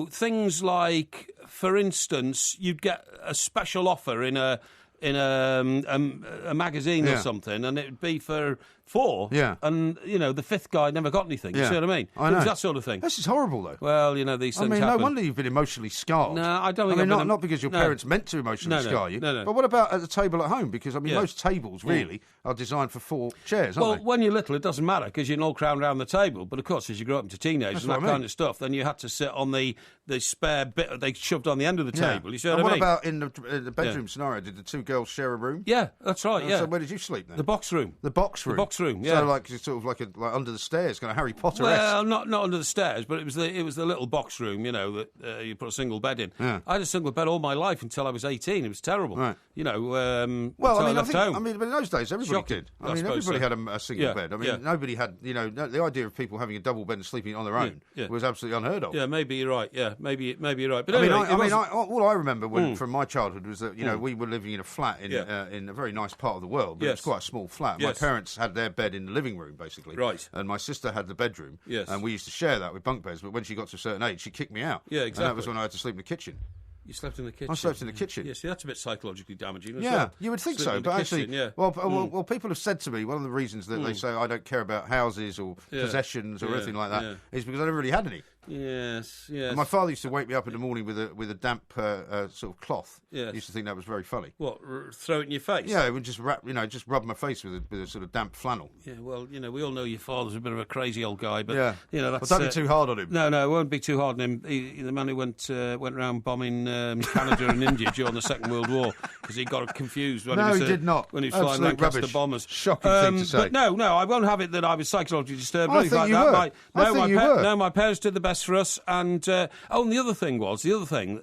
things like, for instance, you'd get a special offer in a magazine or something, and it'd be for 4. Yeah. And, the 5th guy never got anything. You see what I mean? I know. It was that sort of thing. This is horrible, though. Well, these things happen. No wonder you've been emotionally scarred. No, I don't think not because your parents meant to emotionally scar you. No. But what about at the table at home? Because, most tables, really, are designed for 4 chairs, aren't they? Well, when you're little, it doesn't matter, because you're all crammed around the table. But, of course, as you grow up into teenagers and that kind of stuff, then you had to sit on the spare bit they shoved on the end of the table. You see what I mean? What about in the bedroom scenario? Did the two girls share a room? Yeah, that's right, yeah. So where did you sleep then? The box room. The box room? The box room, yeah. So like sort of like under the stairs, kind of Harry Potter-esque. Well, not under the stairs, but it was the little box room, you know, that you put a single bed in. Yeah. I had a single bed all my life until I was 18. It was terrible. Right. You know, well, I left home. but in those days, everybody Shocking, did. I mean, everybody had a single bed. I mean, nobody had, the idea of people having a double bed and sleeping on their own was absolutely unheard of. Yeah, maybe you're right. Yeah, maybe you're right. But all I remember from my childhood was that we were living in a flat in a very nice part of the world. But it was quite a small flat. My parents had their bed in the living room, basically. Right. And my sister had the bedroom. Yes. And we used to share that with bunk beds. But when she got to a certain age, she kicked me out. Yeah, exactly. And that was when I had to sleep in the kitchen. You slept in the kitchen. I slept in the kitchen. Yeah, see, that's a bit psychologically damaging as well. well. You would think Sleeping so, but actually, kitchen, well, people have said to me one of the reasons that they say I don't care about houses or possessions or anything like that is because I never really had any. Yes. And my father used to wake me up in the morning with a damp sort of cloth. Yes. He used to think that was very funny. What? Throw it in your face? Yeah, it would just rub my face with a sort of damp flannel. Yeah, well, we all know your father's a bit of a crazy old guy, but Well, that's don't be too hard on him. No, it won't be too hard on him. The man who went around bombing Canada and India during the Second World War because he got confused when he did not. When he was flying Lancaster bombers. Shocking thing to say. But no, I won't have it that I was psychologically disturbed. I think you were. No, my parents did the best for us, and the other thing,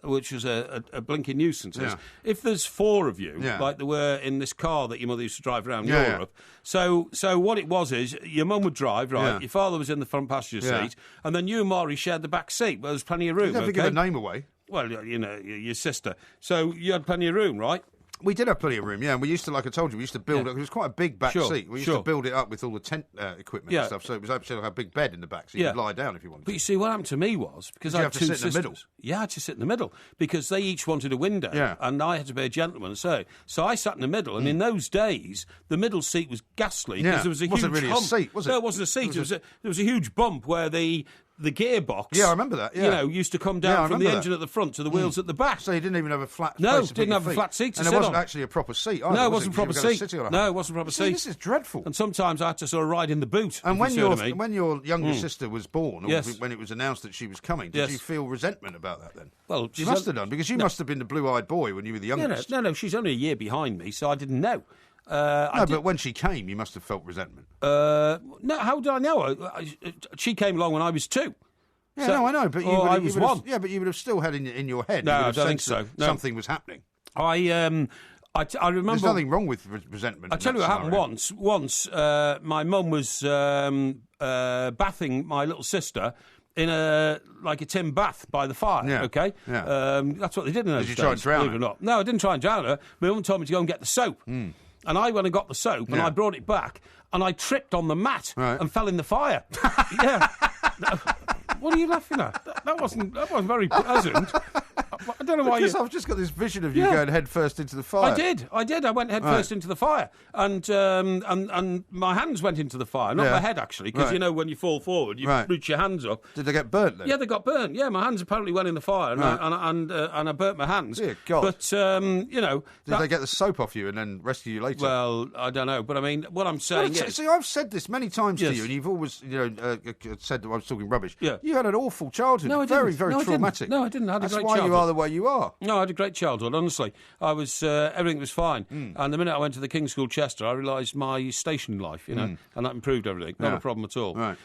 which was a blinking nuisance, is if there's four of you, like there were in this car that your mother used to drive around Europe. So what it was is your mum would drive, right? Yeah. Your father was in the front passenger seat, and then you and Maury shared the back seat. Well, there was plenty of room. You never give a name away. Well, your sister. So you had plenty of room, right? We did have plenty of room, and we used to, like I told you, we used to build it. It was quite a big back seat. We used to build it up with all the tent equipment and stuff, so it was actually like a big bed in the back, so you could lie down if you wanted. But you see, what happened to me was, because I had two sisters. You have to sit in the middle? Yeah, I had to sit in the middle, because they each wanted a window, and I had to be a gentleman, so I sat in the middle, and in those days, the middle seat was ghastly, because there was a huge hump. It wasn't really a seat, was it? No, it wasn't a seat. There was a huge bump where the gearbox, I remember that. Yeah. Used to come down from the engine at the front to the wheels at the back. So you didn't even have a flat. No, space to didn't put have your a flat seat to and sit it wasn't on. actually a proper seat. Either, No, it wasn't a proper seat. No, it wasn't a proper seat. This is dreadful. And sometimes I had to sort of ride in the boot. And when your younger sister was born, or when it was announced that she was coming, did you feel resentment about that then? Well, you must have done, because you must have been the blue-eyed boy when you were the youngest. No, she's only a year behind me, so I didn't know. But when she came, you must have felt resentment. No, how did I know? She came along when I was 2. Yeah, I know, but I was 1. Yeah, but you would have still had in your head. No, I don't think so. Something was happening. I remember. There's nothing wrong with resentment. I'll tell you what happened once. Once, my mum was bathing my little sister in a tin bath by the fire. Yeah. Okay. Yeah. That's what they did in those days. Did you try and drown her? Believe it or not. No, I didn't try and drown her. My mum told me to go and get the soap. And I went and got the soap, and I brought it back, and I tripped on the mat and fell in the fire. Yeah. What are you laughing at? That wasn't very pleasant. I don't know why. Because I've just got this vision of you going head first into the fire. I did. I went head first into the fire, and my hands went into the fire, not my head actually, because when you fall forward, you reach your hands up. Did they get burnt then? Yeah, they got burnt. Yeah, my hands apparently went in the fire, and I burnt my hands. Dear God. But did they get the soap off you and then rescue you later? Well, I don't know, but I mean, what I'm saying is, see, I've said this many times to you, and you've always said that I was talking rubbish. Yeah. You had an awful childhood. No, I didn't. Very, very traumatic. No, I didn't. I had a great why childhood. You are the way you are. No, I had a great childhood, honestly. I was, everything was fine. And the minute I went to the King's School Chester, I realised my station in life, and that improved everything. Not a problem at all. Right.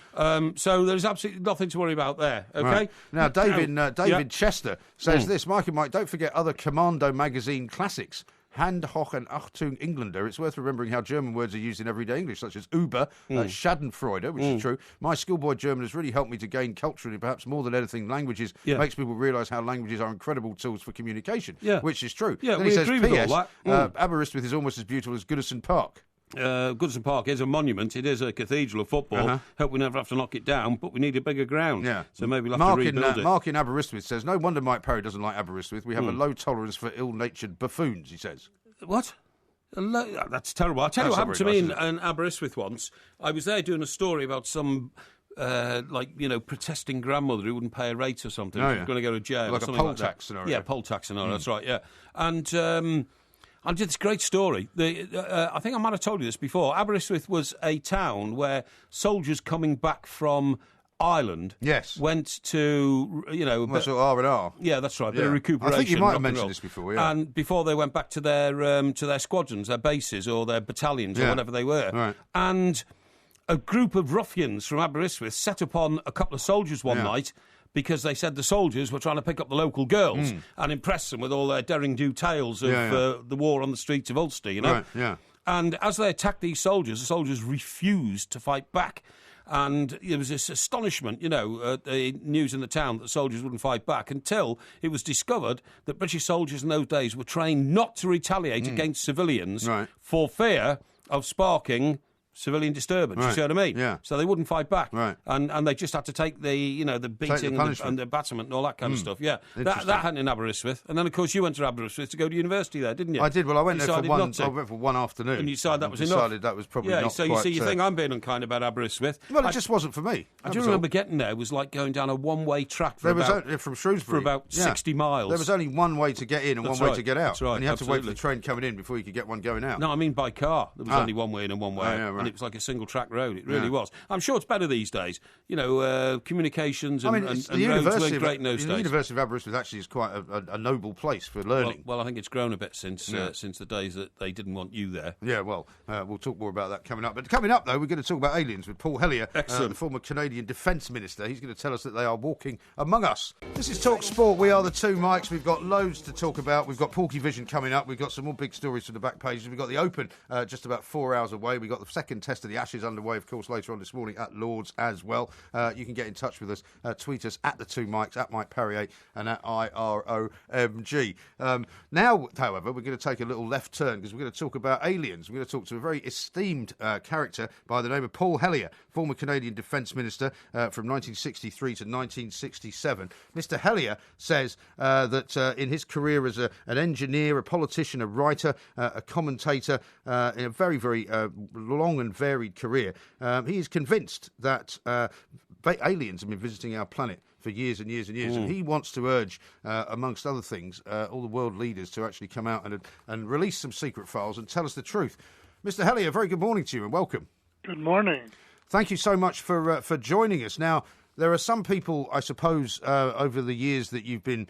So there's absolutely nothing to worry about there, okay? Right. Now, David Chester says this. Mike and Mike, don't forget other Commando magazine classics. Hand, Hoch and Achtung Engländer. It's worth remembering how German words are used in everyday English, such as Uber, Schadenfreude, which is true. My schoolboy German has really helped me to gain culturally, perhaps more than anything, languages. Makes people realise how languages are incredible tools for communication, which is true. Yeah, then we he says, agree with all that. Aberystwyth is almost as beautiful as Goodison Park. Goodison Park is a monument. It is a cathedral of football. Hope we never have to knock it down, but we need a bigger ground. Yeah. So maybe we'll have to rebuild it. Mark in Aberystwyth says, no wonder Mike Parry doesn't like Aberystwyth. We have a low tolerance for ill-natured buffoons, he says. What? That's terrible. I'll tell you what happened to me in Aberystwyth once. I was there doing a story about some, protesting grandmother who wouldn't pay a rate or something. She was going to go to jail. Like or a poll tax scenario. Yeah, poll tax scenario, that's right, yeah. And I did this great story. I think I might have told you this before. Aberystwyth was a town where soldiers coming back from island. Yes. Went to, Sort of R&R. Yeah, that's right. Bit of recuperation. I think you might have rock and mentioned roll. this before, yeah. And before they went back to their squadrons, their bases, or their battalions, or whatever they were. Right. And a group of ruffians from Aberystwyth set upon a couple of soldiers one night, because they said the soldiers were trying to pick up the local girls and impress them with all their daring-do tales of the war on the streets of Ulster, Right, yeah. And as they attacked these soldiers, the soldiers refused to fight back. And there was this astonishment, the news in the town that soldiers wouldn't fight back, until it was discovered that British soldiers in those days were trained not to retaliate against civilians for fear of sparking civilian disturbance. Right. You see what I mean? Yeah. So they wouldn't fight back. Right. And they just had to take the beating and the battlement and all that kind of stuff. Yeah. That happened in Aberystwyth. And then, of course, you went to Aberystwyth to go to university there, didn't you? I did. Well, I went there for Decided one. I went for one afternoon. And you decided that was enough. Decided that was probably not so quite, you see, you think I'm being unkind about Aberystwyth. Well, it just wasn't for me. I do remember getting there. It was like going down a one-way track from Shrewsbury for about 60 miles. There was only one way to get in and one way to get out. That's right. And you had to wait for the train coming in before you could get one going out. No, I mean by car. There was only one way in and one way out. Right. And it was like a single-track road. It really was. I'm sure it's better these days. Communications and roads weren't great in those days. The University of Aberystwyth actually is quite a noble place for learning. Well, I think it's grown a bit since the days that they didn't want you there. Yeah, well, we'll talk more about that coming up. But coming up, though, we're going to talk about aliens with Paul Hellyer, the former Canadian Defence Minister. He's going to tell us that they are walking among us. This is Talk Sport. We are the two mics. We've got loads to talk about. We've got Porky Vision coming up. We've got some more big stories from the back pages. We've got the Open just about 4 hours away. We've got the second test of the Ashes underway, of course, later on this morning at Lord's as well. You can get in touch with us. Tweet us at the two mics, at Mike Parry and at IROMG. Now, however, we're going to take a little left turn because we're going to talk about aliens. We're going to talk to a very esteemed character by the name of Paul Hellyer, former Canadian Defence Minister from 1963 to 1967. Mr. Hellyer says that in his career as an engineer, a politician, a writer, a commentator, in a very, very long and varied career, he is convinced that aliens have been visiting our planet for years and years and years. And he wants to urge, amongst other things, all the world leaders to actually come out and release some secret files and tell us the truth. Mr. Hellyer, very good morning to you and welcome. Good morning. Thank you so much for joining us. Now, there are some people, I suppose, over the years that you've been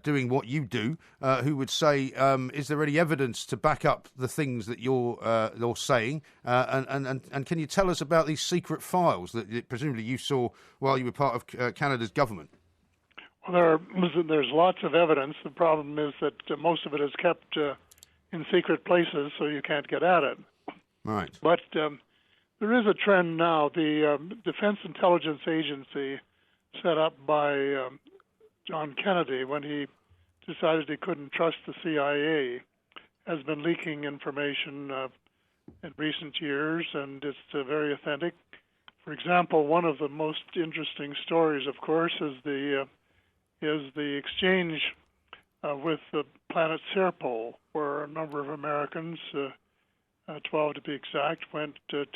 doing what you do, who would say, is there any evidence to back up the things that you're saying? And can you tell us about these secret files that presumably you saw while you were part of Canada's government? Well, there's lots of evidence. The problem is that most of it is kept in secret places, so you can't get at it. Right. But there is a trend now. The Defense Intelligence Agency, set up by John Kennedy when he decided he couldn't trust the CIA, has been leaking information in recent years, and it's very authentic. For example, one of the most interesting stories, of course, is the exchange with the planet Serpol, where a number of Americans, 12 to be exact, went to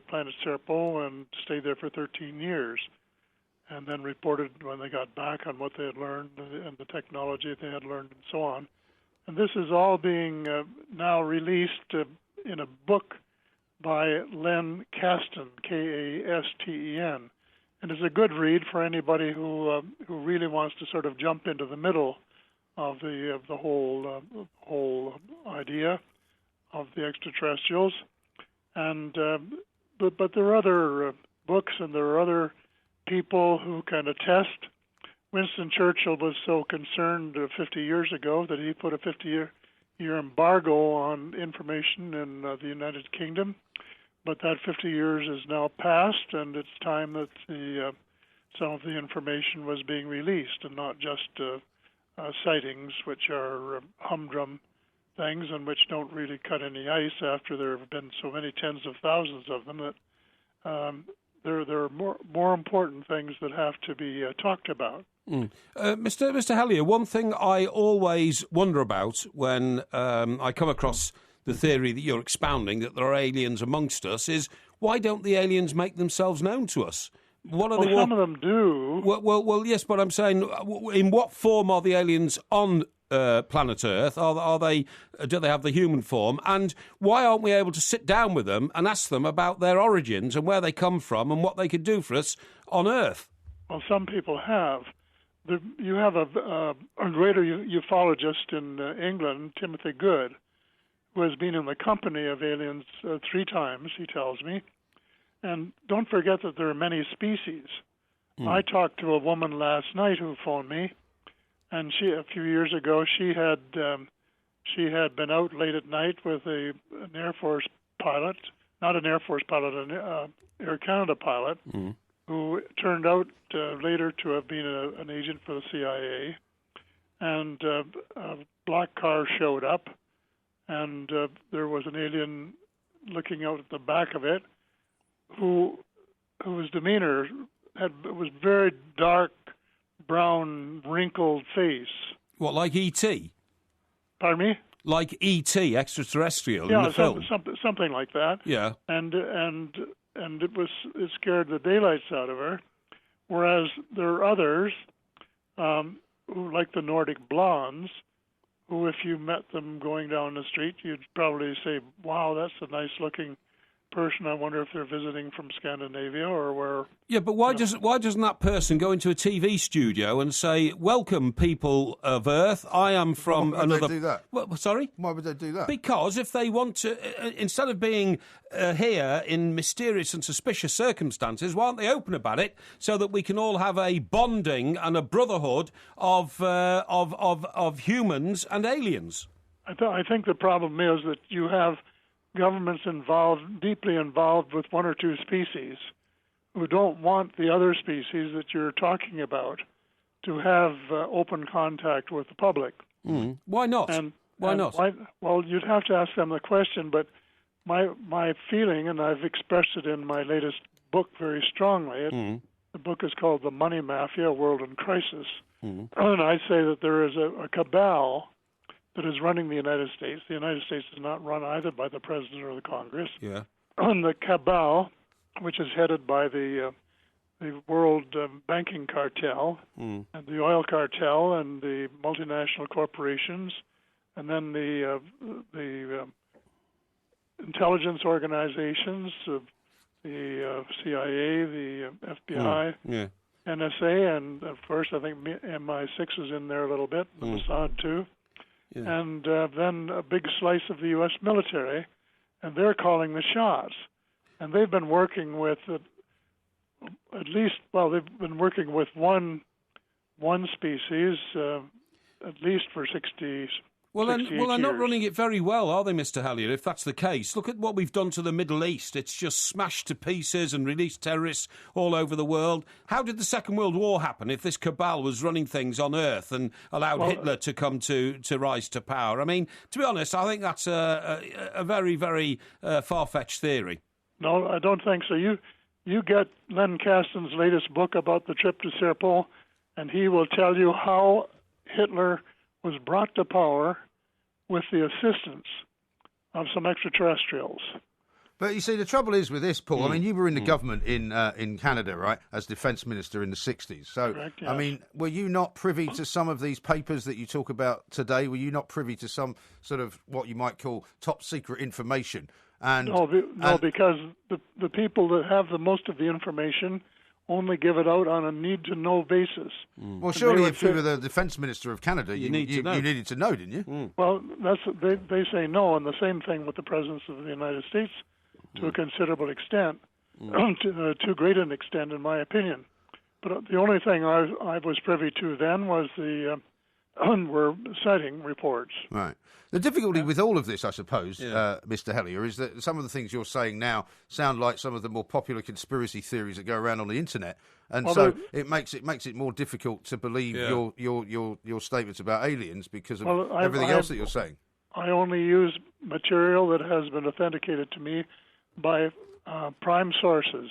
planet Serpol and stayed there for 13 years, and then reported when they got back on what they had learned and the technology they had learned and so on. And this is all being now released in a book by Len Kasten, Kasten, and it's a good read for anybody who really wants to sort of jump into the middle of the whole idea of the extraterrestrials. And but there are other books and there are other people who can attest. Winston Churchill was so concerned 50 years ago that he put a 50-year embargo on information in the United Kingdom. But that 50 years is now past, and it's time that some of the information was being released, and not just sightings, which are humdrum things and which don't really cut any ice after there have been so many tens of thousands of them. That there are more important things that have to be talked about. Mr. Hellyer, one thing I always wonder about when I come across the theory that you're expounding, that there are aliens amongst us, is why don't the aliens make themselves known to us? Some of them do. Well, yes, but I'm saying, in what form are the aliens on planet Earth? Do they have the human form? And why aren't we able to sit down with them and ask them about their origins and where they come from and what they could do for us on Earth? Well, some people have. You have a great ufologist in England, Timothy Good, who has been in the company of aliens 3 times, he tells me. And don't forget that there are many species. I talked to a woman last night who phoned me, and a few years ago she had been out late at night with an Air Force pilot, not an Air Force pilot, an Air Canada pilot, who turned out later to have been an agent for the CIA. And a black car showed up, and there was an alien looking out at the back of it, whose demeanor was very dark, brown, wrinkled face. What, like E.T.? Pardon me? Like E.T., extraterrestrial in the film? Something like that. Yeah. And it scared the daylights out of her. Whereas there are others who, like the Nordic blondes, who, if you met them going down the street, you'd probably say, "Wow, that's a nice-looking person. I wonder if they're visiting from Scandinavia or where." Yeah, but why doesn't that person go into a TV studio and say, "Welcome, people of Earth. I am from Why another." would they do that? What, sorry? Why would they do that? Because if they want to, instead of being here in mysterious and suspicious circumstances, why aren't they open about it so that we can all have a bonding and a brotherhood of humans and aliens? I think the problem is that you have governments deeply involved with 1 or 2 species who don't want the other species that you're talking about to have open contact with the public. Why not? Why not? Well, you'd have to ask them the question, but my feeling, and I've expressed it in my latest book very strongly, the book is called The Money Mafia, A World in Crisis, and I say that there is a cabal that is running the United States. The United States is not run either by the President or the Congress. Yeah. And the cabal, which is headed by the World Banking Cartel, and the oil cartel, and the multinational corporations, and then the intelligence organizations, the CIA, the FBI, NSA, and of course I think MI6 is in there a little bit, the Mossad too. Yeah. And then a big slice of the U.S. military, and they're calling the shots. And they've been working with they've been working with one species at least for 60. Well, they're not running it very well, are they, Mr. Hallier, if that's the case? Look at what we've done to the Middle East. It's just smashed to pieces and released terrorists all over the world. How did the Second World War happen if this cabal was running things on Earth and allowed Hitler to come to rise to power? I mean, to be honest, I think that's a very, very far-fetched theory. No, I don't think so. You get Len Kasten's latest book about the trip to Serpol, and he will tell you how Hitler was brought to power with the assistance of some extraterrestrials. But you see, the trouble is with this, Paul. I mean, you were in the government in Canada, right, as Defence Minister in the 60s. So, correct, yes. I mean, were you not privy to some of these papers that you talk about today? Were you not privy to some sort of what you might call top secret information? And because the people that have the most of the information only give it out on a need-to-know basis. Well, surely if you were the Defence Minister of Canada, you needed to know, didn't you? Well, they say no, and the same thing with the President of the United States to a considerable extent, to too great an extent, in my opinion. But the only thing I was privy to then was were sighting reports. Right. The difficulty with all of this, I suppose, Mr. Hallier, is that some of the things you're saying now sound like some of the more popular conspiracy theories that go around on the internet, and so it makes it more difficult to believe your statements about aliens because of everything else that you're saying. I only use material that has been authenticated to me by prime sources.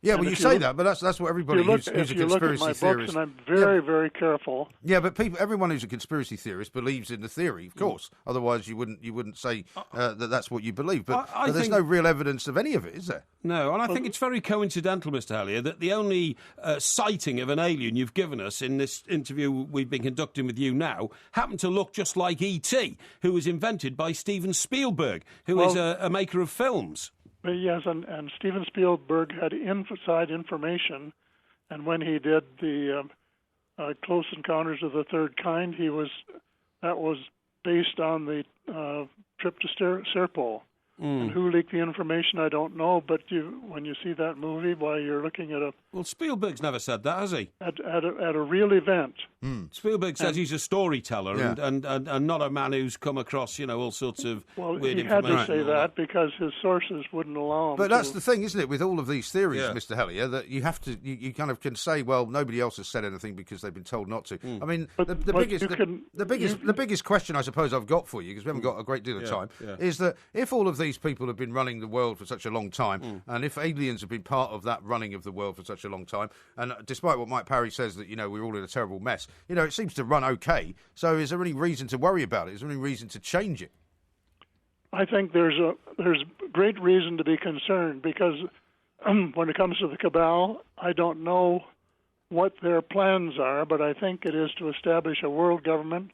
Yeah, well, you say that, but that's what everybody who's a conspiracy theorist... If you look at my books, and I'm very, very careful... Yeah, but everyone who's a conspiracy theorist believes in the theory, of course. Otherwise, you wouldn't say that's what you believe. But there's no real evidence of any of it, is there? No, and I think it's very coincidental, Mr. Hallier, that the only sighting of an alien you've given us in this interview we've been conducting with you now happened to look just like E.T., who was invented by Steven Spielberg, who is a maker of films. Yes, and Steven Spielberg had inside information And when he did the Close Encounters of the Third Kind, that was based on the trip to Serpol. And who leaked the information, I don't know. But when you see that movie, you're looking at Well, Spielberg's never said that, has he? At a real event. Spielberg says he's a storyteller and not a man who's come across, all sorts of weird information. Well, he had to say that because his sources wouldn't allow him. But that's the thing, isn't it, with all of these theories, Mr. Hellier, that you have to, you kind of can say, well, nobody else has said anything because they've been told not to. I mean, the biggest question I suppose I've got for you, because we haven't got a great deal of time, is that if all of these people have been running the world for such a long time, and if aliens have been part of that running of the world for such a long time, and despite what Mike Parry says that, we're all in a terrible mess, it seems to run okay. So is there any reason to worry about it? Is there any reason to change it? I think there's great reason to be concerned because when it comes to the cabal, I don't know what their plans are, but I think it is to establish a world government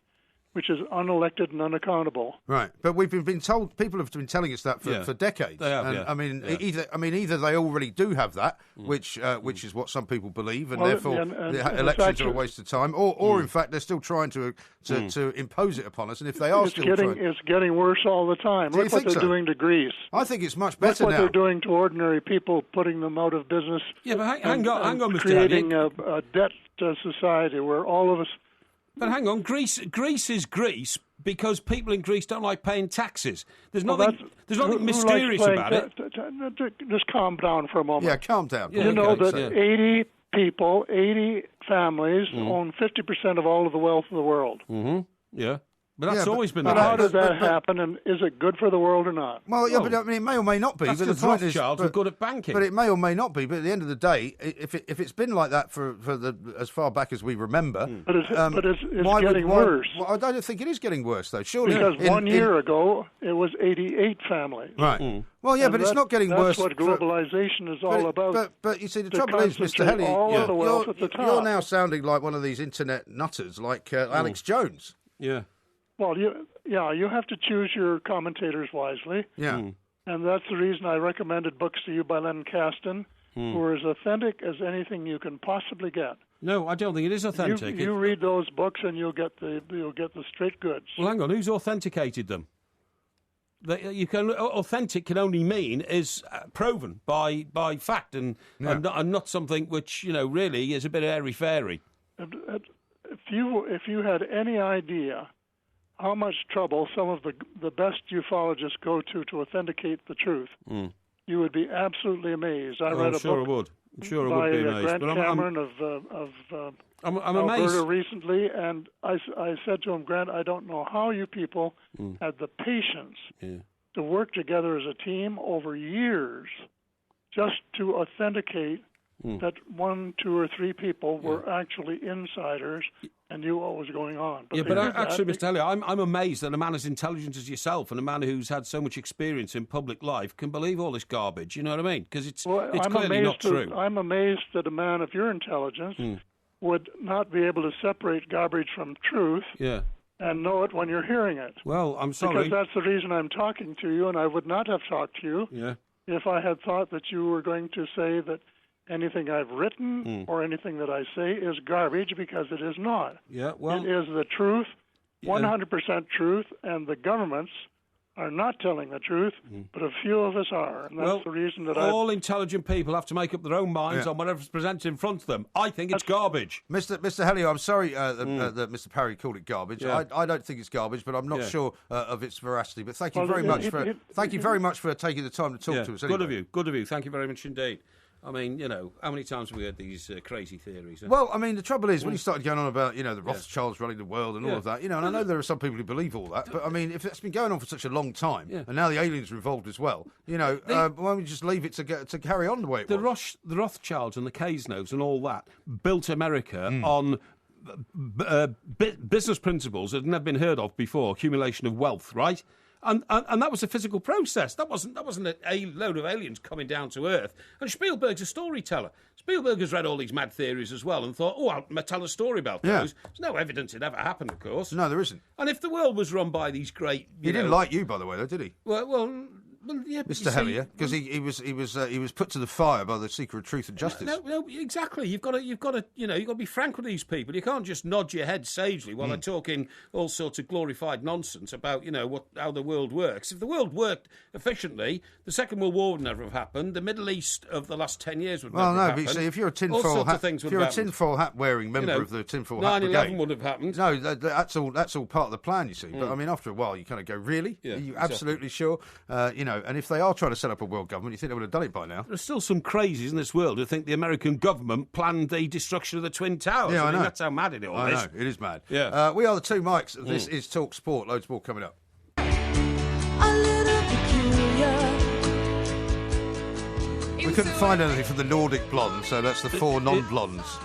which is unelected and unaccountable. Right, but we've been told, people have been telling us that for decades. They have, either they already do have that, which is what some people believe, and therefore the elections are a waste of time, or in fact they're still trying to impose it upon us. And if they are it's getting worse all the time. Look what they're doing to Greece. I think it's much better now. Look what they're doing to ordinary people, putting them out of business. Yeah, but hang on, Mr. Creating a debt society where all of us. But hang on, Greece is Greece because people in Greece don't like paying taxes. There's nothing mysterious about it. Just calm down for a moment. Yeah, calm down. Yeah, that 80 people, 80 families own 50% of all of the wealth of the world. Mm-hmm. Yeah. But that's always been the case. How case. does that happen, and is it good for the world or not? Well, but I mean, it may or may not be. That's but the Rothschilds are good at banking. But it may or may not be. But at the end of the day, if it's been like that for as far back as we remember, but it's getting worse. Well, I don't think it is getting worse, though. Surely, because 1 year ago it was 88 families. Right. Well, yeah, but it's not getting worse. That's what globalization is all about. But you see, the trouble is, Mr. Hellier, you're now sounding like one of these internet nutters, like Alex Jones. Yeah. Well, you have to choose your commentators wisely. Yeah. And that's the reason I recommended books to you by Len Kasten, who are as authentic as anything you can possibly get. No, I don't think it is authentic. You read those books and you'll get the straight goods. Well, hang on, who's authenticated them? Authentic can only mean is proven by fact and not something which really is a bit airy-fairy. If you had any idea how much trouble some of the best ufologists go to authenticate the truth, you would be absolutely amazed. I read a book by Grant Cameron of I'm Alberta amazed recently, and I said to him, Grant, I don't know how you people had the patience to work together as a team over years just to authenticate that 1, 2, or 3 people were actually insiders and knew what was going on. But actually, Mr. Hellier, I'm amazed that a man as intelligent as yourself and a man who's had so much experience in public life can believe all this garbage. You know what I mean? Because it's clearly not true. I'm amazed that a man of your intelligence would not be able to separate garbage from truth. Yeah. And know it when you're hearing it. Well, I'm sorry. Because that's the reason I'm talking to you, and I would not have talked to you if I had thought that you were going to say that anything I've written or anything that I say is garbage, because it is not. Yeah, well, it is the truth, 100% truth, and the governments are not telling the truth, but a few of us are. And that's the reason that all intelligent people have to make up their own minds on whatever's presented in front of them. I think it's garbage. Mr. Hellier, I'm sorry that Mr. Parry called it garbage. Yeah. I don't think it's garbage, but I'm not sure of its veracity. But thank you very much for taking the time to talk to us. Anyway. Good of you. Thank you very much indeed. I mean, how many times have we heard these crazy theories? Well, I mean, the trouble is, when you started going on about, the Rothschilds running the world and all of that, and I know there are some people who believe all that, but I mean, if that's been going on for such a long time, and now the aliens are involved as well, why don't we just leave it to carry on the way it was? The Rothschilds and the Kaznos and all that built America on business principles that had never been heard of before, accumulation of wealth, right? And that was a physical process. That wasn't a load of aliens coming down to Earth. And Spielberg's a storyteller. Spielberg has read all these mad theories as well and thought, I'll tell a story about those. There's no evidence it ever happened, of course. No, there isn't. And if the world was run by these great... He didn't like you, by the way, though, did he? Well, Well, yeah, Mr. Hellier, because he was put to the fire by the Seeker of Truth and Justice. No, exactly. You've got to be frank with these people. You can't just nod your head sagely while they're talking all sorts of glorified nonsense about how the world works. If the world worked efficiently, the Second World War would never have happened. The Middle East of the last 10 years would never have happened. But you see, if you're a tinfoil hat wearing member of the tinfoil hat brigade, 9/11 would have happened. No, that's all part of the plan. You see, but I mean, after a while, you kind of go, really? Yeah, Are you absolutely sure? And if they are trying to set up a world government, you think they would have done it by now? There's still some crazies in this world who think the American government planned the destruction of the Twin Towers. Yeah, I know. That's how mad it all is. I know, it is mad. Yeah. We are the two Mikes. This is Talk Sport. Loads more coming up. We couldn't find anything from the Nordic Blondes, so that's the four non-blondes.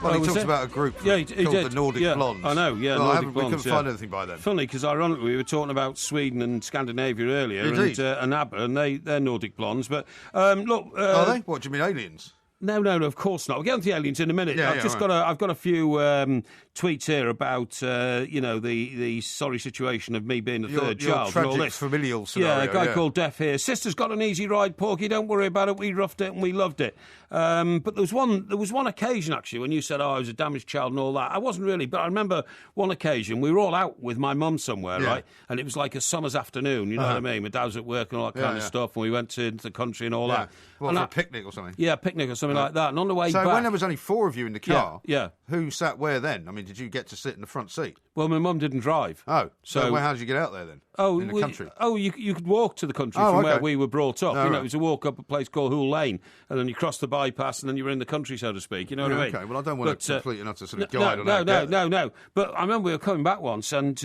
Well, he talks about a group called the Nordic Blondes. I know, yeah, well, Nordic Blondes. We couldn't find anything by them. Funny, because ironically, we were talking about Sweden and Scandinavia earlier, and ABBA, and they're Nordic Blondes. But look, are they? What do you mean, aliens? No, of course not. We'll get on to the aliens in a minute. I've got a few tweets here about the sorry situation of me being the third child tragic and all this familial scenario. Yeah, a guy called Deaf here. Sister's got an easy ride, Porky. Don't worry about it. We roughed it and we loved it. But there was one occasion actually when you said, "Oh, I was a damaged child" and all that. I wasn't really, but I remember one occasion we were all out with my mum somewhere, right? And it was like a summer's afternoon. You know what I mean? My dad was at work and all that kind of stuff, and we went into the country and all that. What, for a picnic or something? Yeah, picnic or something like that. And on the way back... So when there was only four of you in the car, yeah. Who sat where then? I mean, did you get to sit in the front seat? Well, my mum didn't drive. Oh, so how did you get out there then? In the country? You could walk to the country from where we were brought up. It was a walk up a place called Hoole Lane, and then you cross the bypass, and then you were in the country, so to speak. You know what I mean? Okay, well, I don't want to complete and utter sort of guide on that. No. But I remember we were coming back once, and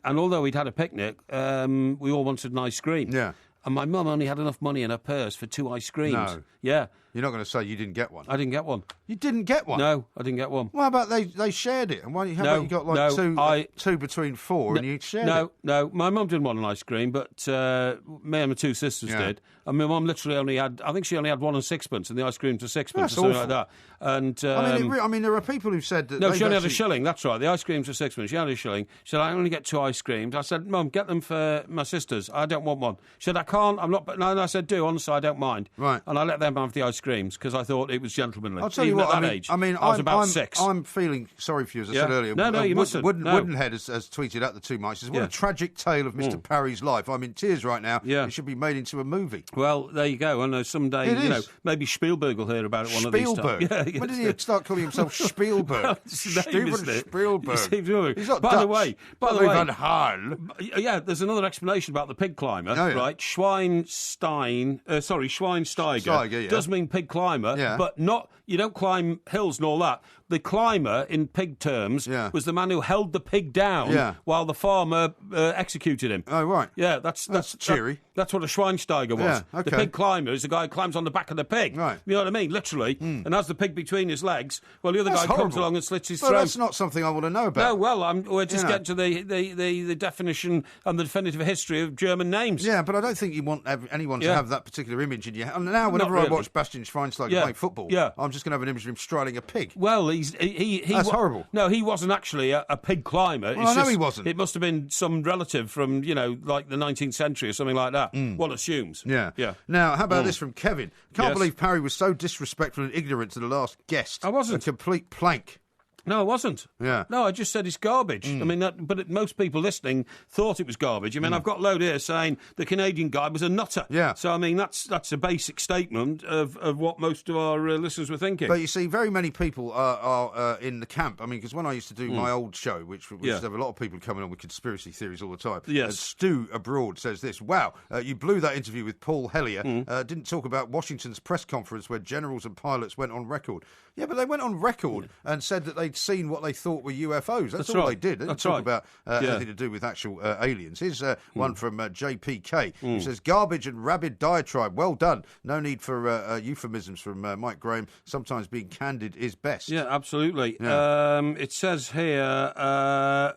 although we'd had a picnic, we all wanted an ice cream. Yeah. And my mum only had enough money in her purse for 2 ice creams. No. Yeah. You're not going to say you didn't get one? I didn't get one. You didn't get one? No, I didn't get one. Well, how about they shared it? And how about you got like two between four and you shared it? No, my mum didn't want an ice cream, but me and my two sisters did. And my mum literally only had, I think she only had 1 and sixpence, and the ice creams were sixpence or something like that. And I mean, there are people who've said that. No, she only had a shilling. That's right. The ice creams were sixpence. She had a shilling. She said, "I only get 2 ice creams." I said, "Mum, get them for my sisters. I don't want one." She said, "I can't. I'm not." No, I said, "Do honestly, I don't mind." Right. And I let them have the ice creams because I thought it was gentlemanly. I'll tell you what. At that age, I was about 6. I'm feeling sorry for you, as I said earlier. No, you mustn't. Woodenhead has tweeted at the two mics. Says, "What a tragic tale of Mr. Parry's life. I'm in tears right now. Yeah. It should be made into a movie." Well, there you go. I know someday, maybe Spielberg will hear about it one of these times. Yeah, when did he start calling himself Spielberg? Steven Spielberg. He's not by Dutch. the way, Van Hal. Yeah, there's another explanation about the pig climber, right? Schweinsteiger does mean pig climber, but not. You don't climb hills and all that. The climber, in pig terms, was the man who held the pig down while the farmer executed him. Oh, right. Yeah, that's cheery. That's what a Schweinsteiger was. Yeah, okay. The pig climber is the guy who climbs on the back of the pig. Right. You know what I mean? Literally. And has the pig between his legs, well, the other guy comes along and slits his throat. That's not something I want to know about. No, well, we're just getting to the definition and the definitive history of German names. Yeah, but I don't think you want anyone to have that particular image in your head. And now, whenever I watch Bastian Schweinsteiger play football, I'm just going to have an image of him striding a pig. Well, that's horrible. No, he wasn't actually a pig climber. Well, I know he wasn't. It must have been some relative from, like the 19th century or something like that. One assumes. Yeah. Now, how about this from Kevin? Can't believe Parry was so disrespectful and ignorant to the last guest. I wasn't. A complete plank. No, I wasn't. Yeah. No, I just said it's garbage. I mean, but most people listening thought it was garbage. I mean, I've got a load here saying the Canadian guy was a nutter. Yeah. So, I mean, that's a basic statement of what most of our listeners were thinking. But you see, very many people are in the camp. I mean, because when I used to do my old show, which used to have a lot of people coming on with conspiracy theories all the time. Yes. Stu Abroad says this, "Wow, you blew that interview with Paul Hellier. Didn't talk about Washington's press conference where generals and pilots went on record." Yeah, but they went on record and said that they'd seen what they thought were UFOs. That's all right. they did. They didn't talk about anything to do with actual aliens. Here's one from JPK, who says, "Garbage and rabid diatribe. Well done. No need for euphemisms from Mike Graham. Sometimes being candid is best." Yeah, absolutely. Yeah. It says here,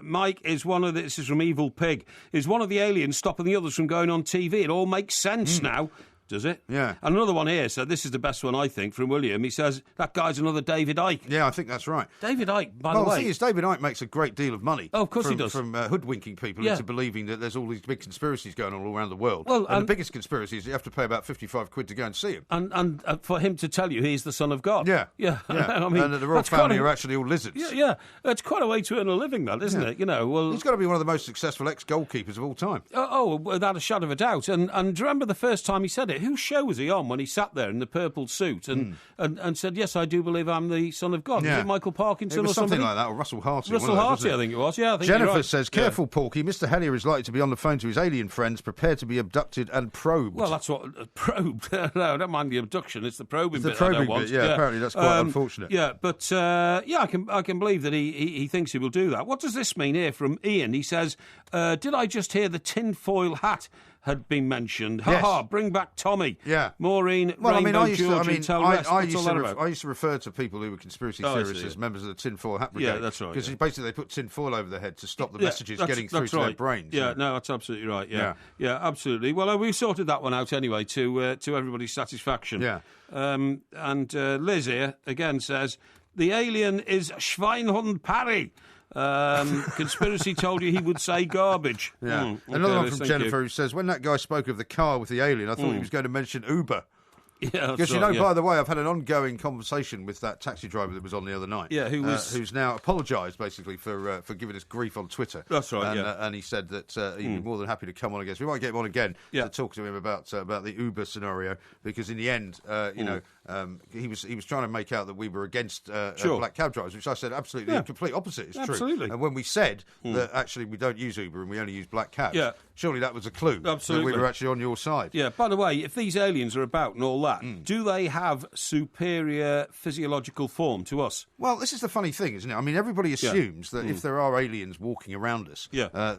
Mike is this is from Evil Pig, is one of the aliens stopping the others from going on TV. It all makes sense now. does it? Yeah. And another one here, so this is the best one, I think, from William. He says, that guy's another David Icke. Yeah, I think that's right. David Icke, by the way... Well, the thing is, David Icke makes a great deal of money. Oh, of course he does. From hoodwinking people into believing that there's all these big conspiracies going on all around the world. Well, and the biggest conspiracy is you have to pay about 55 quid to go and see him. And for him to tell you he's the son of God. Yeah. Yeah. Yeah. I mean, and that the royal family are actually all lizards. Yeah, yeah. It's quite a way to earn a living, that, isn't it? You know, well... He's got to be one of the most successful ex-goalkeepers of all time. Oh, without a shadow of a doubt. And do you remember the first time he said it? Whose show was he on when he sat there in the purple suit and said, yes, I do believe I'm the son of God? Yeah. Was it Michael Parkinson it was or something like that, or Russell Harty? Russell Harty, I think it was. Yeah, I think Jennifer you're right. says, careful, Porky. Mr. Hellier is likely to be on the phone to his alien friends, prepared to be abducted and probed. Well, that's what... probed? No, I don't mind the abduction. It's the probing bit the probing I don't want. bit, yeah, apparently that's quite unfortunate. Yeah, but, I can believe that he thinks he will do that. What does this mean here from Ian? He says, did I just hear the tinfoil hat had been mentioned? Yes. Ha-ha, bring back Tommy. Yeah. Maureen, well, Rainbow, I used I to refer to people who were conspiracy theorists as members of the tinfoil hat brigade. Yeah, that's right. Because basically they put tinfoil over their head to stop the messages getting through to their brains. Yeah, no, that's absolutely right. Yeah, absolutely. Well, we sorted that one out anyway to everybody's satisfaction. Yeah. And Liz here again says, the alien is Schweinhund Parry. Conspiracy told you he would say garbage. Yeah. Okay, Another one Liz, from Jennifer who says, when that guy spoke of the car with the alien, I thought he was going to mention Uber. Yeah, because by the way, I've had an ongoing conversation with that taxi driver that was on the other night. Yeah, who's now apologised basically for giving us grief on Twitter. That's right. And he said that he'd be more than happy to come on again. So we might get him on again to talk to him about the Uber scenario, because in the end, he was trying to make out that we were against black cab drivers, which I said absolutely the complete opposite is absolutely. true. And when we said that actually we don't use Uber and we only use black cabs, surely that was a clue that we were actually on your side. Yeah. By the way, if these aliens are about and all that, do they have superior physiological form to us? Well, this is the funny thing, isn't it? I mean, everybody assumes that if there are aliens walking around us,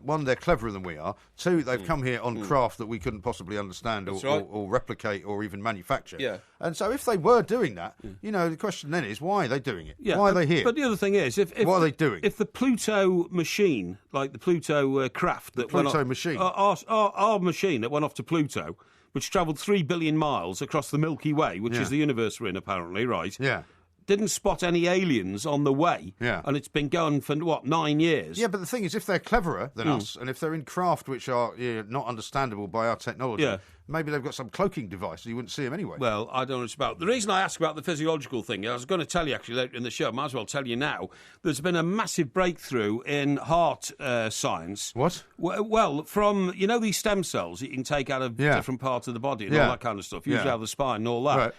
one, they're cleverer than we are. Two, they've come here on craft that we couldn't possibly understand or replicate or even manufacture. Yeah. And so if they were doing that, the question then is, why are they doing it? Yeah. Why are they here? But the other thing is, what are they doing? If the Pluto machine, like the Pluto craft... Our machine that went off to Pluto, which travelled 3 billion miles across the Milky Way, which is the universe we're in, apparently, right? Yeah. Didn't spot any aliens on the way, and it's been going for, 9 years? Yeah, but the thing is, if they're cleverer than us, and if they're in craft which are not understandable by our technology, maybe they've got some cloaking device so you wouldn't see them anyway. Well, I don't know what it's about. The reason I ask about the physiological thing, I was going to tell you actually later in the show, might as well tell you now, there's been a massive breakthrough in heart science. What? Well, from, these stem cells that you can take out of different parts of the body and all that kind of stuff, usually out of the spine and all that. Right.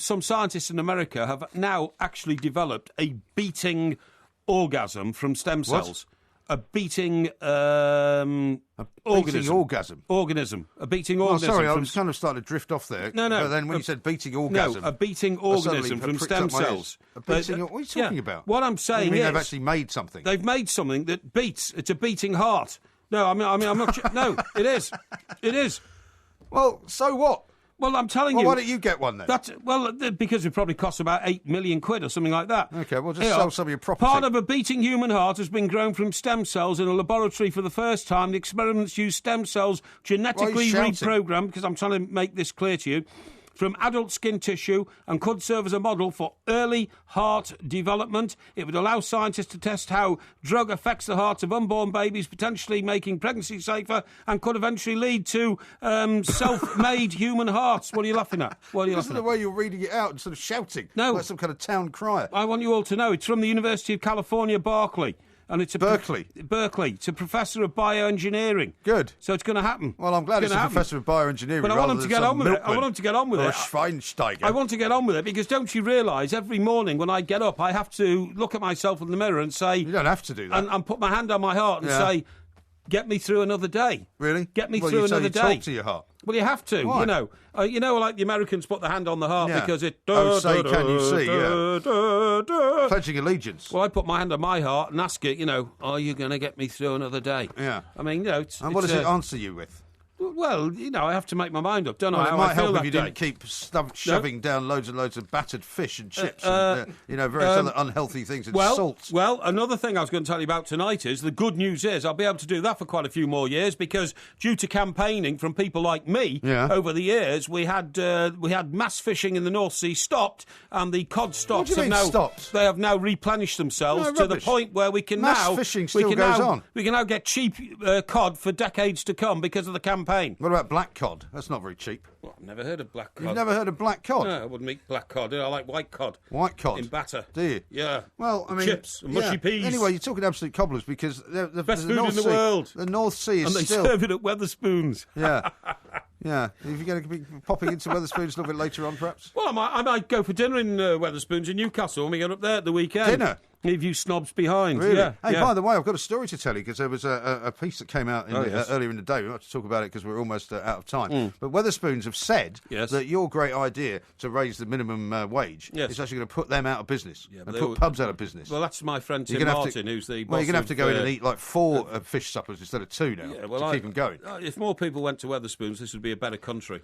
Some scientists in America have now actually developed a beating orgasm from stem cells. What? A beating organism. A beating organism. Sorry, I was kind of starting to drift off there. No. But then when you said beating orgasm... No, a beating organism from stem cells. What are you talking about? What I'm saying is... they've actually made something? They've made something that beats. It's a beating heart. No, I mean, I'm not... No, it is. It is. Well, so what? Well, I'm telling you... Why don't you get one then? Because it probably costs about 8 million quid or something like that. OK, well, just sell some of your property. Part of a beating human heart has been grown from stem cells in a laboratory for the first time. The experiments use stem cells genetically reprogrammed, because I'm trying to make this clear to you, from adult skin tissue and could serve as a model for early heart development. It would allow scientists to test how drug affects the hearts of unborn babies, potentially making pregnancy safer, and could eventually lead to self-made human hearts. What are you laughing at? Because of the way you're reading it out and sort of shouting. No. Like some kind of town crier. I want you all to know it's from the University of California, Berkeley. And it's Berkeley. It's a professor of bioengineering. Good. So it's going to happen. Well, I'm glad it's a professor of bioengineering. But I want him to get on with it. I want him to get on with it. Schweinsteiger. I want to get on with it because don't you realise every morning when I get up, I have to look at myself in the mirror and say... You don't have to do that. And put my hand on my heart and say, get me through another day. Really? Get me through another day. Talk to your heart. Well, you have to. Why? Like the Americans put the hand on the heart because it... say, can you see? Pledging allegiance. Well, I put my hand on my heart and ask it, are you going to get me through another day? Yeah. I mean, And what does it answer you with? Well, I have to make my mind up, don't I? It How might I feel help if that you day. didn't keep shoving down loads and loads of battered fish and chips and various other unhealthy things and salt. Well, another thing I was going to tell you about tonight is the good news is I'll be able to do that for quite a few more years because due to campaigning from people like me over the years, we had mass fishing in the North Sea stopped, and the cod stocks stopped? They have now replenished themselves to the point where we can fishing still goes on. We can now get cheap cod for decades to come because of the campaign. What about black cod? That's not very cheap. Well, I've never heard of black cod. You've never heard of black cod? No, I wouldn't eat black cod. I like white cod. White cod? In batter. Do you? Yeah. Well, I mean... chips and mushy peas. Anyway, you're talking absolute cobblers because... the best food North in the world. The North Sea is and they still... serve it at Wetherspoons. Yeah. Yeah. If you're going to be popping into Wetherspoons a little bit later on, perhaps? Well, I might go for dinner in Wetherspoons in Newcastle when we get up there at the weekend. Dinner? Leave you snobs behind. Really? Yeah. Hey, by the way, I've got a story to tell you because there was a piece that came out earlier in the day. We might have to talk about it because we're almost out of time. But Wetherspoons have said that your great idea to raise the minimum wage is actually going to put them out of business and put pubs out of business. Well, that's my friend Tim Martin, who's the boss. Well, you're going to have to go in and eat like 4 fish suppers instead of 2 now to keep them going. If more people went to Wetherspoons, this would be a better country.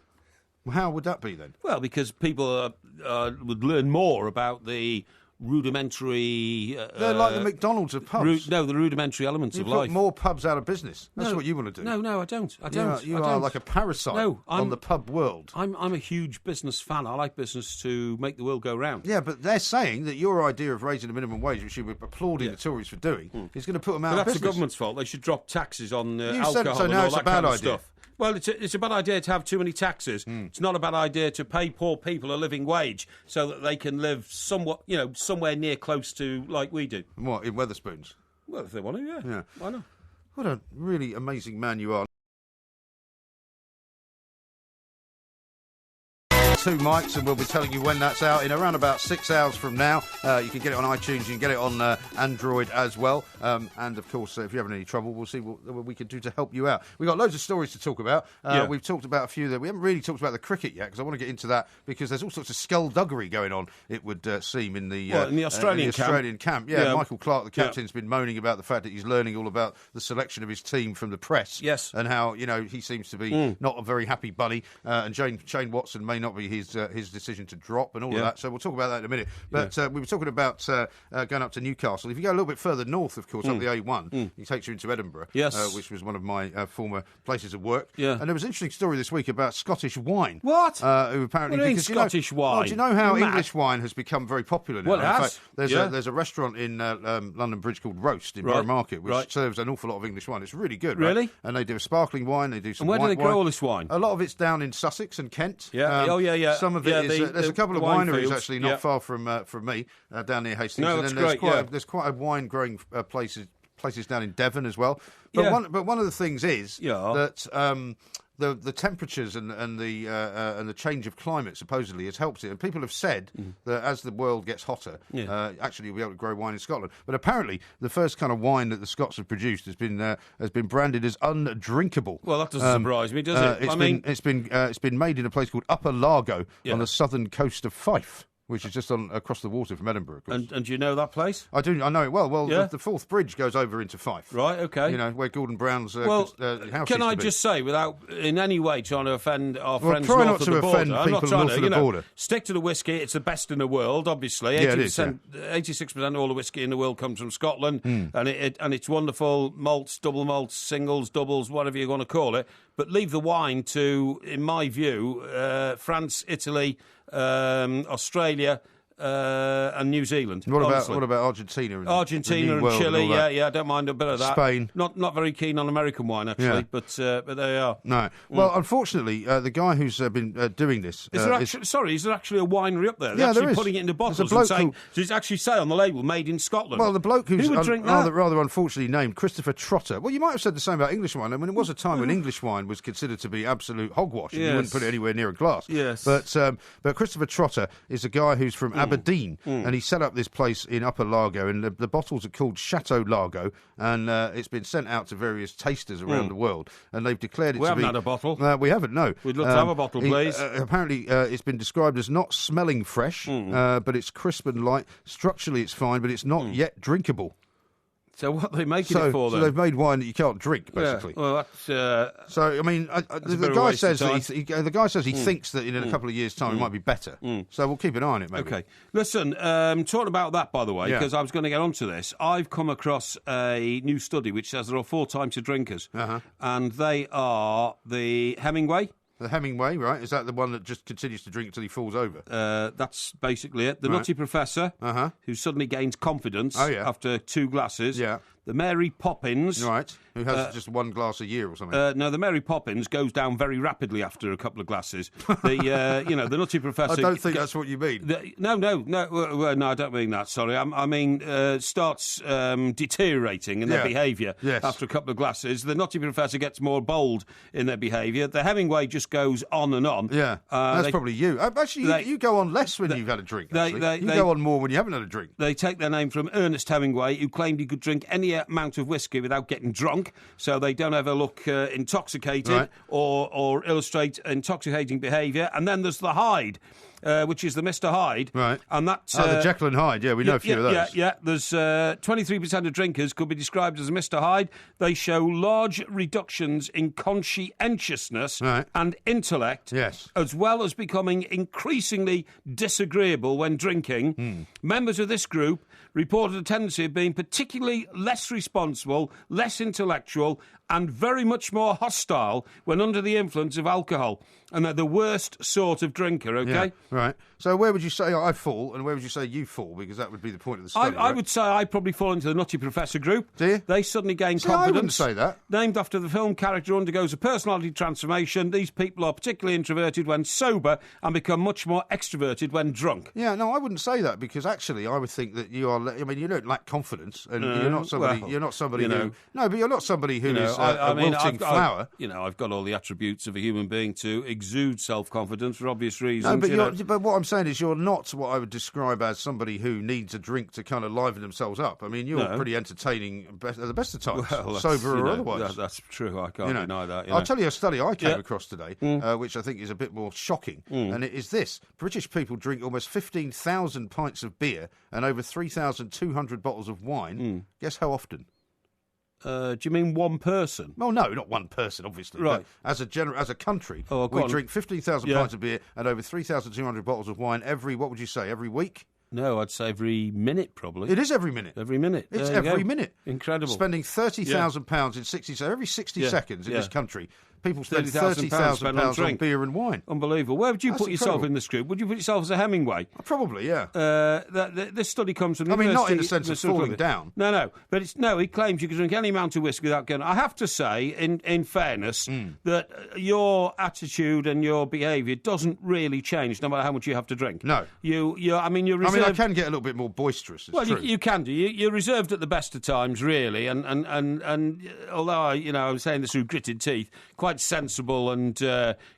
Well, how would that be then? Well, because people would learn more about the rudimentary... They're like the McDonald's of pubs. the rudimentary elements of life. You put more pubs out of business. That's what you want to do. No, I don't. You are like a parasite on the pub world. I'm a huge business fan. I like business to make the world go round. Yeah, but they're saying that your idea of raising the minimum wage, which you were applauding the Tories for doing, is going to put them out of business. That's the government's fault. They should drop taxes on alcohol said so and now all it's that a bad kind of idea. stuff. Well, it's a bad idea to have too many taxes. It's not a bad idea to pay poor people a living wage so that they can live somewhere near close to like we do. What, in Wetherspoons? Well, if they want to, yeah. Why not? What a really amazing man you are. 2 mics, and we'll be telling you when that's out in around about 6 hours from now. You can get it on iTunes, you can get it on Android as well. And of course, if you're having any trouble, we'll see what we can do to help you out. We've got loads of stories to talk about. We've talked about a few that we haven't really talked about the cricket yet, because I want to get into that because there's all sorts of skullduggery going on, it would seem, in the Australian camp. Yeah, Michael Clark, the captain's been moaning about the fact that he's learning all about the selection of his team from the press. Yes. And how, he seems to be not a very happy bunny, and Shane Watson may not be his decision to drop and all of that. So we'll talk about that in a minute. But we were talking about going up to Newcastle. If you go a little bit further north, of course, up the A1, it takes you into Edinburgh, which was one of my former places of work. Yeah. And there was an interesting story this week about Scottish wine. What? Who apparently, what Scottish wine? Oh, do you know how English wine has become very popular now? Well, it has. In fact, there's a restaurant in London Bridge called Roast in Borough Market, which serves an awful lot of English wine. It's really good. Really? Right? And they do a sparkling wine. They do some. And where do they grow all this wine? A lot of it's down in Sussex and Kent. Yeah. Some of it is. There's a couple of wineries actually not far from me down near Hastings. No, and then there's quite a wine growing places down in Devon as well. But one of the things is that the temperatures and the change of climate supposedly has helped it, and people have said that as the world gets hotter, actually you'll be able to grow wine in Scotland. But apparently, the first kind of wine that the Scots have produced has been branded as undrinkable. Well, that doesn't surprise me, does it? It's been made in a place called Upper Largo on the southern coast of Fife, which is just across the water from Edinburgh, of course. And do you know that place? I do. I know it well. Well, the Forth Bridge goes over into Fife. Right, okay. Where Gordon Brown's house can I just say, without in any way trying to offend our friends try north not of the to border... offend I'm not people trying north to, of the border. Stick to the whiskey. It's the best in the world, obviously. 86% of all the whiskey in the world comes from Scotland, and it's wonderful malts, double malts, singles, doubles, whatever you want to call it. But leave the wine to, in my view, France, Italy, Australia... and New Zealand. What about Argentina? Argentina and Chile, I don't mind a bit of that. Spain. Not very keen on American wine, actually, but there they are. No. Well, unfortunately, the guy who's been doing this... Is there actually a winery up there? They're there is. Putting it into bottles and saying... Does it actually say on the label, made in Scotland? Well, the bloke who's Who would drink that? rather unfortunately named Christopher Trotter. Well, you might have said the same about English wine. I mean, it was a time when English wine was considered to be absolute hogwash, and you wouldn't put it anywhere near a glass. Yes. But Christopher Trotter is a guy who's from Aberdeen, and he set up this place in Upper Largo, and the bottles are called Chateau Largo, and it's been sent out to various tasters around the world, and they've declared it to be... We haven't had a bottle. We haven't, no. We'd love to have a bottle, please. Apparently, it's been described as not smelling fresh, but it's crisp and light. Structurally, it's fine, but it's not yet drinkable. So what are they making it for, then? So they've made wine that you can't drink, basically. Yeah, well, that's... so, I mean, the guy says he thinks that in a couple of years' time it might be better. So we'll keep an eye on it, maybe. Okay. Listen, talking about that, by the way, because I was going to get onto this, I've come across a new study which says there are 4 types of drinkers, and they are the Hemingway. The Hemingway, right? Is that the one that just continues to drink until he falls over? That's basically it. The Nutty Professor, who suddenly gains confidence after 2 glasses. Yeah. The Mary Poppins. Right. Who has just 1 glass a year or something. No, the Mary Poppins goes down very rapidly after a couple of glasses. The the Nutty Professor... I don't think that's what you mean. No, I don't mean that, sorry. I mean, starts deteriorating in their behaviour after a couple of glasses. The Nutty Professor gets more bold in their behaviour. The Hemingway just goes on and on. Yeah, that's probably you. Actually, you go on less when you've had a drink, actually. You go on more when you haven't had a drink. They take their name from Ernest Hemingway, who claimed he could drink any amount of whiskey without getting drunk, so they don't ever look intoxicated or illustrate intoxicating behaviour. And then there's the Hyde, which is the Mr. Hyde. Right. And that's... the Jekyll and Hyde, we know a few of those. Yeah. There's 23% of drinkers could be described as a Mr. Hyde. They show large reductions in conscientiousness and intellect, as well as becoming increasingly disagreeable when drinking. Members of this group reported a tendency of being particularly less responsible, less intellectual, and very much more hostile when under the influence of alcohol. And they're the worst sort of drinker, okay? Yeah, right. So where would you say I fall and where would you say you fall? Because that would be the point of the study, I would say I probably fall into the Nutty Professor group. Do you? They suddenly gain confidence. I wouldn't say that. Named after the film character undergoes a personality transformation. These people are particularly introverted when sober and become much more extroverted when drunk. Yeah, no, I wouldn't say that because actually I would think that you are... I mean, you don't lack confidence and you're not somebody... you're not somebody who... No, but you're not somebody who is a wilting flower. I've got all the attributes of a human being to exude self-confidence for obvious reasons. No, but what I'm saying is you're not what I would describe as somebody who needs a drink to kind of liven themselves up. I mean, you're pretty entertaining at the best of times, sober or otherwise. That's true. I can't deny that. I'll tell you a study I came across today, which I think is a bit more shocking, and it is this. British people drink almost 15,000 pints of beer and over 3,200 bottles of wine. Guess how often? Do you mean one person? Well, no, not one person, obviously. Right. But as a country, we drink 15,000 pints of beer and over 3,200 bottles of wine every week? No, I'd say every minute, probably. It is every minute. Every minute. It's every minute. Incredible. Spending £30,000 in 60 seconds. Every 60 seconds in this country, people spend £30,000 on beer and wine. Unbelievable. Where would you put yourself in this group? Would you put yourself as a Hemingway? Probably, yeah. This study comes from... I mean, not in the sense of falling down. No. But he claims you can drink any amount of whiskey without going... I have to say, in fairness, that your attitude and your behaviour doesn't really change no matter how much you have to drink. No. You're reserved... I can get a little bit more boisterous, it's true. You can do. You're reserved at the best of times, really, and although I'm saying this through gritted teeth, quite sensible and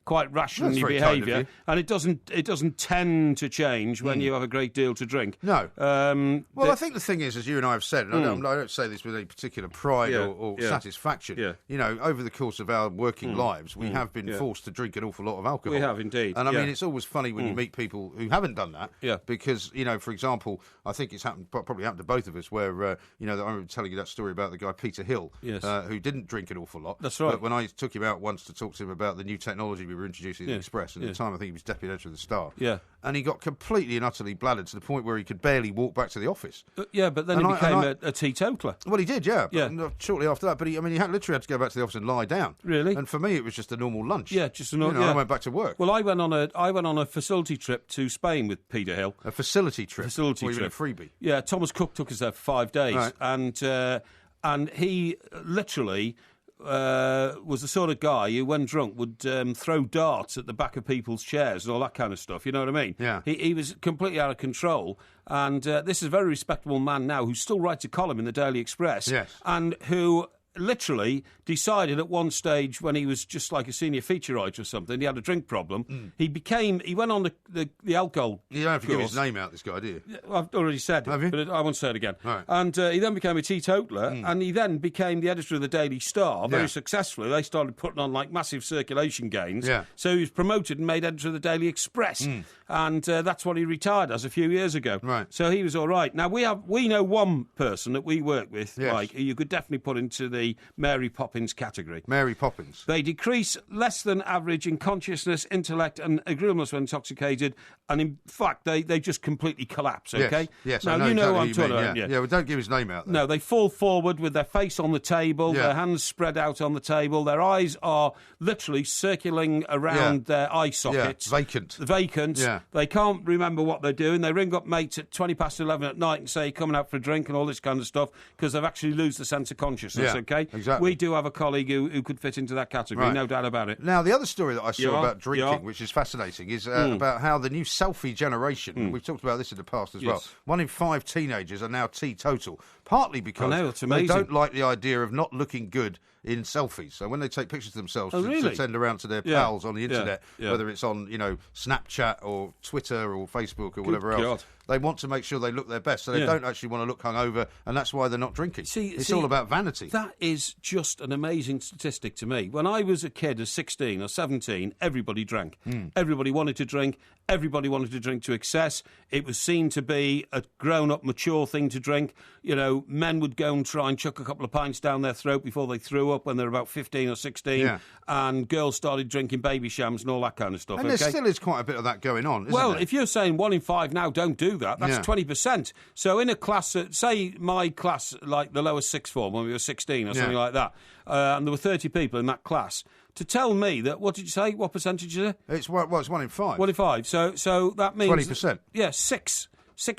quite rational in your behaviour, and it doesn't tend to change when you have a great deal to drink. No. I think the thing is, as you and I have said, and I don't say this with any particular pride or satisfaction. Yeah. Over the course of our working lives, we have been forced to drink an awful lot of alcohol. We have indeed. And I mean, it's always funny when you meet people who haven't done that. Yeah. Because for example, I think it's probably happened to both of us, where I remember telling you that story about the guy Peter Hill, who didn't drink an awful lot. That's right. But when I took him out once to talk to him about the new technology we were introducing at the Express, and at the time I think he was deputy editor of the Star. Yeah. And he got completely and utterly bladdered to the point where he could barely walk back to the office. But then he became a teetotaler. Well, he did, But shortly after that, he literally had to go back to the office and lie down. Really? And for me, it was just a normal lunch. Yeah, just a normal. I went back to work. Well, I went on a facility trip to Spain with Peter Hill. A facility trip. Facility trip. A freebie. Yeah, Thomas Cook took us there for 5 days, right. and he literally was the sort of guy who, when drunk, would throw darts at the back of people's chairs and all that kind of stuff. You know what I mean? Yeah. He was completely out of control. And this is a very respectable man now who still writes a column in the Daily Express. Yes. And who literally decided at one stage when he was just like a senior feature writer or something, he had a drink problem. He went on the alcohol. You don't have to course. give his name out, this guy, do you? I've already said it, have you? But I won't say it again. Right. And he then became a teetotaler, and he then became the editor of the Daily Star very successfully. They started putting on like massive circulation gains. Yeah. So he was promoted and made editor of the Daily Express, and that's what he retired as a few years ago. Right. So he was all right. Now we know one person that we work with, Yes. Mike, who you could definitely put into the Mary Poppins category. Mary Poppins. They decrease less than average in consciousness, intellect, and agreeableness when intoxicated, and in fact, they just completely collapse. Okay. Yes. Now I know you know exactly what I'm who talking you mean, about. Yeah. Well, don't give his name out. Though. No, they fall forward with their face on the table, Yeah. their hands spread out on the table, their eyes are literally circling around their eye sockets. Vacant. Yeah. They can't remember what they're doing. They ring up mates at 11:20 at night and say, coming out for a drink and all this kind of stuff, because they've actually lose the sense of consciousness, Yeah, okay? exactly. We do have a colleague who could fit into that category, Right. no doubt about it. Now, the other story that I saw Yeah, about drinking, yeah. which is fascinating, is about how the new selfie generation, we've talked about this in the past as well, Yes. 1 in 5 teenagers are now teetotal, partly because I know, it's they amazing. don't like the idea of not looking good in selfies. So when they take pictures of themselves to send around to their pals on the internet, whether it's on, Snapchat or Twitter or Facebook or whatever else, they want to make sure they look their best. So they don't actually want to look hungover, and that's why they're not drinking. It's all about vanity. That is just an amazing statistic to me. When I was a kid, at 16 or 17, everybody drank. Everybody wanted to drink. Everybody wanted to drink to excess. It was seen to be a grown-up, mature thing to drink. Men would go and try and chuck a couple of pints down their throat before they threw up when they were about 15 or 16. And girls started drinking baby shams and all that kind of stuff. And there still is quite a bit of that going on, isn't there? If you're saying 1 in 5 now don't do that, that's 20%. So in a class, say my class, like the lowest sixth form when we were 16 or something like that, and there were 30 people in that class, to tell me that, what did you say? What percentage is it? It's 1 in 5. 1 in 5. So that means 20%. Yeah, six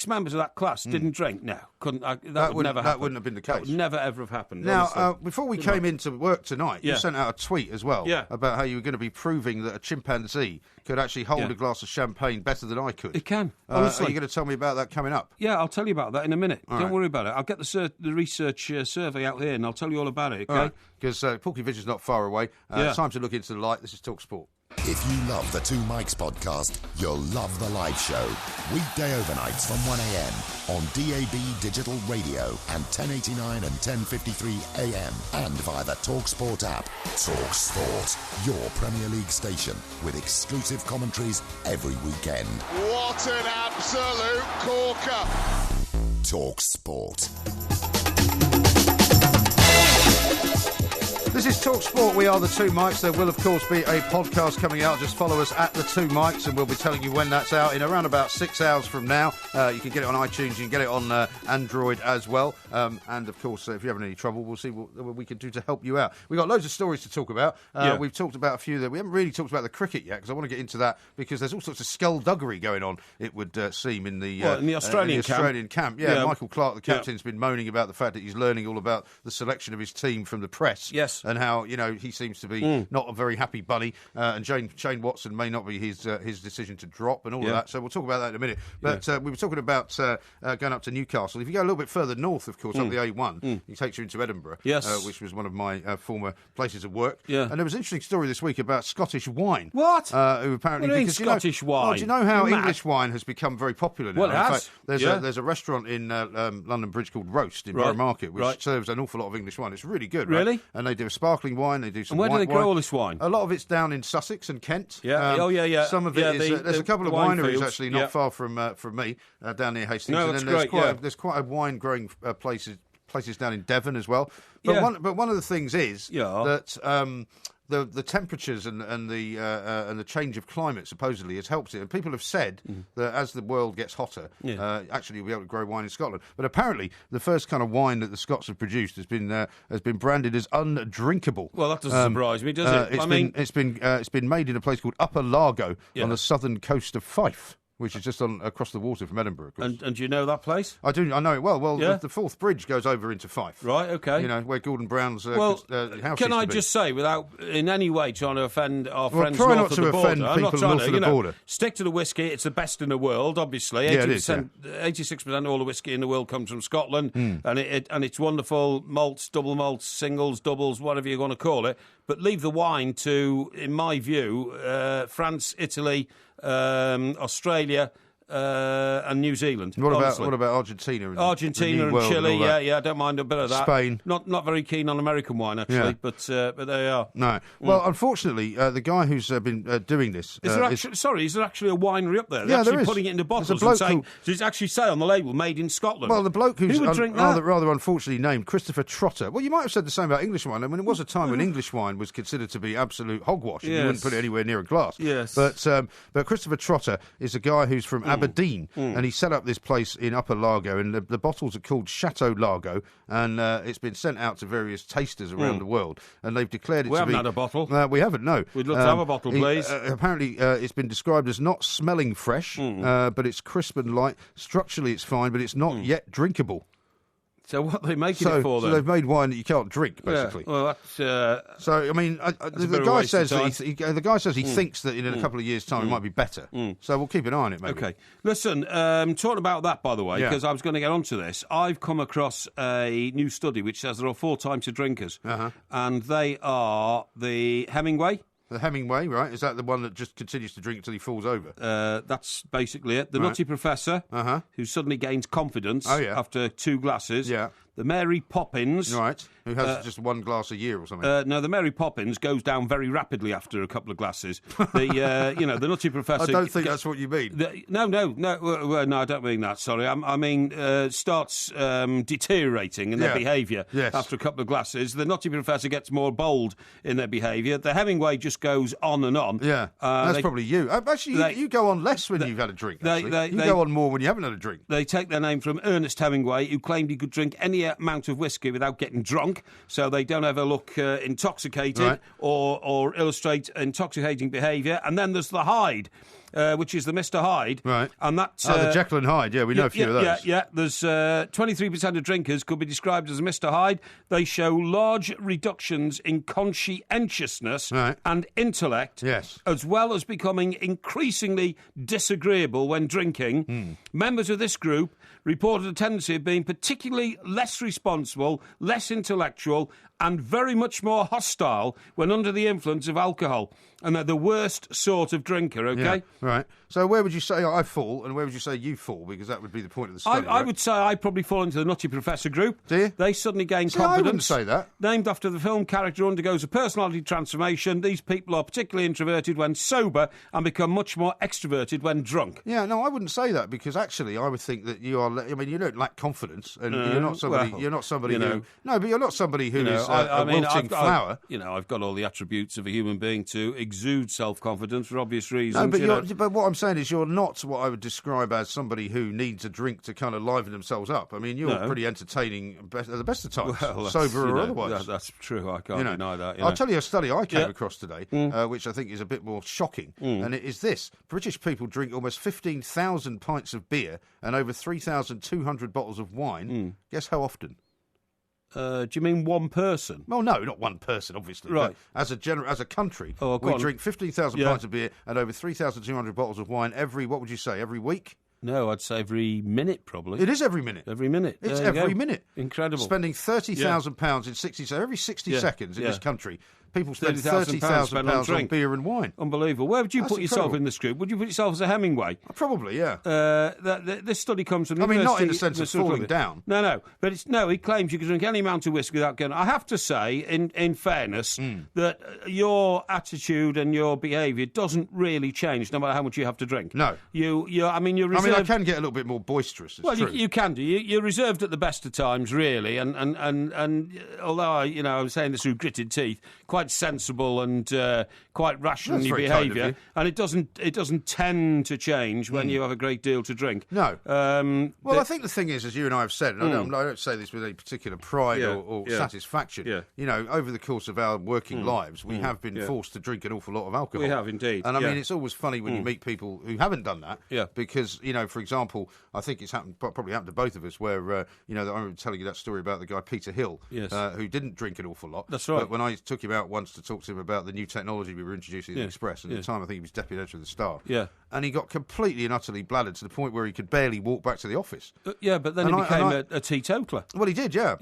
members of that class didn't drink. No, couldn't. That would never happen. That wouldn't have been the case. That would never ever have happened. Now, before we came into work tonight, you sent out a tweet as well about how you were going to be proving that a chimpanzee could actually hold a glass of champagne better than I could. It can. Are you going to tell me about that coming up? Yeah, I'll tell you about that in a minute. All Don't right. worry about it. I'll get the research survey out here and I'll tell you all about it, okay? Because Porky Vision's not far away. It's time to look into the light. This is Talk Sport. If you love the Two Mics podcast, you'll love the live show. Weekday overnights from 1am on DAB Digital Radio and 1089 and 1053 AM and via the Talk Sport app. Talk Sport, your Premier League station with exclusive commentaries every weekend. What an absolute corker! Talk Sport. This is Talk Sport. We are the Two Mics. There will, of course, be a podcast coming out. Just follow us at the Two Mics, and we'll be telling you when that's out in around about 6 hours from now. You can get it on iTunes. You can get it on Android as well. And, of course, if you're having any trouble, we'll see what we can do to help you out. We've got loads of stories to talk about. We've talked about a few that we haven't really talked about the cricket yet, because I want to get into that, because there's all sorts of skullduggery going on, it would seem, in the Australian camp. Yeah, Michael Clarke, the captain's been moaning about the fact that he's learning all about the selection of his team from the press. Yes. And how, he seems to be not a very happy bunny, and Shane Watson may not be his decision to drop and all of that. So we'll talk about that in a minute. But we were talking about going up to Newcastle. If you go a little bit further north, of course, up the A1, it takes you into Edinburgh, which was one of my former places of work. And there was an interesting story this week about Scottish wine. What? Who apparently, what do you mean because Scottish wine? Oh, do you know how English wine has become very popular now? Well, it has. In fact, there's a restaurant in London Bridge called Roast in Borough Market, which serves an awful lot of English wine. It's really good. Really? Right? And they do a sparkling wine. They do some. And where do they grow all this wine? A lot of it's down in Sussex and Kent. Yeah. Some of it is. There's a couple of wineries fields. Actually not far from me down near Hastings. No, and that's then great. there's quite a wine growing places down in Devon as well. But one of the things is that. The temperatures and the change of climate supposedly has helped it, and people have said that as the world gets hotter, actually you'll be able to grow wine in Scotland. But apparently, the first kind of wine that the Scots have produced has been branded as undrinkable. Well, that doesn't surprise me, does it? It's been made in a place called Upper Largo on the southern coast of Fife. which is just across the water from Edinburgh, of course. And do you know that place? I do. I know it well. Well, Yeah? the Forth Bridge goes over into Fife. Right, okay. You know, where Gordon Brown's well, house can used I to be. just say, without in any way trying to offend our friends try north not of to the border, offend I'm not people trying north to, of the border. Stick to the whiskey. It's the best in the world, obviously. Yeah, it is, 86% of all the whiskey in the world comes from Scotland, and it's wonderful malts, double malts, singles, doubles, whatever you want to call it. But leave the wine to, in my view, France, Italy, Australia, and New Zealand. What about Argentina? Argentina and Chile, yeah, I don't mind a bit of that. Spain. Not very keen on American wine, actually, but there you are. No. Well, unfortunately, the guy who's been doing this... Is there actually a winery up there? They're Yeah, there actually is. putting it into bottles There's a and bloke saying... Does it actually say on the label, made in Scotland? Well, the bloke who's Who would drink that? rather unfortunately named Christopher Trotter. Well, you might have said the same about English wine. I mean, it was a time when English wine was considered to be absolute hogwash, and you wouldn't put it anywhere near a glass. Yes. But Christopher Trotter is a guy who's from Aberdeen, and he set up this place in Upper Largo, and the bottles are called Chateau Largo, and it's been sent out to various tasters around the world, and they've declared it We to be... haven't had a bottle. We haven't, no. We'd love to have a bottle, please. Apparently, it's been described as not smelling fresh, but it's crisp and light. Structurally, it's fine, but it's not yet drinkable. So what are they making it for, then? So they've made wine that you can't drink, basically. Yeah, well, that's... So, I mean, the guy says he thinks that in a couple of years' time it might be better. So we'll keep an eye on it, maybe. Okay. Listen, talking about that, by the way, because I was going to get onto this, I've come across a new study which says there are 4 types of drinkers, and they are the Hemingway. The Hemingway, right? Is that the one that just continues to drink until he falls over? That's basically it. The Nutty Professor, who suddenly gains confidence after 2 glasses. Yeah. The Mary Poppins. Right. Who has just 1 glass a year or something. No, the Mary Poppins goes down very rapidly after a couple of glasses. The the Nutty Professor... I don't think that's what you mean. No, I don't mean that, sorry. I mean, starts deteriorating in their behaviour after a couple of glasses. The Nutty Professor gets more bold in their behaviour. The Hemingway just goes on and on. Yeah, that's probably you. Actually, you go on less when you've had a drink, actually. You go on more when you haven't had a drink. They take their name from Ernest Hemingway, who claimed he could drink any amount of whiskey without getting drunk, so they don't ever look intoxicated or illustrate intoxicating behaviour. And then there's the Hyde, which is the Mr. Hyde. Right. And that's... the Jekyll and Hyde, we know a few of those. Yeah. There's 23% of drinkers could be described as Mr. Hyde. They show large reductions in conscientiousness and intellect, as well as becoming increasingly disagreeable when drinking. Members of this group reported a tendency of being particularly less responsible, less intellectual, and very much more hostile when under the influence of alcohol. And they're the worst sort of drinker, okay? Yeah, right. So where would you say I fall, and where would you say you fall? Because that would be the point of the study, I would say I probably fall into the Nutty Professor group. Do you? They suddenly gain confidence. I wouldn't say that. Named after the film character undergoes a personality transformation. These people are particularly introverted when sober and become much more extroverted when drunk. Yeah, no, I wouldn't say that, because actually I would think that you are... I mean, you don't lack confidence, and you're not somebody... you're not somebody who... No, but you're not somebody who is a wilting flower. I've got all the attributes of a human being to exude self-confidence for obvious reasons. No, but what I'm saying is you're not what I would describe as somebody who needs a drink to kind of liven themselves up. I mean, you're pretty entertaining at the best of times, sober or otherwise. That's true. I can't deny that. I'll tell you a study I came across today, which I think is a bit more shocking, and it is this. British people drink almost 15,000 pints of beer and over 3,200 bottles of wine. Guess how often? Do you mean one person? Well, no, not one person, obviously. Right. But as a country, we drink 15,000 pints of beer and over 3,200 bottles of wine every week? No, I'd say every minute, probably. It is every minute. Every minute. It's every minute. Incredible. Spending £30,000 in 60... So every 60 seconds in this country, people spend £30,000 on beer and wine. Unbelievable. Where would you put yourself in this group? Would you put yourself as a Hemingway? Probably, yeah. This study comes from... I mean, not in the sense of falling down. No. But he claims you can drink any amount of whiskey without getting... I have to say, in fairness, that your attitude and your behaviour doesn't really change no matter how much you have to drink. No. You're reserved... I can get a little bit more boisterous. You can do. You're reserved at the best of times, really. And although I was saying this through gritted teeth, quite quite sensible and quite rational in your very kind of behaviour, you. and it doesn't tend to change when you have a great deal to drink. No. I think the thing is, as you and I have said, and I don't say this with any particular pride or satisfaction. You know, over the course of our working lives, we have been forced to drink an awful lot of alcohol. We have indeed. And I mean, it's always funny when you meet people who haven't done that. Yeah. Because, you know, for example, I think it's probably happened to both of us where, you know, I remember telling you that story about the guy Peter Hill, who didn't drink an awful lot. That's right. But when I took him out once to talk to him about the new technology we were introducing in the Express, and at the time I think he was deputy editor of the Star. Yeah. And he got completely and utterly bladdered to the point where he could barely walk back to the office. But then he became a teetotaler. Well, he did, yeah.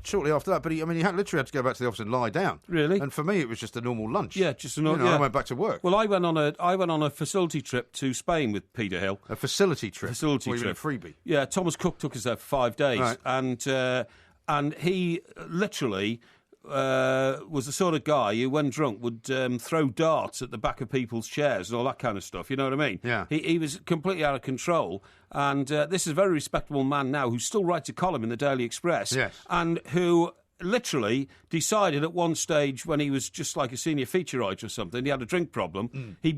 Shortly after that, but he literally had to go back to the office and lie down. Really? And for me, it was just a normal lunch. Yeah, just a normal. I went back to work. Well, I went on a facility trip to Spain with Peter Hill. A facility trip. A freebie. Yeah, Thomas Cook took us there for 5 days, right. And he literally was the sort of guy who, when drunk, would throw darts at the back of people's chairs and all that kind of stuff. You know what I mean? Yeah. He was completely out of control. And this is a very respectable man now who still writes a column in the Daily Express. Yes. And who literally decided at one stage, when he was just like a senior feature writer or something, he had a drink problem. He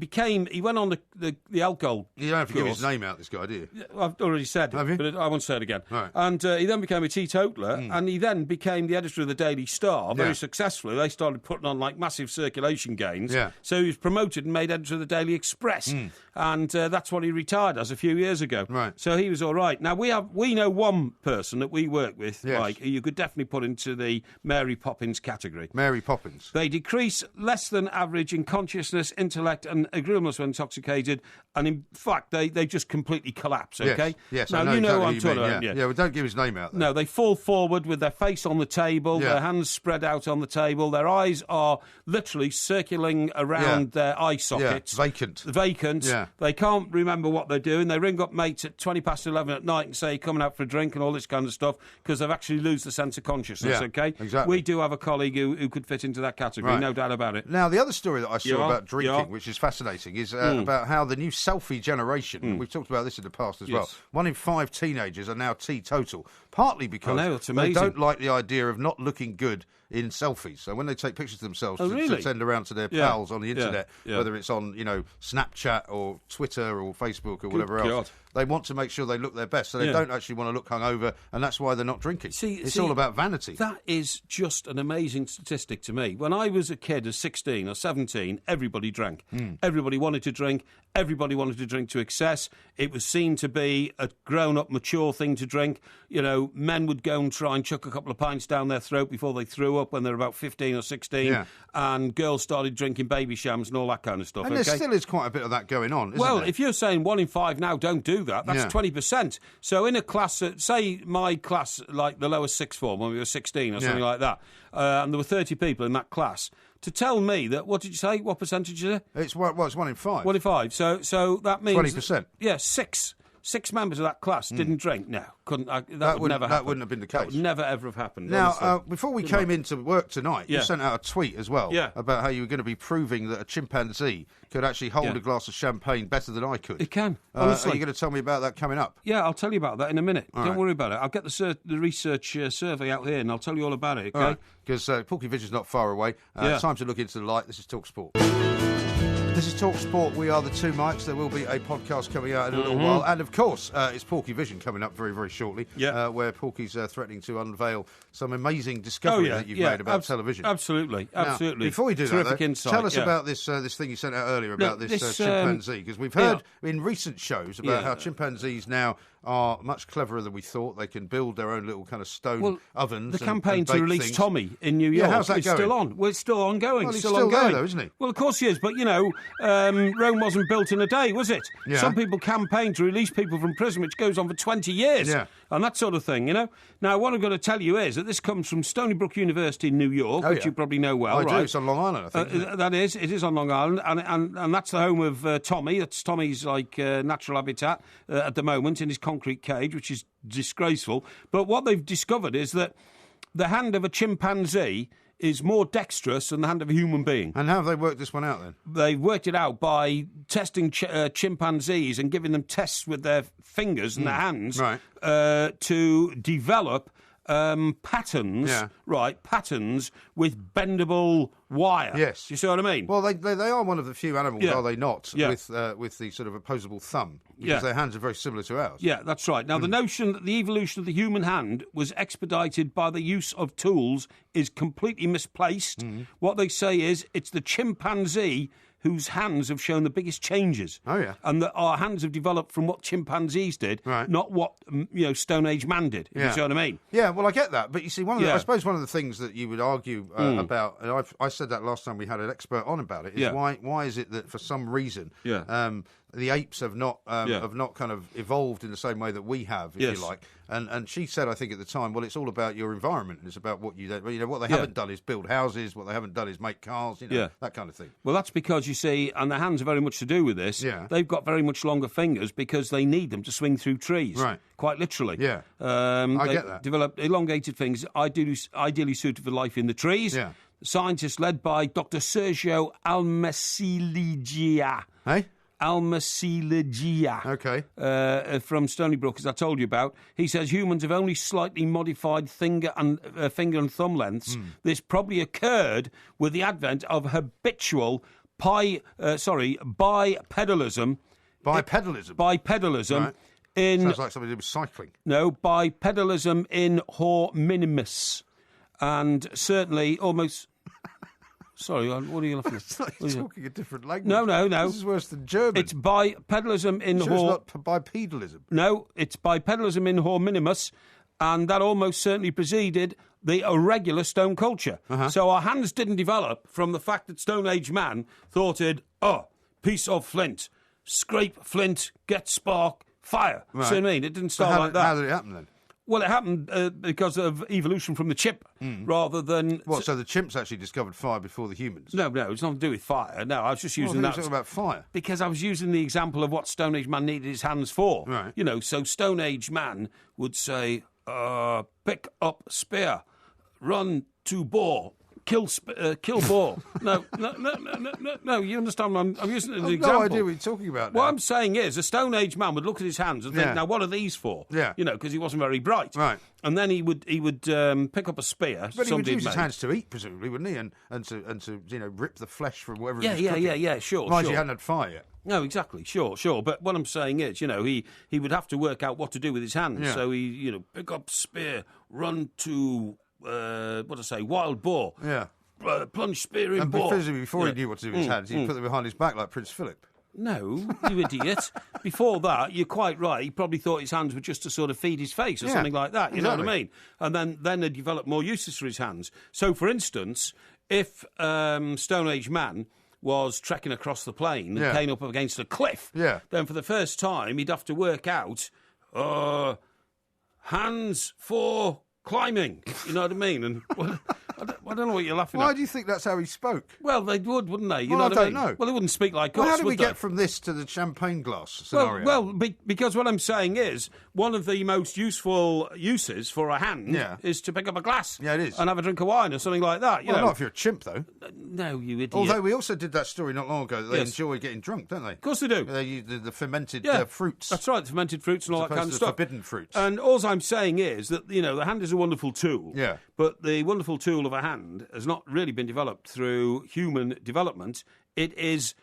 went on the alcohol. You don't have to give his name out, this guy, do you? I've already said it, but I won't say it again. Right. And he then became a teetotaler, and he then became the editor of the Daily Star very successfully. They started putting on like massive circulation gains. Yeah. So he was promoted and made editor of the Daily Express, and that's what he retired as a few years ago. Right. So he was all right. Now we know one person that we work with, Mike, who you could definitely put into the Mary Poppins category. Mary Poppins. They decrease less than average in consciousness, intellect and agreeableness when intoxicated, and in fact they just completely collapse, okay? Yes, now, I know you know exactly what I'm talking about. Yeah, well, don't give his name out, though. No, they fall forward with their face on the table, their hands spread out on the table, their eyes are literally circling around their eye sockets. Vacant. Yeah. They can't remember what they're doing. They ring up mates at 11:20 at night and say, coming out for a drink and all this kind of stuff, because they've actually lose the sense of consciousness, okay? Exactly. We do have a colleague who could fit into that category, no doubt about it. Now, the other story that I saw about drinking, which is fascinating, is about how the new selfie generation, we've talked about this in the past as well, 1 in 5 teenagers are now teetotal, partly because they don't like the idea of not looking good in selfies. So when they take pictures of themselves to send around to their pals on the internet, whether it's on, Snapchat or Twitter or Facebook or whatever else, they want to make sure they look their best. So they don't actually want to look hungover, and that's why they're not drinking. It's all about vanity. That is just an amazing statistic to me. When I was a kid, at 16 or 17, everybody drank. Everybody wanted to drink. Everybody wanted to drink to excess. It was seen to be a grown-up, mature thing to drink. Men would go and try and chuck a couple of pints down their throat before they threw up when they were about 15 or 16. And girls started drinking baby shams and all that kind of stuff. And there still is quite a bit of that going on, isn't there? If you're saying 1 in 5 now don't do that, that's 20%. So in a class, say my class, like the lowest sixth form when we were 16 or something like that, and there were 30 people in that class, to tell me that, what did you say? What percentage is it? It's 1 in 5. 1 in 5. So that means 20%. Six members of that class didn't drink. No, couldn't. That would never happen. That wouldn't have been the case. That would never ever have happened. Now, before we came into work tonight, you sent out a tweet as well about how you were going to be proving that a chimpanzee could actually hold a glass of champagne better than I could. It can. Are you going to tell me about that coming up? Yeah, I'll tell you about that in a minute. Don't worry about it. I'll get the research survey out here and I'll tell you all about it, okay? Because Porky Vision's not far away. It's time to look into the light. This is Talk Sport. This is Talk Sport. We are the two Mikes. There will be a podcast coming out in a little while. And, of course, it's Porky Vision coming up very, very shortly, where Porky's threatening to unveil some amazing discovery that you've made about television. Absolutely. Now, before we do that, though, tell us about this thing you sent out earlier about this chimpanzee, because we've heard in recent shows about how chimpanzees now are much cleverer than we thought. They can build their own little kind of stone ovens. The campaign and to release things. Tommy in New York how's that is going? still on. Well, it's still ongoing. Well, he's still still ongoing. there, though, isn't he? Well, of course he is. But, Rome wasn't built in a day, was it? Yeah. Some people campaign to release people from prison, which goes on for 20 years. Yeah. And that sort of thing, Now, what I'm going to tell you is that this comes from Stony Brook University in New York, which you probably know well, I right? do. It's on Long Island, I think. It is on Long Island, and that's the home of Tommy. That's Tommy's natural habitat at the moment in his concrete cage, which is disgraceful. But what they've discovered is that the hand of a chimpanzee is more dexterous than the hand of a human being. And how have they worked this one out, then? They've worked it out by testing chimpanzees and giving them tests with their fingers and their hands to develop patterns, patterns with bendable wire. Yes. Do you see what I mean? Well, they are one of the few animals, are they not, with the sort of opposable thumb, because their hands are very similar to ours. Yeah, that's right. Now, the notion that the evolution of the human hand was expedited by the use of tools is completely misplaced. What they say is it's the chimpanzee whose hands have shown the biggest changes. Oh, yeah. And that our hands have developed from what chimpanzees did, not what, Stone Age man did. You see what I mean? Yeah, well, I get that. But you see, I suppose one of the things that you would argue about, and I said that last time we had an expert on about it, is why is it that for some reason the apes have not kind of evolved in the same way that we have, if you like. And she said, I think at the time, well, it's all about your environment. It's about what what they haven't done is build houses. What they haven't done is make cars. That kind of thing. Well, that's because you see, and the hands are very much to do with this. Yeah. They've got very much longer fingers because they need them to swing through trees. Right. Quite literally. Yeah. I get that. Developed elongated fingers, ideally suited for life in the trees. Yeah. Scientists led by Dr. Sergio Almasilegia. Hey? Almasilegia. Okay. From Stony Brook, as I told you about. He says humans have only slightly modified finger and thumb lengths. This probably occurred with the advent of habitual bipedalism. Bipedalism. Right. Sounds like somebody who was cycling. No, bipedalism in hominimus. And certainly almost... Sorry, what are you laughing at? It's like you're talking a different language. No. This is worse than German. It's bipedalism in... It's not bipedalism. No, it's bipedalism in hominimus, and that almost certainly preceded the irregular stone culture. So our hands didn't develop from the fact that Stone Age man thought piece of flint, scrape flint, get spark, fire. Right. See what I mean? It didn't start like that. How did it happen then? Well, it happened because of evolution from the chimp, rather than... What, so the chimps actually discovered fire before the humans? No, it's nothing to do with fire. No, I was just using that... talking about fire. Because I was using the example of what Stone Age man needed his hands for. Right. So Stone Age man would say, pick up spear, run to boar, kill boar. No, you understand? I'm using it as an example. No idea what you're talking about now. What I'm saying is, a Stone Age man would look at his hands and think, now what are these for? Yeah. Because he wasn't very bright. Right. And then he would pick up a spear. But he would use his hands to eat, presumably, wouldn't he? And to rip the flesh from wherever he was cooking. Yeah, sure. Mind you hadn't had fire yet. No, exactly, sure. But what I'm saying is, he would have to work out what to do with his hands. Yeah. So he, pick up spear, run to, wild boar. Yeah. Plunge spear in boar. And before he knew what to do with his hands, he'd put them behind his back like Prince Philip. No, you idiot. Before that, you're quite right. He probably thought his hands were just to sort of feed his face or something like that. You know what I mean? And then they developed more uses for his hands. So, for instance, if Stone Age man was trekking across the plain and came up against a cliff, then for the first time he'd have to work out hands for climbing. You know what I mean? And I don't know what you're laughing at. Why do you think that's how he spoke? Well, they would, wouldn't they? You know I what I don't mean? know. Well, they wouldn't speak like us, how do we would get they? from this to the champagne glass scenario? Well, because what I'm saying is, one of the most useful uses for a hand is to pick up a glass. Yeah, it is. And have a drink of wine or something like that. You know? Not if you're a chimp, though. No, you idiot. Although we also did that story not long ago that they enjoy getting drunk, don't they? Of course they do. They use the fermented fruits. That's right, the fermented fruits and all that kind of stuff. Forbidden fruits. And all I'm saying is that, the hand is a wonderful tool. Yeah. But the wonderful tool of a hand has not really been developed through human development. It is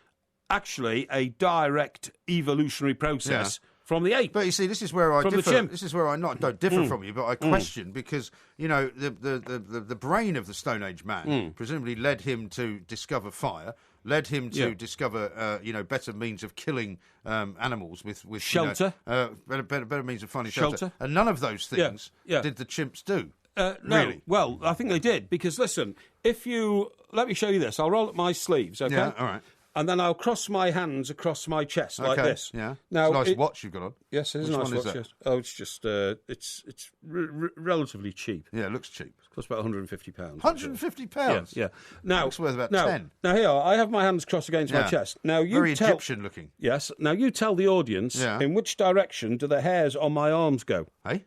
actually a direct evolutionary process from the ape. But you see, this is where I from differ. The chimp. This is where I don't differ from you, but I question because the brain of the Stone Age man presumably led him to discover fire. Led him to discover, better means of killing animals with shelter, better means of finding shelter. And none of those things did the chimps do. No, really? Well, I think they did because listen, let me show you this. I'll roll up my sleeves, okay? Yeah, all right. And then I'll cross my hands across my chest like this. Yeah. Now, it's a nice watch you've got on. Yes, it is a nice watch. Yes. Oh, it's just it's relatively cheap. Yeah, it looks cheap. It costs about £150. £150? Yeah. Now it's worth about 10. Now here I have my hands crossed against my chest. Now you very Egyptian looking. Yes. Now you tell the audience in which direction do the hairs on my arms go? Hey.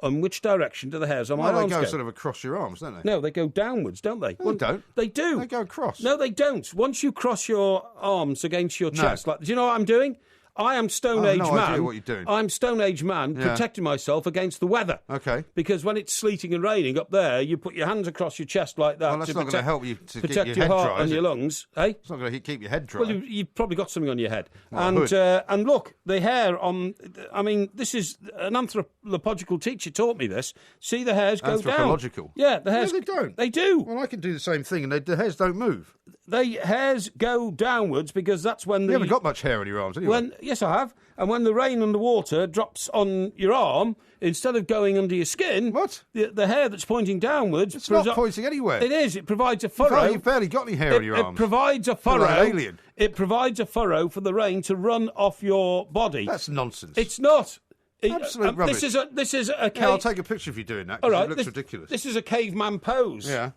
On which direction do the hairs on my arms go? They go sort of across your arms, don't they? No, they go downwards, don't they? They don't. They do. They go across. No, they don't. Once you cross your arms against your chest, do you know what I'm doing? I am Stone Age no man. idea what you're doing. I'm Stone Age man protecting myself against the weather. Okay. Because when it's sleeting and raining up there, you put your hands across your chest like that. Well, that's not going to help you to protect keep your your head heart dry, and your lungs. Eh? It's not going to keep your head dry. Well, you've probably got something on your head. Well, and look, the hair on... I mean, this is... An anthropological teacher taught me this. See the hairs go down. Anthropological? Yeah, the hairs... No, they don't. They do. Well, I can do the same thing, and the hairs don't move. The hairs go downwards because that's when You haven't got much hair on your arms, anyway. Yes, I have. And when the rain and the water drops on your arm, instead of going under your skin... What? The hair that's pointing downwards... It's not pointing anywhere. It is. It provides a furrow. You've barely got any hair on your arms. It provides a furrow. You're like an alien. It provides a furrow for the rain to run off your body. That's nonsense. It's not. Absolute rubbish. This is a Yeah, I'll take a picture of you doing that, All because right, it looks ridiculous. This is a caveman pose. Yeah.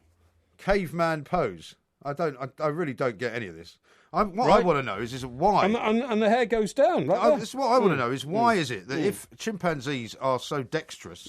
Caveman pose. I really don't get any of this. What I want to know is why... And the hair goes down. This is what I want to know is why is it that if chimpanzees are so dexterous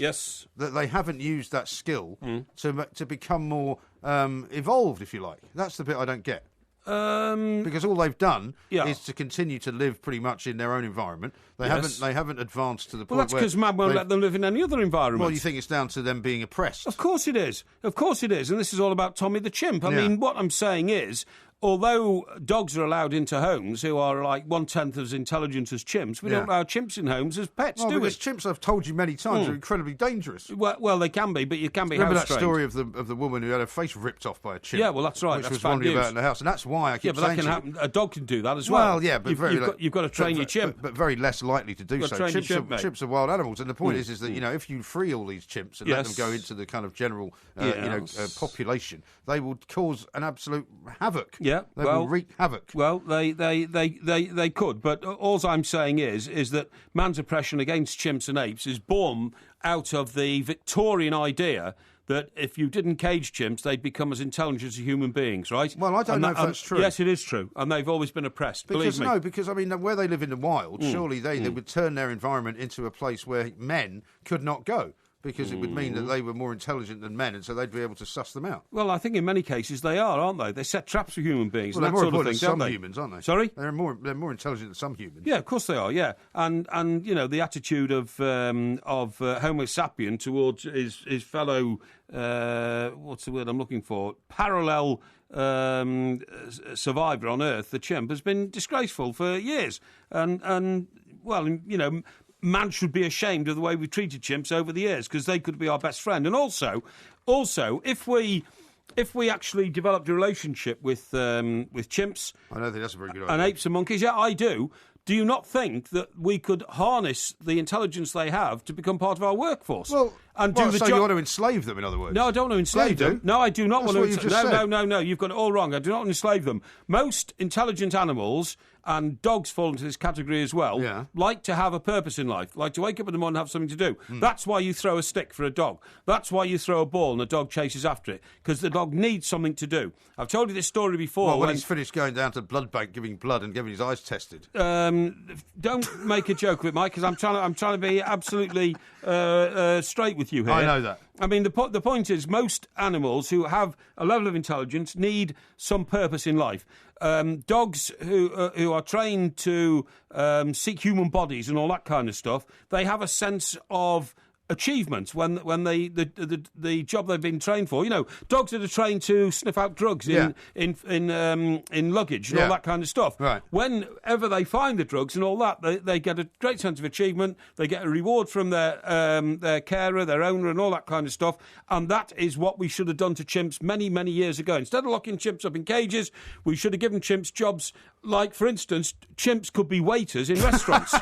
that they haven't used that skill to become more evolved, if you like? That's the bit I don't get. Because all they've done is to continue to live pretty much in their own environment. They haven't advanced to the point where... Well, that's because man won't let them live in any other environment. Well, you think it's down to them being oppressed? Of course it is. Of course it is. And this is all about Tommy the chimp. I mean, what I'm saying is, although dogs are allowed into homes who are like 1/10 as intelligent as chimps, we don't allow chimps in homes as pets, do we? Because chimps, I've told you many times, are incredibly dangerous. Well, they can be, but you can be Remember house-trained. that story of the woman who had her face ripped off by a chimp? Yeah, well, that's right. Which That's was bad wandering news. about in the house, and that's why I keep saying that can happen. A dog can do that as well. Well, yeah, but you've got to train your chimp. But very less likely to do so. Chimps are wild animals, and the point is that if you free all these chimps and let them go into the kind of general population, they will cause an absolute havoc. Yeah, they will wreak havoc. Well, they could, but all I'm saying is that man's oppression against chimps and apes is born out of the Victorian idea that if you didn't cage chimps, they'd become as intelligent as human beings, right? Well, I don't know if that's true. Yes, it is true, and they've always been oppressed, believe me. No, because, I mean, where they live in the wild, surely they would turn their environment into a place where men could not go, because it would mean that they were more intelligent than men, and so they'd be able to suss them out. Well, I think in many cases they are, aren't they? They set traps for human beings. Well, and they're that more sort of important thing, than don't some they? humans, aren't they? Sorry? They're more intelligent than some humans. Yeah, of course they are. Yeah, and the attitude of Homo sapien towards his fellow what's the word I'm looking for? Parallel survivor on Earth, the chimp, has been disgraceful for years, and man should be ashamed of the way we've treated chimps over the years, because they could be our best friend. And also, if we actually developed a relationship with chimps, I don't think that's a very good idea. And apes and monkeys, yeah, I do. Do you not think that we could harness the intelligence they have to become part of our workforce? Well, and do the so job? you want to enslave them, in other words? No, I don't want to enslave them. No, I do not want to. That's what you just said. No. You've got it all wrong. I do not want to enslave them. Most intelligent animals, and dogs fall into this category as well, like to have a purpose in life, like to wake up in the morning and have something to do. That's why you throw a stick for a dog. That's why you throw a ball and a dog chases after it, because the dog needs something to do. I've told you this story before. Well, when he's finished going down to the blood bank, giving blood and getting his eyes tested. Don't make a joke of it, Mike, because I'm trying to be absolutely straight with you here. I know that. I mean, the point is, most animals who have a level of intelligence need some purpose in life. Dogs who are trained to seek human bodies and all that kind of stuff, they have a sense of achievement when the job they've been trained for. Dogs that are trained to sniff out drugs in luggage and all that kind of stuff. Right. Whenever they find the drugs and all that, they get a great sense of achievement. They get a reward from their carer, their owner, and all that kind of stuff. And that is what we should have done to chimps many, many years ago. Instead of locking chimps up in cages, we should have given chimps jobs like, for instance, chimps could be waiters in restaurants.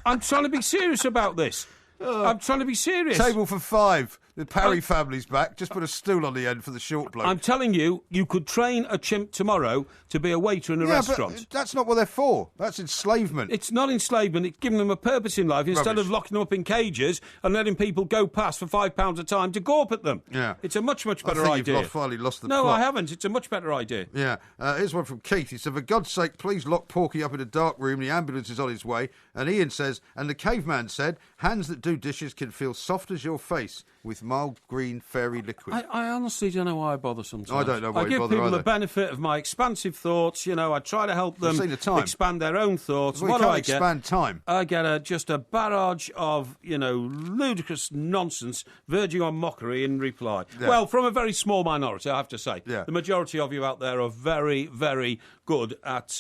I'm trying to be serious about this. I'm trying to be serious. Table for 5. The Parry family's back. Just put a stool on the end for the short bloke. I'm telling you, you could train a chimp tomorrow to be a waiter in a restaurant. But that's not what they're for. That's enslavement. It's not enslavement. It's giving them a purpose in life instead of locking them up in cages and letting people go past for £5 a time to gawp at them. Yeah. It's a much, much better I think idea. You've finally lost the plot. plot. I haven't. It's a much better idea. Yeah. Here's one from Keith. He said, for God's sake, please lock Porky up in a dark room. The ambulance is on its way. And Ian says, and the caveman said, hands that do dishes can feel soft as your face with mild green fairy liquid. I honestly don't know why I bother sometimes. I don't know why you give bother people either. the benefit of my expansive thoughts. You know, I try to help them expand their own thoughts. Well, what do I get? Expand time. I get just a barrage of, ludicrous nonsense verging on mockery in reply. Yeah. Well, from a very small minority, I have to say. Yeah. The majority of you out there are very, very good at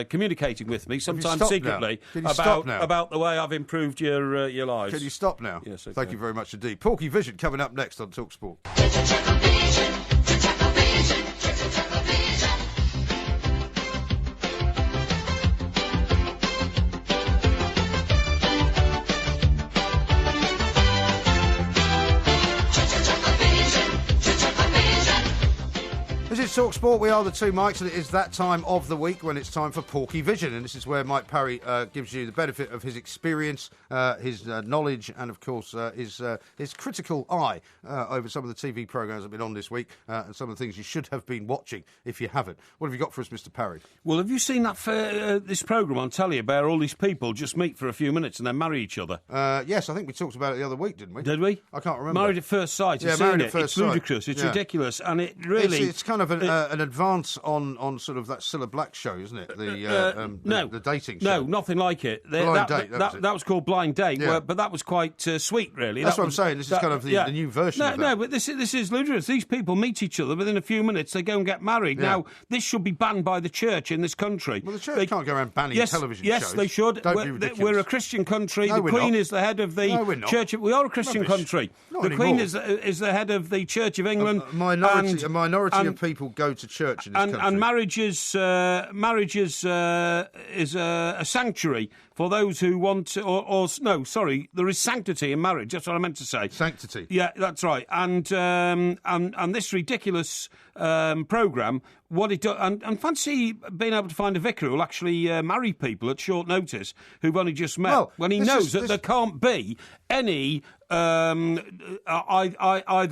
communicating with me, sometimes secretly, about the way I've improved your lives. Can you stop now? Yes, okay. Thank you very much indeed. Porky Vision coming up next on TalkSport. This is TalkSport. We are the two Mikes, and it is that time of the week when it's time for Porky Vision. And this is where Mike Parry gives you the benefit of his experience, his knowledge, and, of course, his critical eye over some of the TV programmes that have been on this week and some of the things you should have been watching if you haven't. What have you got for us, Mr. Parry? Well, have you seen that this programme on telly about all these people just meet for a few minutes and then marry each other? Yes, I think we talked about it the other week, didn't we? Did we? I can't remember. Married at First Sight. Yeah, Married at First Sight. It's ludicrous. It's ridiculous. And it really... It's kind of an advance on sort of that Cilla Black show, isn't it? The dating show. No, nothing like it. Blind Date. That was called Blind Date, but that was quite sweet, really. That's what I'm saying. This is kind of the new version of that. No, but this is ludicrous. These people meet each other within a few minutes. They go and get married. Yeah. Now, this should be banned by the church in this country. Well, the church can't go around banning television shows. Yes, they should. Don't be ridiculous. We're a Christian country. No, the Queen is the head of the church. We are a Christian country. Not the Queen is the head of the Church of England. A minority of people go to church in this country. And marriage is a sanctuary for those who want there is sanctity in marriage. That's what I meant to say. Sanctity. Yeah, that's right. And this ridiculous programme, what it does, and fancy being able to find a vicar who'll actually marry people at short notice who've only just met, when he knows that there can't be any either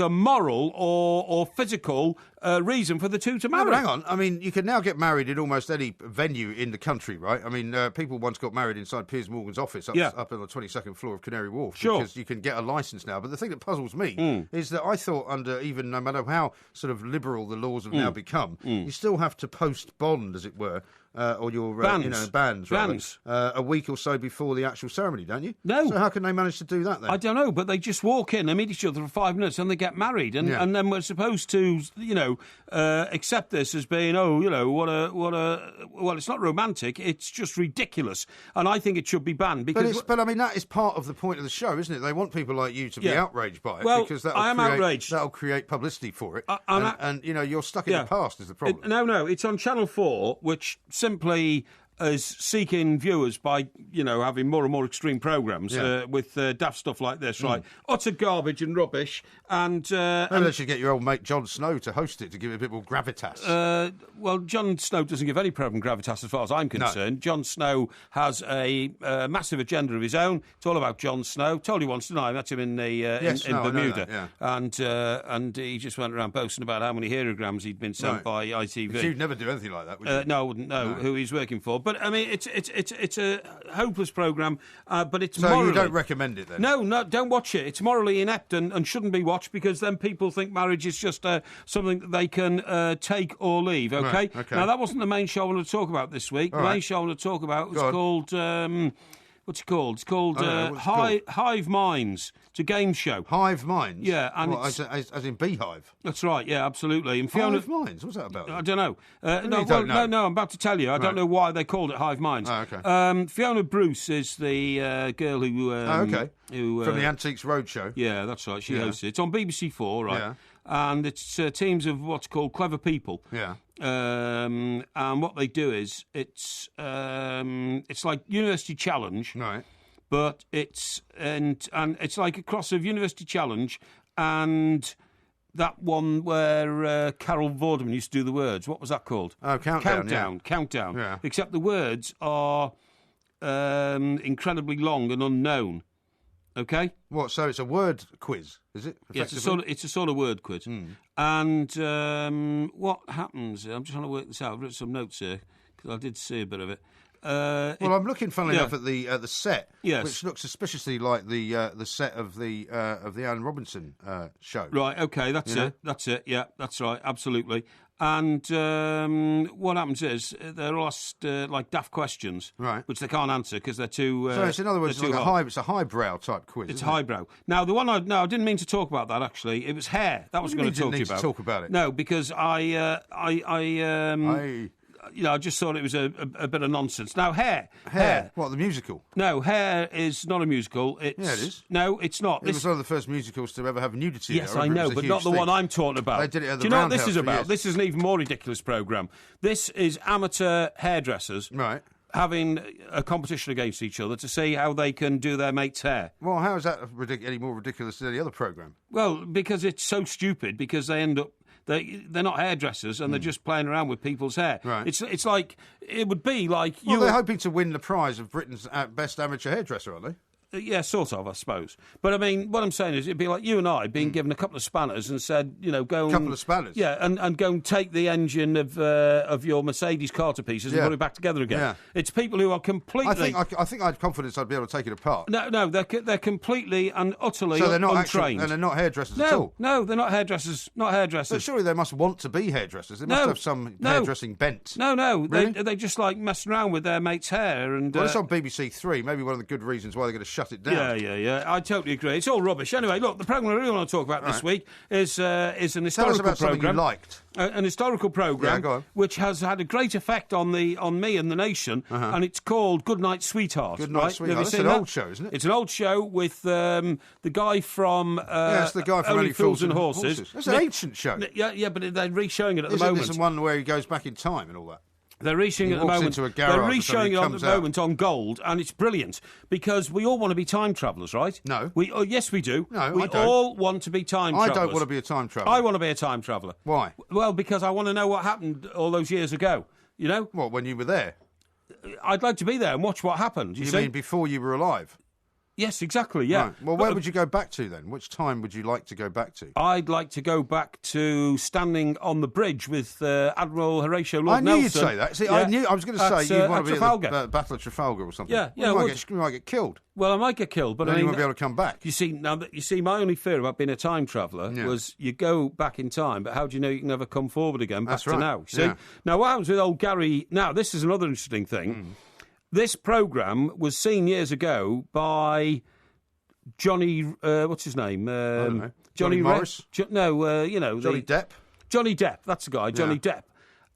moral or physical reason for the two to marry. No, but hang on. I mean, you can now get married in almost any venue in the country, right? I mean, people once got married inside Piers Morgan's office up on the 22nd floor of Canary Wharf because you can get a licence now. But the thing that puzzles me is that I thought no matter how sort of liberal the laws have now become, you still have to post bond, as it were, or your bands a week or so before the actual ceremony, don't you? No. So how can they manage to do that then? I don't know, but they just walk in, they meet each other for 5 minutes, and they get married, and then we're supposed to, accept this as being, well, it's not romantic, it's just ridiculous, and I think it should be banned because. But I mean, that is part of the point of the show, isn't it? They want people like you to be outraged by it because outraged. That'll create publicity for it, and you're stuck in the past is the problem. No, it's on Channel 4, which simply is seeking viewers by, having more and more extreme programmes with daft stuff like this, right? Utter garbage and rubbish. And maybe they should get your old mate Jon Snow to host it to give it a bit more gravitas. Well, Jon Snow doesn't give any program gravitas as far as I'm concerned. No. Jon Snow has a massive agenda of his own. It's all about Jon Snow. Told you once, didn't I? I met him in Bermuda. And he just went around boasting about how many herograms he'd been sent by ITV. But you'd never do anything like that, would you? No, I wouldn't know who he's working for. But, I mean, it's a hopeless programme, but it's so morally... you don't recommend it, then? No, don't watch it. It's morally inept and shouldn't be watched because then people think marriage is just something that they can take or leave, okay? Right, okay. Now, that wasn't the main show I want to talk about this week. The main show I want to talk about was called... what's it called? It's called Hive Minds. It's a game show. Hive Minds? Yeah. And as in beehive? That's right, yeah, absolutely. And Hive Minds? What's that about? I don't know. No, I'm about to tell you. I don't know why they called it Hive Minds. Oh, okay. Fiona Bruce is the girl who... who from the Antics Roadshow? Yeah, that's right. She hosts it. It's on BBC 4, right? Yeah. And it's teams of what's called clever people. Yeah. And what they do is it's like University Challenge, right? But it's it's like a cross of University Challenge and that one where Carol Vorderman used to do the words. What was that called? Oh, Countdown. Countdown. Yeah. Except the words are incredibly long and unknown. Okay. What? So it's a word quiz, is it? Yeah, it's a sort of word quiz. And what happens? I'm just trying to work this out. I've written some notes here because I did see a bit of it. Well, I'm looking, funnily enough, at the set, Yes. which looks suspiciously like the set of the Alan Robinson show. Right. Okay. That's it. That's it. Yeah. That's right. Absolutely. And what happens is they're asked like daft questions, right, which they can't answer because they're too. So it's, in other words, it's a highbrow type quiz. It's highbrow. Now the one I didn't mean to talk about that actually. It was hair. That was going to talk to you about. Talk about it. No, because I just thought it was a bit of nonsense. Now, Hair. What, the musical? No, Hair is not a musical. Yeah, it is. No, it's not. It was one of the first musicals to ever have nudity. Yes, I know, but not the one I'm talking about. They did it at the Do you know what Roundhouse this is for about? years. This is an even more ridiculous programme. This is amateur hairdressers having a competition against each other to see how they can do their mate's hair. Well, how is that any more ridiculous than any other programme? Well, because it's so stupid, because they end up... They're not hairdressers and they're just playing around with people's hair. Right. It's like... It would be like... Well, they're hoping to win the prize of Britain's best amateur hairdresser, aren't they? Yeah, sort of, I suppose. But, I mean, what I'm saying is it'd be like you and I being given a couple of spanners and said, go... A couple of spanners? Yeah, and go and take the engine of your Mercedes car to pieces and put it back together again. Yeah. It's people who are completely... I think I had confidence I'd be able to take it apart. No, they're completely and utterly so they're not untrained. and they're not hairdressers at all? No, they're not hairdressers. But surely they must want to be hairdressers. They must have some hairdressing bent. No. Really? They just like messing around with their mate's hair. And well, it's on BBC Three. Maybe one of the good reasons why they're going to shut it down. Yeah, I totally agree. It's all rubbish. Anyway, look, the programme I really want to talk about this week is an historical Tell us about something you programme. liked. An historical programme which has had a great effect on me and the nation, and it's called Good Night Sweetheart. Good Night Sweetheart. It's an old show, isn't it? It's an old show with the guy from it's the guy from Only Fools and Horses. It's an ancient show. Yeah, but they're re-showing it at the moment. Isn't this one where he goes back in time and all that? They're re-showing it at the moment. Into a garage they're re-showing it at the moment on Gold, and it's brilliant because we all want to be time travellers, right? No. Yes, we do. No, we I don't. all want to be time travellers. I don't want to be a time traveller. I want to be a time traveller. Why? Well, because I want to know what happened all those years ago. You know? What, when you were there? I'd like to be there and watch what happened. You see? mean before you were alive? Yes, exactly, yeah. Right. Well, where would you go back to then? Which time would you like to go back to? I'd like to go back to standing on the bridge with Admiral Horatio Lord Nelson. I knew you'd say that. See, I was going to say you'd want to be at the Battle of Trafalgar or something. Yeah. You might get killed. Well, I might get killed, but then you won't be able to come back. You see, my only fear about being a time traveller was you go back in time, but how do you know you can never come forward again back to now? See? Yeah. Now, what happens with old Gary... Now, this is another interesting thing. This programme was seen years ago by... Johnny, what's his name? I don't know. Johnny Morris? Johnny Depp? Johnny Depp, that's the guy, Johnny Depp.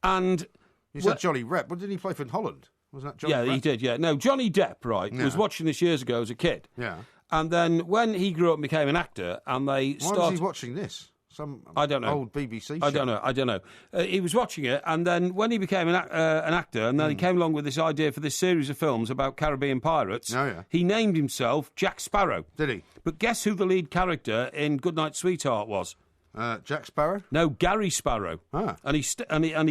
And... You said Johnny Rep. Well, didn't he play for Holland? Wasn't that Johnny Rep? He did, yeah. No, Johnny Depp, was watching this years ago as a kid. Yeah. And then when he grew up and became an actor, and they started... Why was he watching this? I don't know. Old BBC show? I don't know. He was watching it, and then when he became an actor, and then he came along with this idea for this series of films about Caribbean pirates, he named himself Jack Sparrow. Did he? But guess who the lead character in Goodnight Sweetheart was? Jack Sparrow? No, Gary Sparrow. Ah. And he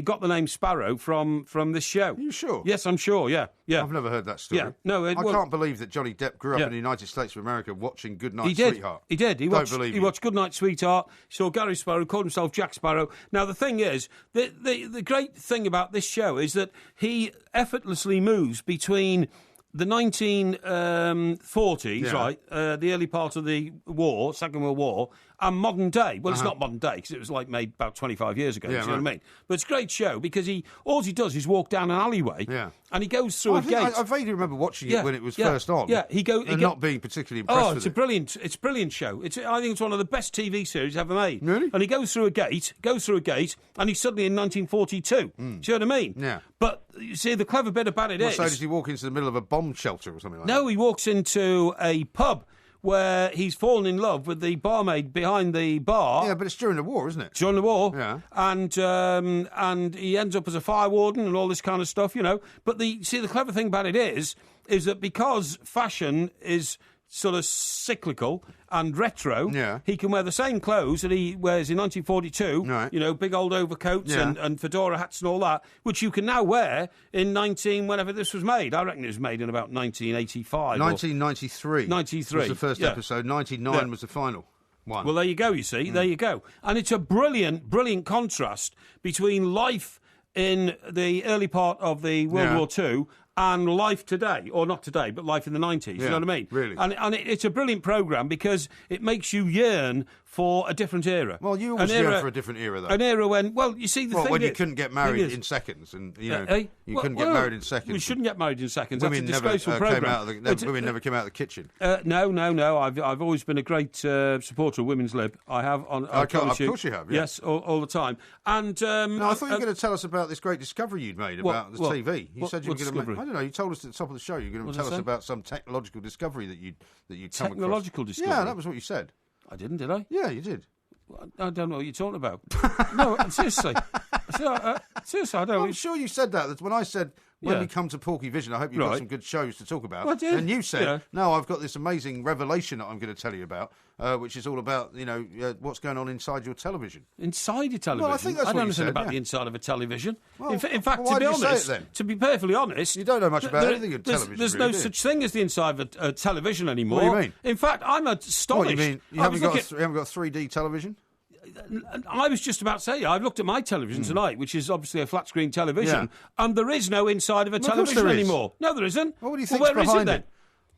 got the name Sparrow from this show. Are you sure? Yes, I'm sure, yeah. I've never heard that story. Yeah. No, I can't believe that Johnny Depp grew up in the United States of America watching Goodnight Sweetheart. He did. He watched Goodnight Sweetheart, saw Gary Sparrow, called himself Jack Sparrow. Now, the thing is, the great thing about this show is that he effortlessly moves between... the 1940s, right, the early part of the war, Second World War, and modern day. Well, it's not modern day, because it was like made about 25 years ago, you know what I mean? But it's a great show, because all he does is walk down an alleyway, and he goes through a gate. I vaguely remember watching it when it was first on, and not being particularly impressed with it. It's a brilliant show. I think it's one of the best TV series ever made. Really? And he goes through a gate, and he's suddenly in 1942. Do you know what I mean? Yeah. But, you see, the clever bit about it is... So does he walk into the middle of a bomb shelter or something like that? No, he walks into a pub where he's fallen in love with the barmaid behind the bar. Yeah, but it's during the war, isn't it? It's during the war. Yeah. And he ends up as a fire warden and all this kind of stuff, you know. But the clever thing about it is that because fashion is sort of cyclical and retro, he can wear the same clothes that he wears in 1942, you know, big old overcoats and fedora hats and all that, which you can now wear in whenever this was made. I reckon it was made in about 1985. 1993. 93. was the first episode. 99 was the final one. Well, there you go, you see. There you go. And it's a brilliant, brilliant contrast between life in the early part of the World War II and life today, or not today, but life in the 90s, you know what I mean? Really. And it's a brilliant programme because it makes you yearn for a different era. Well, you always yearn for a different era, though. An era when, you see, when you couldn't get married in seconds, and, you couldn't get married in seconds. We shouldn't get married in seconds. Women That's a disgraceful programme. Women never came out of the kitchen. No. I've always been a great supporter of women's lib. I have. Of course you have, yeah. Yes, all the time. And I thought you were going to tell us about this great discovery you'd made about the TV. You said you were going to make... I don't know, you told us at the top of the show you were going to tell us about some technological discovery that you'd come across. Technological discovery? Yeah, that was what you said. I didn't, did I? Yeah, you did. I don't know what you're talking about. No, seriously. Seriously, I don't. I'm sure you said that. When I said, when we come to Porky Vision, I hope you've got some good shows to talk about. Well, I did. And you said, no, I've got this amazing revelation that I'm going to tell you about, which is all about, what's going on inside your television. Inside your television? Well, I think that's I don't what you said, understand about the inside of a television. Well, in fact, why to be did you say honest, it then? to be perfectly honest... You don't know much about anything in television, There's really, no such thing as the inside of a television anymore. What do you mean? In fact, I'm astonished. What, you mean you haven't got 3D television? I was just about to say, I've looked at my television tonight, which is obviously a flat-screen television, and there is no inside of a television anymore. No, there isn't. Well, what do you think where is behind it then?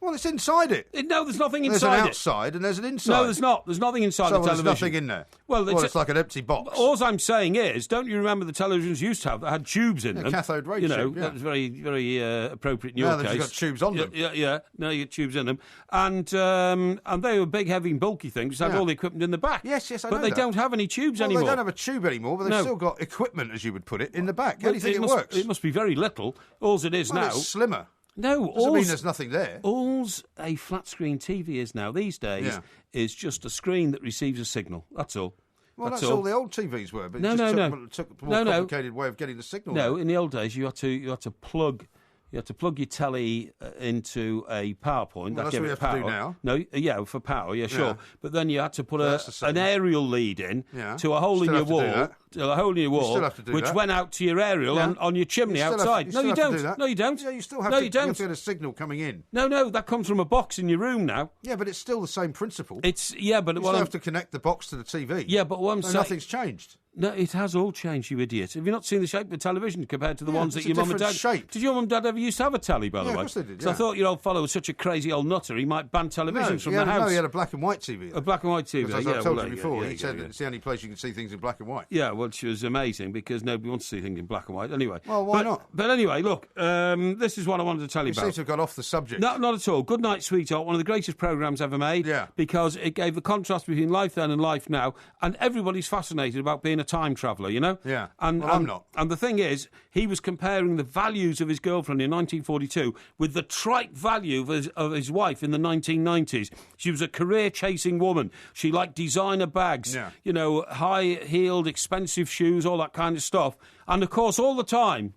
Well, it's inside it. No, there's nothing inside it. There's an outside and there's an inside. No, there's not. There's nothing inside the television. There's nothing in there. Well, it's like an empty box. All I'm saying is, don't you remember the televisions used to have that had tubes in them? Cathode ray tube, that was very, very appropriate in your case. Now they've got tubes on them. Yeah. Now you get tubes in them, and they were big, heavy, and bulky things. Just had all the equipment in the back. Yes, I know. But they don't have any tubes anymore. They don't have a tube anymore, but they've still got equipment, as you would put it, in the back. How do you think it works? It must be very little. All it is now. It's slimmer. No, doesn't mean there's nothing there. All's a flat-screen TV is now these days is just a screen that receives a signal. That's all. Well, that's all the old TVs were, but it took a more complicated way of getting the signal. No, in the old days you had to plug your telly into a PowerPoint. Well, that's what you have to do now. No, for power, sure. Yeah. But then you had to put an aerial lead in to a hole in your wall. A hole in your wall, which went out to your aerial on your chimney outside. No, you don't. No, you don't. Yeah, you still have to. You have to get a signal coming in. No, that comes from a box in your room now. Yeah, but it's still the same principle. But you still have to connect the box to the TV. Yeah, but what I'm saying, nothing's changed. No, it has all changed, you idiot. Have you not seen the shape of the television compared to the ones that your mum and dad... shape. Did your mum and dad ever used to have a telly, by the way? Of course they did, So I thought your old fellow was such a crazy old nutter, he might ban televisions from the house. No, he had a black and white TV. A black and white TV, as I told you before, he said that it's the only place you can see things in black and white. Yeah, which was amazing, because nobody wants to see things in black and white anyway. Well, why not? But anyway, look, this is what I wanted to tell you about. You seem to have got off the subject. No, not at all. Good Night, Sweetheart, one of the greatest programmes ever made, because it gave the contrast between life then and life now, and everybody's fascinated about being a time traveller, you know? Yeah. And I'm not. And the thing is, he was comparing the values of his girlfriend in 1942 with the trite value of his wife in the 1990s. She was a career-chasing woman. She liked designer bags, high-heeled, expensive shoes, all that kind of stuff. And, of course, all the time,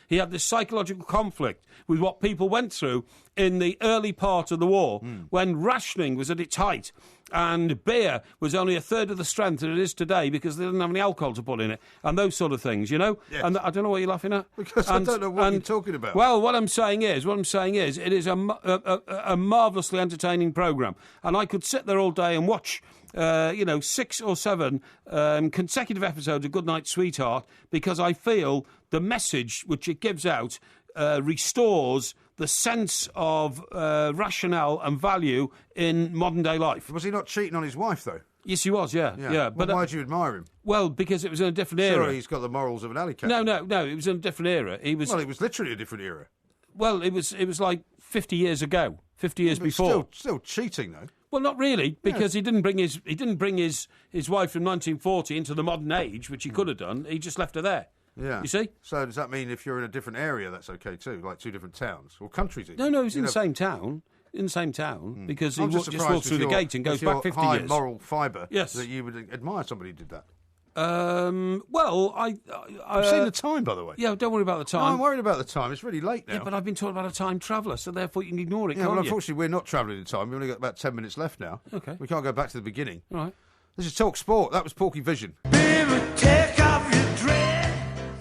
he had this psychological conflict with what people went through in the early part of the war, when rationing was at its height and beer was only a third of the strength that it is today because they didn't have any alcohol to put in it, and those sort of things, you know? Yes. And I don't know what you're laughing at. Because I don't know what you're talking about. Well, what I'm saying is, it is a marvellously entertaining programme. And I could sit there all day and watch 6 or 7 consecutive episodes of Goodnight Sweetheart, because I feel the message which it gives out restores the sense of rationale and value in modern-day life. Was he not cheating on his wife, though? Yes, he was, yeah. But why do you admire him? Well, because it was in a different era. Sure, he's got the morals of an alley cat. No, it was in a different era. It was literally a different era. Well, it was like 50 years ago, 50 years before. Still cheating, though. Well, not really, because he didn't bring his wife from 1940 into the modern age, which he could have done. He just left her there. Yeah. You see? So does that mean if you're in a different area, that's okay too, like 2 different towns or countries? No, he was in the same town. Because he just walks through the gate and goes back 50 years. High moral fibre. Yes. That you would admire somebody who did that. I've seen the time, by the way. Yeah, don't worry about the time. No, I'm worried about the time. It's really late now. Yeah, but I've been talking about a time traveller, so therefore you can ignore it, can't you? Unfortunately, we're not travelling in time. We've only got about 10 minutes left now. Okay. We can't go back to the beginning. All right. This is Talk Sport. That was Porky Vision. Baby, take off your dress.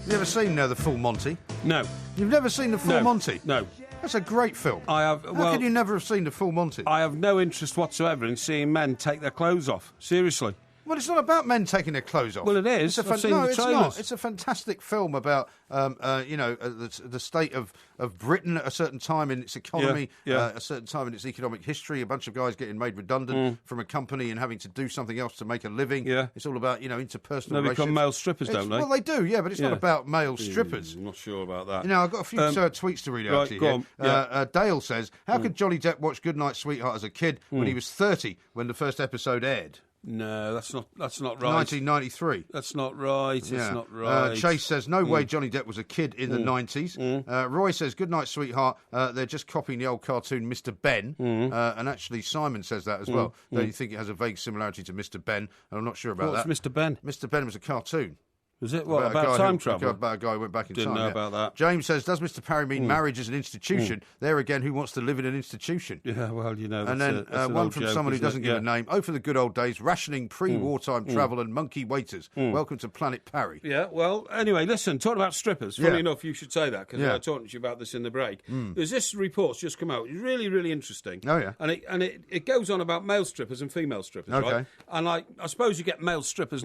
You ever seen The Full Monty? No. You've never seen The Full Monty? No. That's a great film. I have. How can you never have seen The Full Monty? I have no interest whatsoever in seeing men take their clothes off. Seriously. Well, it's not about men taking their clothes off. Well, it is. It's I've seen the it's trailers. not. It's a fantastic film about, the state of Britain at a certain time in its economy, a certain time in its economic history, a bunch of guys getting made redundant from a company and having to do something else to make a living. Yeah. It's all about, interpersonal They relationships. become male strippers, don't they? Well, they do, yeah, but it's not about male strippers. I'm not sure about that. I've got a few tweets to read out to you. Go on. Dale says, how could Johnny Depp watch Goodnight Sweetheart as a kid when he was 30 when the first episode aired? No, that's not right. 1993. That's not right. That's not right. Chase says, no way Johnny Depp was a kid in the 90s. Roy says, good night, sweetheart. They're just copying the old cartoon Mr. Ben. And actually, Simon says that as well. Don't you think it has a vague similarity to Mr. Ben? And I'm not sure about that. What's Mr. Ben? Mr. Ben was a cartoon. Was it? What, about time travel? About a guy who went back in time. Didn't know about that. James says, does Mr. Parry mean marriage as an institution? There again, who wants to live in an institution? Yeah, well, that's and then one from someone who doesn't give a name. Oh, for the good old days, rationing pre-wartime travel and monkey waiters. Welcome to Planet Parry. Yeah, well, anyway, listen, talking about strippers. Funny enough, you should say that, because I was talking to you about this in the break. There's this report's just come out. It's really, really interesting. Oh, yeah. And it goes on about male strippers and female strippers, right? And I suppose you get male strippers.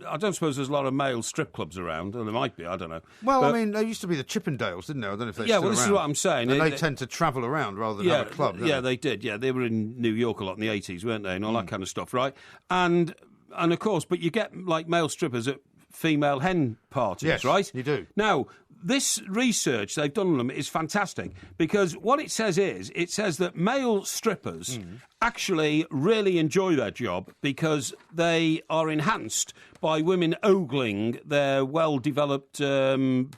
I don't suppose there's a lot of male strip clubs around. There might be, I don't know. Well, I mean, there used to be the Chippendales, didn't there? I don't know if they're still well, this around. is what I'm saying. And they tend to travel around rather than have a club, Yeah, they did. Yeah, they were in New York a lot in the 80s, weren't they? And all that kind of stuff, right? And of course, but you get, like, male strippers at female hen parties, right? You do. Now, this research they've done on them is fantastic, because what it says that male strippers actually really enjoy their job because they are enhanced by women ogling their well-developed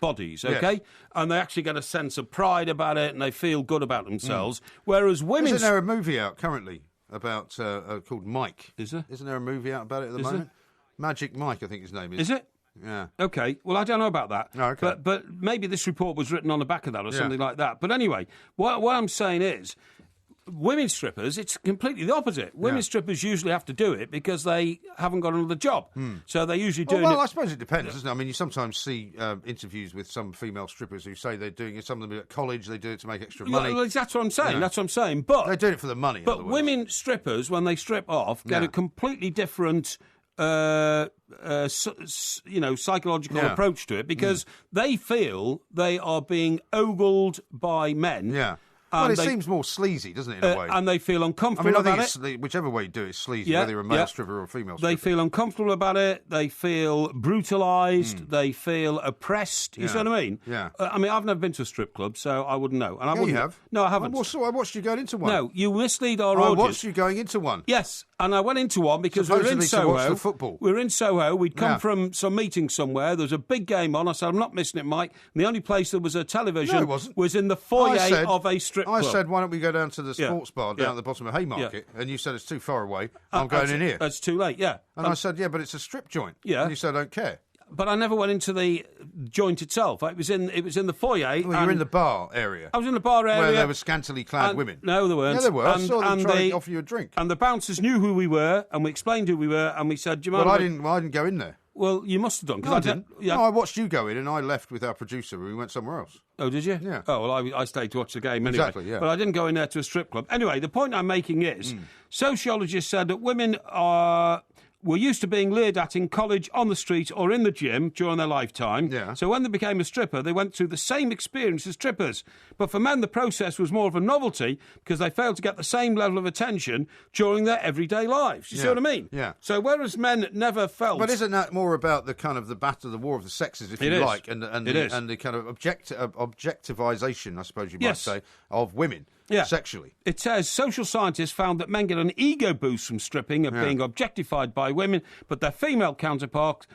bodies, okay? Yes. And they actually get a sense of pride about it and they feel good about themselves, whereas women... Isn't there a movie out currently about called Mike? Is there? Isn't there a movie out about it at the moment? Magic Mike, I think his name is. Is it? Yeah. Okay. Well, I don't know about that. Oh, okay. But maybe this report was written on the back of that or something like that. But anyway, what I'm saying is, women strippers, it's completely the opposite. Women strippers usually have to do it because they haven't got another job. So they usually do it. Well, I suppose it depends, doesn't it? I mean, you sometimes see interviews with some female strippers who say they're doing it. Some of them at college, they do it to make extra money. Well, that's what I'm saying. That's what I'm saying. But they're doing it for the money. But women strippers, when they strip off, get a completely different... psychological approach to it, because they feel they are being ogled by men. Yeah. Well, it seems more sleazy, doesn't it, in a way? And they feel uncomfortable about it. I think whichever way you do it, it's sleazy, whether you're a male stripper or a female stripper. They feel uncomfortable about it. They feel brutalised. They feel oppressed. You see what I mean? Yeah. I mean, I've never been to a strip club, so I wouldn't know. And I wouldn't. You have? No, I haven't. I watched you going into one. No, you mislead our audience. I watched you going into one. Yes, and I went into one because we were in Soho. To watch the football. We were in Soho. We'd come from some meeting somewhere. There was a big game on. I said, I'm not missing it, Mike. And the only place there was a television was in the foyer of a strip club. I said, why don't we go down to the sports bar down at the bottom of Haymarket? And you said, it's too far away. I'm going in here. It's too late, And I said, but it's a strip joint. Yeah. And you said, I don't care. But I never went into the joint itself. It was in the foyer. Well, you were in the bar area. I was in the bar area. Where there were scantily clad women. No, there weren't. Yeah, there were. I saw them trying to offer you a drink. And the bouncers knew who we were, and we explained who we were, and we said, do you mind? Well, I didn't go in there. Well, you must have done. No, I didn't. No, I watched you go in, and I left with our producer, and we went somewhere else. Oh, did you? Yeah. Oh, well, I stayed to watch the game anyway. Exactly, yeah. But I didn't go in there to a strip club. Anyway, the point I'm making is, sociologists said that women were used to being leered at in college, on the street, or in the gym during their lifetime. Yeah. So when they became a stripper, they went through the same experience as strippers. But for men, the process was more of a novelty because they failed to get the same level of attention during their everyday lives. You see what I mean? Yeah. So whereas men never felt... But isn't that more about the kind of the battle, the war of the sexes, if you like, and the kind of objectivization, I suppose you might say, of women? Yeah. Sexually. It says social scientists found that men get an ego boost from stripping and being objectified by women, but their female counterparts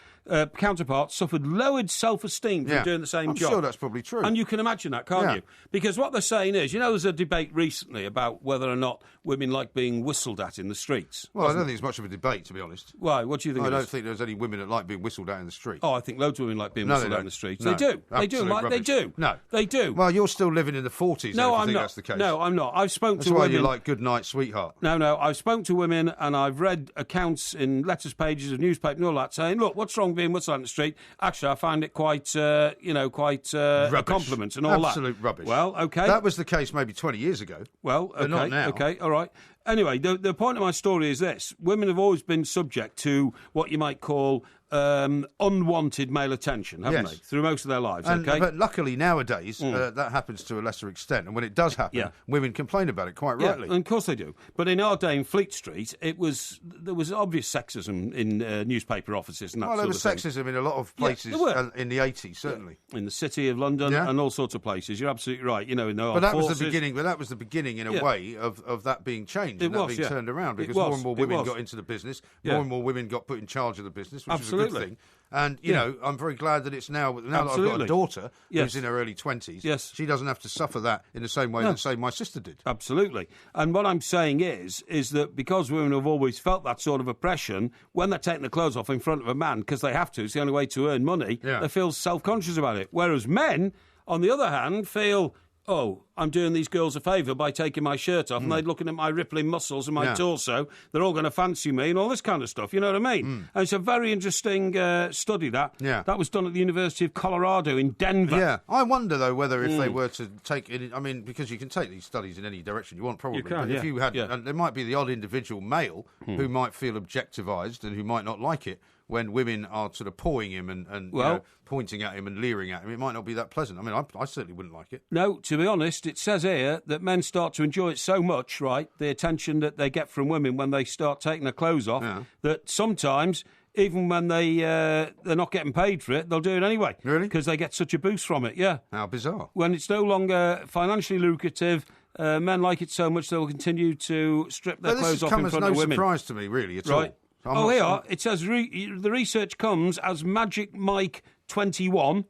suffered lowered self-esteem from doing the same job. I'm sure that's probably true. And you can imagine that, can't you? Because what they're saying is, there's a debate recently about whether or not women like being whistled at in the streets. Well, I don't think it's much of a debate, to be honest. Why? What do you think? I don't think there's any women that like being whistled at in the street. Oh, I think loads of women like being whistled at in the streets. No, they do. They do. They do. No. They do. Well, you're still living in the 40s. No, if I'm you think not. That's the case. No, I'm not. I've spoken That's to why women. you like Good Night, Sweetheart. No, I've spoken to women and I've read accounts in letters pages of newspaper and all that saying, look, what's wrong being whistled at in the street? Actually, I find it quite a compliment and all Absolute rubbish. Well, okay. That was the case maybe 20 years ago. Well, okay. But not now. Okay, all right. Anyway, the point of my story is this. Women have always been subject to what you might call unwanted male attention, haven't they? Through most of their lives, okay? But luckily nowadays, that happens to a lesser extent. And when it does happen, women complain about it quite rightly. Yeah, of course they do. But in our day in Fleet Street, there was obvious sexism in newspaper offices and that sort of thing. Well, there was sexism in a lot of places in the 80s, certainly. Yeah. In the City of London and all sorts of places. You're absolutely right. You know, in the But that was the beginning, in a way, of that being changed and that being turned around, because more and more women got into the business, more and more women got put in charge of the business, which is a good thing. And, you know, I'm very glad that it's now that I've got a daughter who's in her early 20s, she doesn't have to suffer that in the same way that, say, my sister did. Absolutely. And what I'm saying is that because women have always felt that sort of oppression, when they're taking the clothes off in front of a man, because they have to, it's the only way to earn money, they feel self-conscious about it. Whereas men, on the other hand, feel... oh, I'm doing these girls a favour by taking my shirt off and they're looking at my rippling muscles and my torso. They're all going to fancy me and all this kind of stuff, you know what I mean? And it's a very interesting study, that. Yeah. That was done at the University of Colorado in Denver. Yeah. I wonder, though, whether if they were to take it... I mean, because you can take these studies in any direction you want, probably. You can, but if you had... And there might be the odd individual male who might feel objectivised and who might not like it when women are sort of pawing him and you know, pointing at him and leering at him. It might not be that pleasant. I mean, I certainly wouldn't like it. No, to be honest, it says here that men start to enjoy it so much, right, the attention that they get from women when they start taking their clothes off, that sometimes, even when they're not getting paid for it, they'll do it anyway. Really? Because they get such a boost from it, yeah. How bizarre. When it's no longer financially lucrative... men like it so much they will continue to strip their clothes off in front of women. This comes as no surprise to me, really, at all. Here, it says the research comes as Magic Mike 21,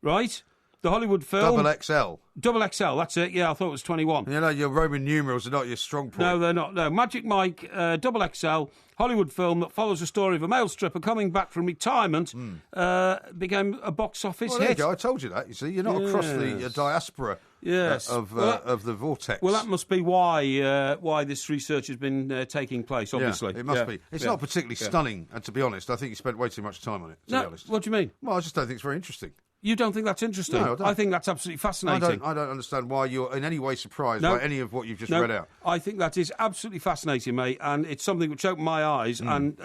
right? The Hollywood film... Double XL, that's it. Yeah, I thought it was 21. You know, your Roman numerals are not your strong point. No, they're not. No, Magic Mike, Double XL, Hollywood film that follows the story of a male stripper coming back from retirement, became a box office hit. There you go, I told you that. You see, you're not across the diaspora of the vortex. Well, that must be why this research has been taking place, obviously. Yeah, it must be. It's not particularly stunning, and to be honest, I think you spent way too much time on it, to be honest. What do you mean? Well, I just don't think it's very interesting. You don't think that's interesting? No, I don't. I think that's absolutely fascinating. I don't understand why you're in any way surprised by any of what you've just read out. I think that is absolutely fascinating, mate, and it's something which opened my eyes. And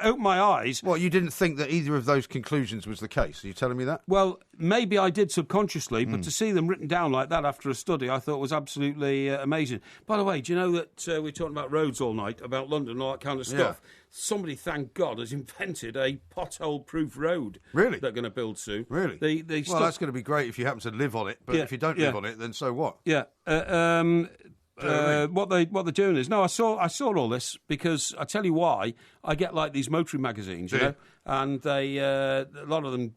opened my eyes. Well, you didn't think that either of those conclusions was the case? Are you telling me that? Well, maybe I did subconsciously, but to see them written down like that after a study, I thought was absolutely amazing. By the way, do you know that we're talking about roads all night, about London and all that kind of stuff? Somebody, thank God, has invented a pothole-proof road. Really? They're going to build soon. Really? Well, that's going to be great if you happen to live on it, but if you don't live on it, then so what? Yeah. What they're doing is... No, I saw all this because, I tell you why, I get like these motoring magazines, you know, and they a lot of them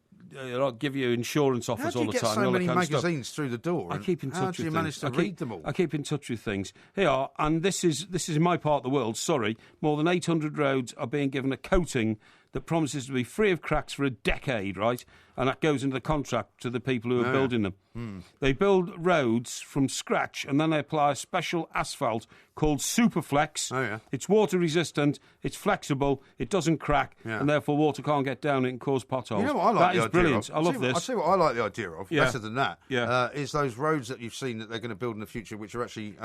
give you insurance offers all the time. How do you get so many magazines through the door? I keep in touch with things. How do you manage to read them all? I keep in touch with things. Here are, and this is in my part of the world, sorry, more than 800 roads are being given a coating that promises to be free of cracks for a decade, right? And that goes into the contract to the people who are building them. They build roads from scratch and then they apply a special asphalt called Superflex. It's water resistant, it's flexible, it doesn't crack, and therefore water can't get down it and cause potholes. You know what I like that is brilliant. I love this. I'll tell you what I like the idea of, better than that, is those roads that you've seen that they're going to build in the future, which are actually,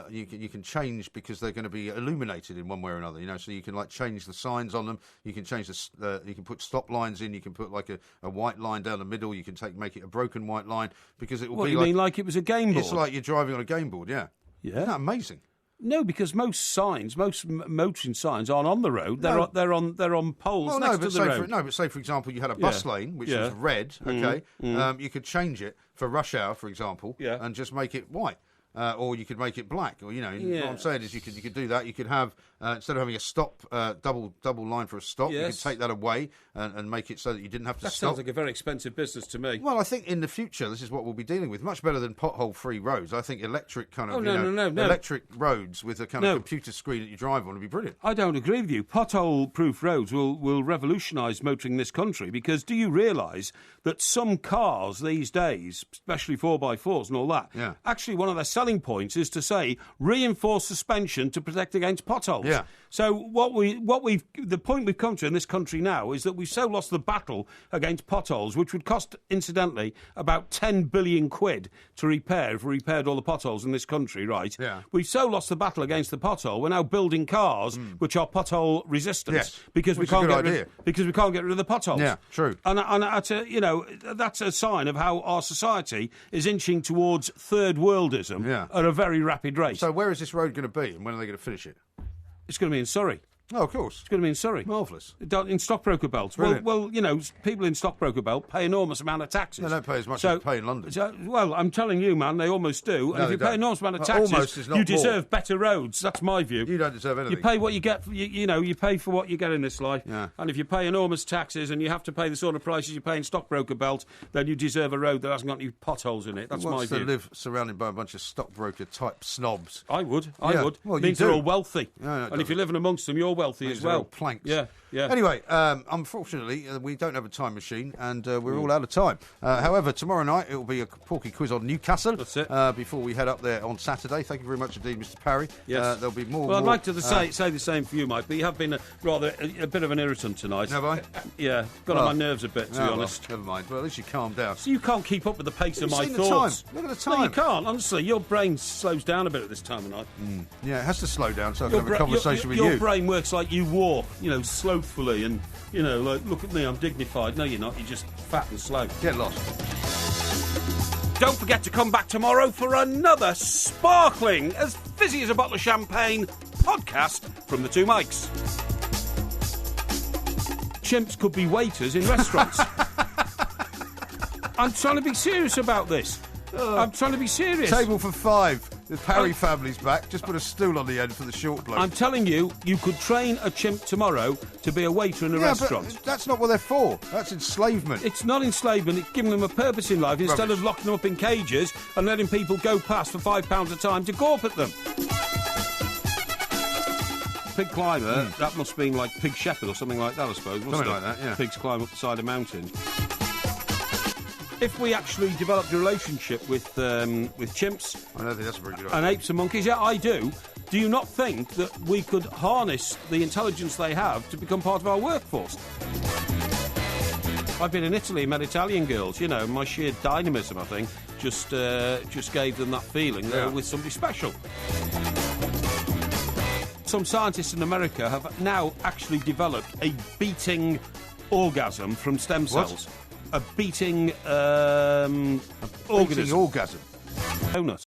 you can change because they're going to be illuminated in one way or another, you know, so you can like change the signs on them, you can change you can put stop lines in, you can put like a white line down the middle, you can make it a broken white line, because it will be like... you mean like it was a game board? It's like you're driving on a game board, yeah. Isn't that amazing? No, because most motoring signs aren't on the road. They're on poles next to the road. But say for example you had a bus lane which was red, you could change it for rush hour, for example, and just make it white. Or you could make it black, or what I'm saying is you could do that. You could have instead of having a stop double line for a stop, you could take that away and make it so that you didn't have to stop. That sounds like a very expensive business to me. Well, I think in the future this is what we'll be dealing with. Much better than pothole-free roads. I think electric electric roads with a kind of computer screen that you drive on would be brilliant. I don't agree with you. Pothole-proof roads will revolutionise motoring in this country, because do you realise that some cars these days, especially 4x4s and all that, actually one of their selling selling points is to say reinforced suspension to protect against potholes. Yeah. So the point we've come to in this country now is that we've so lost the battle against potholes, which would cost, incidentally, about 10 billion quid to repair if we repaired all the potholes in this country, right? Yeah. We've so lost the battle against the pothole, we're now building cars which are pothole resistant. Yes. Because we Which is a can't good get idea. because we can't get rid of the potholes. Yeah, true. And that's a sign of how our society is inching towards third worldism at a very rapid rate. So where is this road going to be, and when are they going to finish it? It's going to be in Surrey. Oh, of course. It's going to be in Surrey. Marvellous. In stockbroker belts. Well, people in stockbroker belt pay enormous amount of taxes. They don't pay as much as they pay in London. Well, I'm telling you, man, they almost do. And if you pay enormous amount of taxes, almost is not you deserve more. Better roads. That's my view. You don't deserve anything. You pay what you get. You pay for what you get in this life. Yeah. And if you pay enormous taxes and you have to pay the sort of prices you pay in stockbroker belt, then you deserve a road that hasn't got any potholes in it. That's my view. To live surrounded by a bunch of stockbroker type snobs. I would. Well, It means they're all wealthy. No, and if you're living amongst them, you're wealthy as well. Planks. Yeah. Anyway, unfortunately, we don't have a time machine, and we're all out of time. However, tomorrow night it will be a Porky quiz on Newcastle. That's it. Before we head up there on Saturday. Thank you very much indeed, Mr. Parry. Yes. There'll be more. Well, I'd like to say the same for you, Mike. But you have been a bit of an irritant tonight. Have I? Yeah, got on my nerves a bit, to be honest. Never mind. Well, at least you calmed down. So you can't keep up with the pace of my seen thoughts. The time? Look at the time. No, you can't. Honestly, your brain slows down a bit at this time of night. Yeah, it has to slow down so I can have a conversation with you. Your brain works like you walk, slowfully, and like, look at me, I'm dignified. No, you're not. You're just fat and slow. Get lost. Don't forget to come back tomorrow for another sparkling, as fizzy as a bottle of champagne podcast from the two mics. Chimps could be waiters in restaurants. I'm trying to be serious about this. I'm trying to be serious. Table for 5. The Parry family's back. Just put a stool on the end for the short bloke. I'm telling you, you could train a chimp tomorrow to be a waiter in a restaurant. But that's not what they're for. That's enslavement. It's not enslavement. It's giving them a purpose in life instead of locking them up in cages and letting people go past for £5 a time to gawp at them. Pig climber, that must mean like pig shepherd or something like that, I suppose. Something like that, yeah. Pigs climb up the side of mountains. If we actually developed a relationship with chimps, I don't think that's a very good idea. And apes and monkeys, yeah, I do you not think that we could harness the intelligence they have to become part of our workforce? I've been in Italy and met Italian girls, my sheer dynamism, I think, just gave them that feeling they were with somebody special. Some scientists in America have now actually developed a beating orgasm from stem cells. What? A beating organism. Donut.